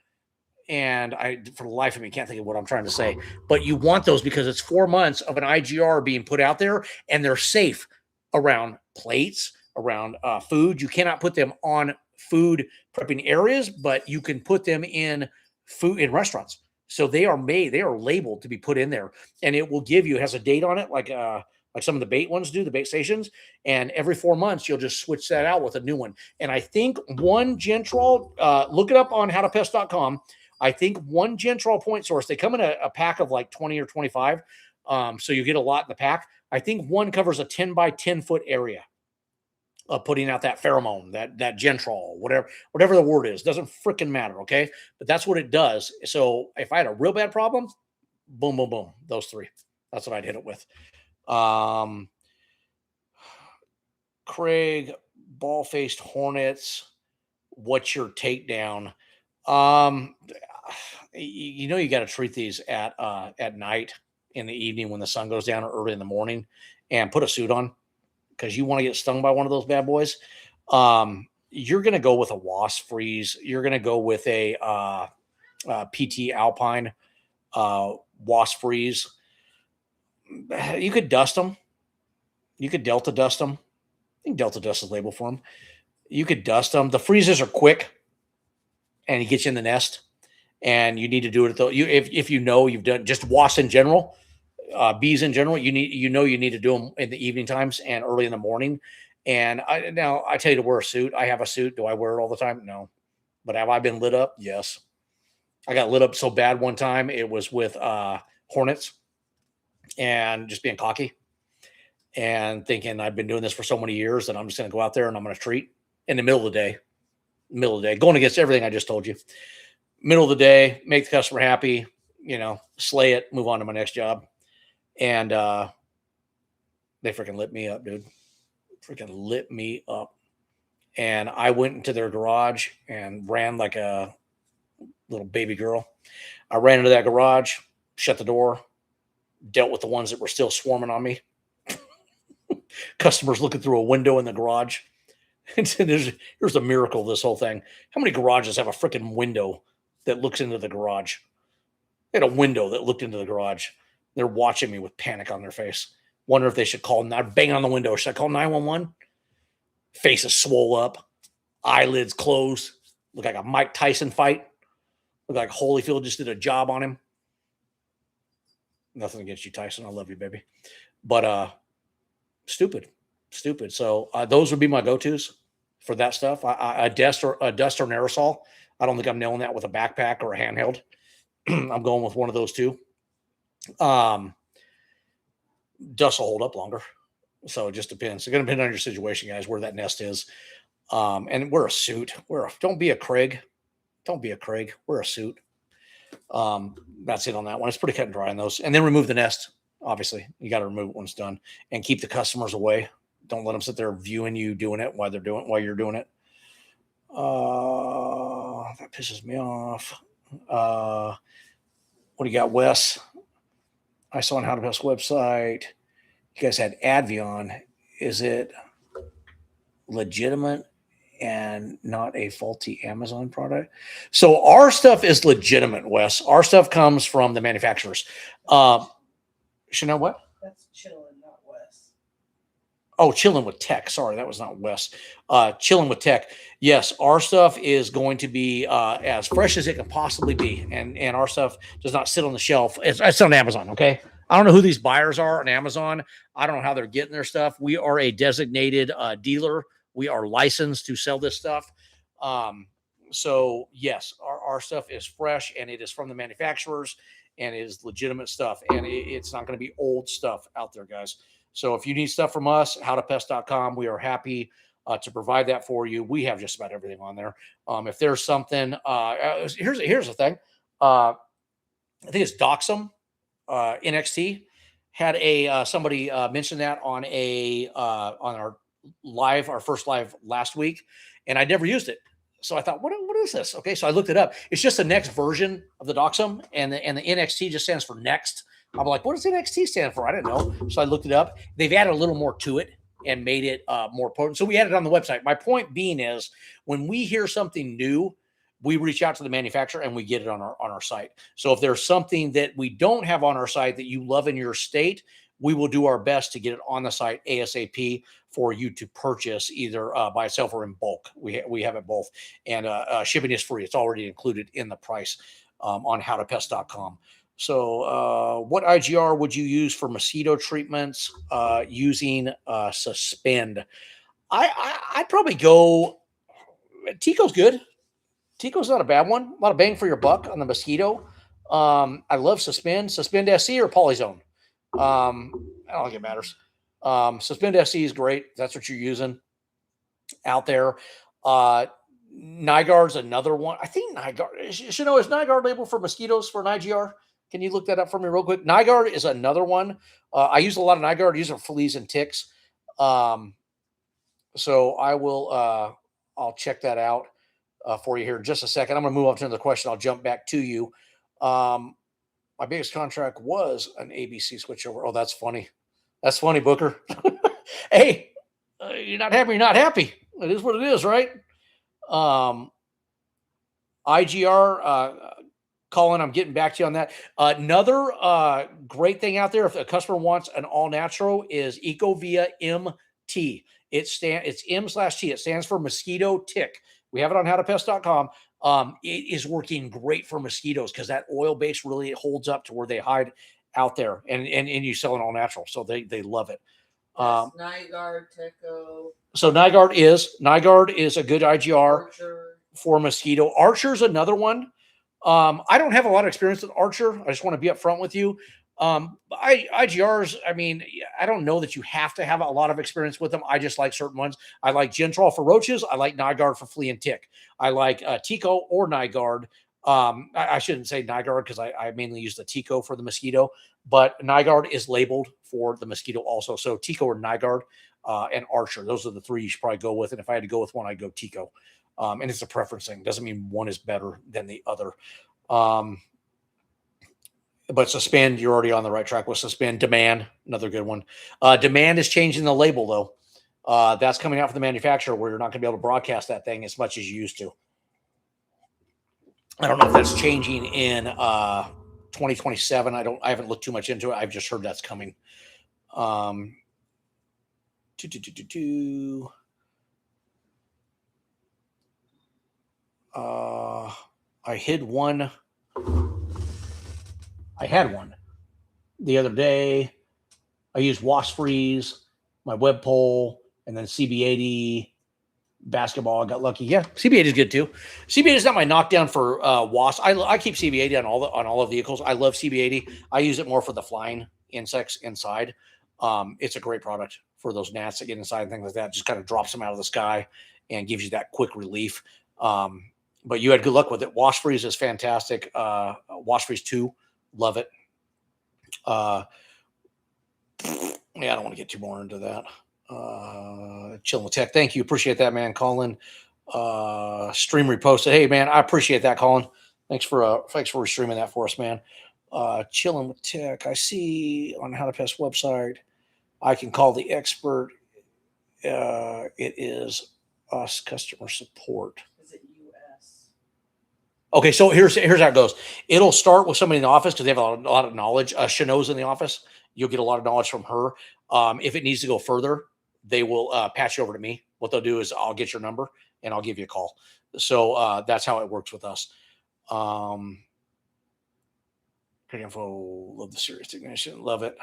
And I, for the life of me, can't think of what I'm trying to say. But you want those because it's 4 months of an IGR being put out there, and they're safe around plates, around food. You cannot put them on food prepping areas, but you can put them in food in restaurants. So they are labeled to be put in there, and it will give you, it has a date on it, like some of the bait ones do, the bait stations. And every 4 months, you'll just switch that out with a new one. And I think one Gentrol, look it up on howtopest.com. I think one Gentrol point source, they come in a pack of like 20 or 25. So you get a lot in the pack. I think one covers a 10 by 10 foot area of putting out that pheromone, that Gentrol, whatever the word is, doesn't freaking matter. Okay. But that's what it does. So if I had a real bad problem, boom, boom, boom, those three, that's what I'd hit it with. Craig, ball-faced hornets, what's your takedown? You know, you got to treat these at night, in the evening when the sun goes down, or early in the morning, and put a suit on, because you want to get stung by one of those bad boys. You're going to go with a wasp freeze. You're going to go with a PT Alpine wasp freeze. You could dust them. You could Delta dust them. I think Delta dust is labeled for them. You could dust them. The freezes are quick, and he gets you in the nest. And you need to do it though. If you know you've done just wasps in general, bees in general, you need to do them in the evening times and early in the morning. And I tell you to wear a suit. I have a suit. Do I wear it all the time? No. But have I been lit up? Yes. I got lit up so bad one time. It was with hornets, and just being cocky and thinking I've been doing this for so many years that I'm just going to go out there and I'm going to treat in the middle of the day, going against everything I just told you. Middle of the day, make the customer happy, slay it, move on to my next job. And they freaking lit me up, dude. Freaking lit me up. And I went into their garage and ran like a little baby girl. I ran into that garage, shut the door, dealt with the ones that were still swarming on me. Customers looking through a window in the garage. Here's a miracle of this whole thing. How many garages have a freaking window that looks into the garage? They had a window that looked into the garage. They're watching me with panic on their face. Wonder if they should call, bang on the window. Should I call 911? Faces swole up, eyelids closed. Look like a Mike Tyson fight. Look like Holyfield just did a job on him. Nothing against you, Tyson. I love you, baby. But stupid. So those would be my go-tos for that stuff. A dust or an aerosol. I don't think I'm nailing that with a backpack or a handheld. I'm going with one of those two. Dust will hold up longer. So it just depends. It's going to depend on your situation, guys, where that nest is. And wear a suit. Don't be a Craig. Don't be a Craig. Wear a suit. That's it on that one. It's pretty cut and dry on those. And then remove the nest. Obviously, you got to remove it when it's done, and keep the customers away. Don't let them sit there viewing you doing it while you're doing it. That pisses me off. What do you got, Wes? I saw on How to Pest website. You guys had Advion. Is it legitimate and not a faulty Amazon product? So our stuff is legitimate, Wes. Our stuff comes from the manufacturers. Chanel, what? That's chilling, not Wes. Oh, chilling with tech. Sorry, that was not Wes. Chilling with tech. Yes, our stuff is going to be as fresh as it can possibly be, and our stuff does not sit on the shelf. It's on Amazon. Okay, I don't know who these buyers are on Amazon. I don't know how they're getting their stuff. We are a designated dealer. We are licensed to sell this stuff. So yes, our stuff is fresh, and it is from the manufacturers, and it is legitimate stuff, and it's not going to be old stuff out there, guys. So if you need stuff from us, howtopest.com, we are happy to provide that for you. We have just about everything on there. If there's something, here's the thing. I think it's Doxum NXT had somebody mention that on our first live last week, and I never used it. So I thought, what is this? Okay, so I looked it up. It's just the next version of the Doxum, and the NXT just stands for next. I'm like, what does NXT stand for? I didn't know. So I looked it up. They've added a little more to it and made it more potent. So we added it on the website. My point being is, when we hear something new, we reach out to the manufacturer and we get it on our site. So if there's something that we don't have on our site that you love in your state, we will do our best to get it on the site ASAP for you to purchase, either by itself or in bulk. We have it both, and shipping is free. It's already included in the price on howtopest.com. So what IGR would you use for mosquito treatments using Suspend? I'd probably go, Tico's good. Tico's not a bad one. A lot of bang for your buck on the mosquito. I love Suspend SC or Polyzone. I don't think it matters. Suspend SC is great. That's what you're using out there. Nigard's another one. I think Nigard, is Nigard labeled for mosquitoes for an IGR? Can you look that up for me real quick? Nigard is another one. I use a lot of Nigard. I use it for fleas and ticks. So I will, I'll check that out for you here in just a second. I'm going to move on to another question. I'll jump back to you. My biggest contract was an ABC switchover. Oh, that's funny. That's funny, Booker. Hey, you're not happy. You're not happy. It is what it is, right? IGR, Colin, I'm getting back to you on that. Another great thing out there, if a customer wants an all natural, is Ecovia MT. It's M/T. It stands for mosquito tick. We have it on howtopest.com. It is working great for mosquitoes because that oil base really holds up to where they hide out there, and you sell an all natural, so they love it. Nigard, Teco. So Nigard is a good IGR Archer. for mosquito. Archer's another one. I don't have a lot of experience with Archer. I just want to be upfront with you. IGRs, I mean, I don't know that you have to have a lot of experience with them. I just like certain ones. I like Gentrol for roaches. I like Nigard for flea and tick. I like Tico or Nigard. I shouldn't say Nigard because I mainly use the Tico for the mosquito, but Nigard is labeled for the mosquito also. So Tico or Nigard and Archer, those are the three you should probably go with. And if I had to go with one, I'd go Tico. And it's a preference thing. Doesn't mean one is better than the other. But Suspend, you're already on the right track with Suspend. Demand, another good one. Demand is changing the label, though. That's coming out from the manufacturer, where you're not going to be able to broadcast that thing as much as you used to. I don't know if that's changing in 2027. I haven't looked too much into it. I've just heard that's coming. I hid one. I had one the other day. I used Wasp Freeze, my web pole, and then CB80 basketball. I got lucky. Yeah, CB80 is good too. CB80 is not my knockdown for wasp. I keep CB80 on all the vehicles. I love CB80. I use it more for the flying insects inside. It's a great product for those gnats that get inside and things like that. Just kind of drops them out of the sky and gives you that quick relief. but you had good luck with it. Wash Freeze is fantastic. Wash Freeze 2, love it. Yeah, I don't want to get too more into that. Chilling with Tech, thank you, appreciate that, man. Colin, stream reposted. Hey, man, I appreciate that, Colin. Thanks for streaming that for us, man. Chilling with Tech. I see on How to Pest website, I can call the expert. It is us customer support. Is it US? Okay, so here's how it goes. It'll start with somebody in the office because they have a lot of knowledge. Shano's in the office. You'll get a lot of knowledge from her. If it needs to go further, they will patch you over to me. What they'll do is I'll get your number and I'll give you a call. So that's how it works with us. Info, love the serious technician, love it.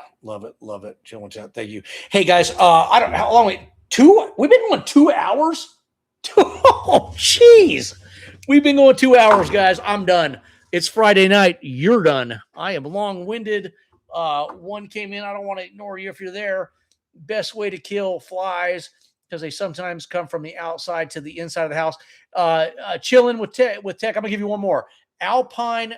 Thank you. Hey guys, I don't know how long we've been going 2 hours. Oh, jeez. We've been going 2 hours, guys. I'm done. It's Friday night. You're done. I am long-winded. One came in. I don't want to ignore you if you're there. Best way to kill flies, because they sometimes come from the outside to the inside of the house. Chilling with Tech. I'm going to give you one more. Alpine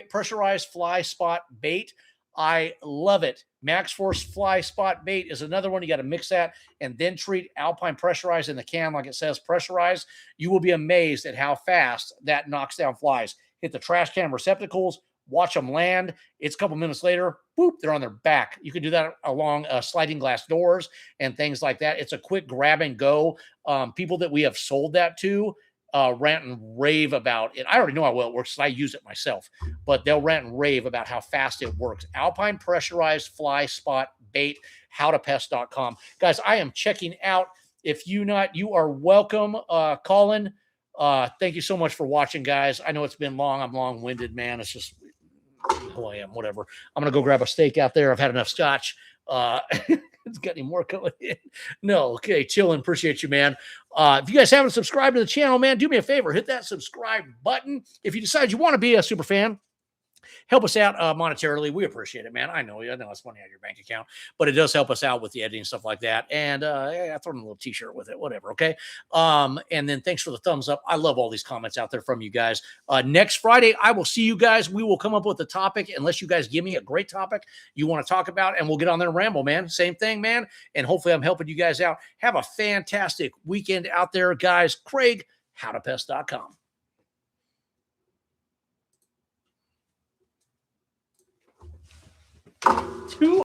pressurized fly spot bait. I love it. Max Force fly spot bait is another one. You got to mix that and then treat Alpine pressurized in the can like it says pressurized. You will be amazed at how fast that knocks down flies. Hit the trash can receptacles, watch them land. It's a couple minutes later, boop, they're on their back. You can do that along sliding glass doors and things like that. It's a quick grab and go. People that we have sold that to rant and rave about it. I already know how well it works because I use it myself, but they'll rant and rave about how fast it works. Alpine pressurized fly spot bait, howtopest.com. Guys, I am checking out. If you are welcome. Colin, thank you so much for watching, guys. I know it's been long. I'm long-winded, man. It's just who I am, whatever. I'm going to go grab a steak out there. I've had enough scotch. It's got any more coming in? No. Okay. Chilling. Appreciate you, man. If you guys haven't subscribed to the channel, man, do me a favor. Hit that subscribe button. If you decide you want to be a super fan, help us out monetarily. We appreciate it, man. I know it's money out of your bank account, but it does help us out with the editing and stuff like that. And I throw in a little t-shirt with it, whatever. Okay. And then thanks for the thumbs up. I love all these comments out there from you guys. Next Friday, I will see you guys. We will come up with a topic unless you guys give me a great topic you want to talk about, and we'll get on there and ramble, man. Same thing, man. And hopefully I'm helping you guys out. Have a fantastic weekend out there, guys. Craig, howtopest.com. Two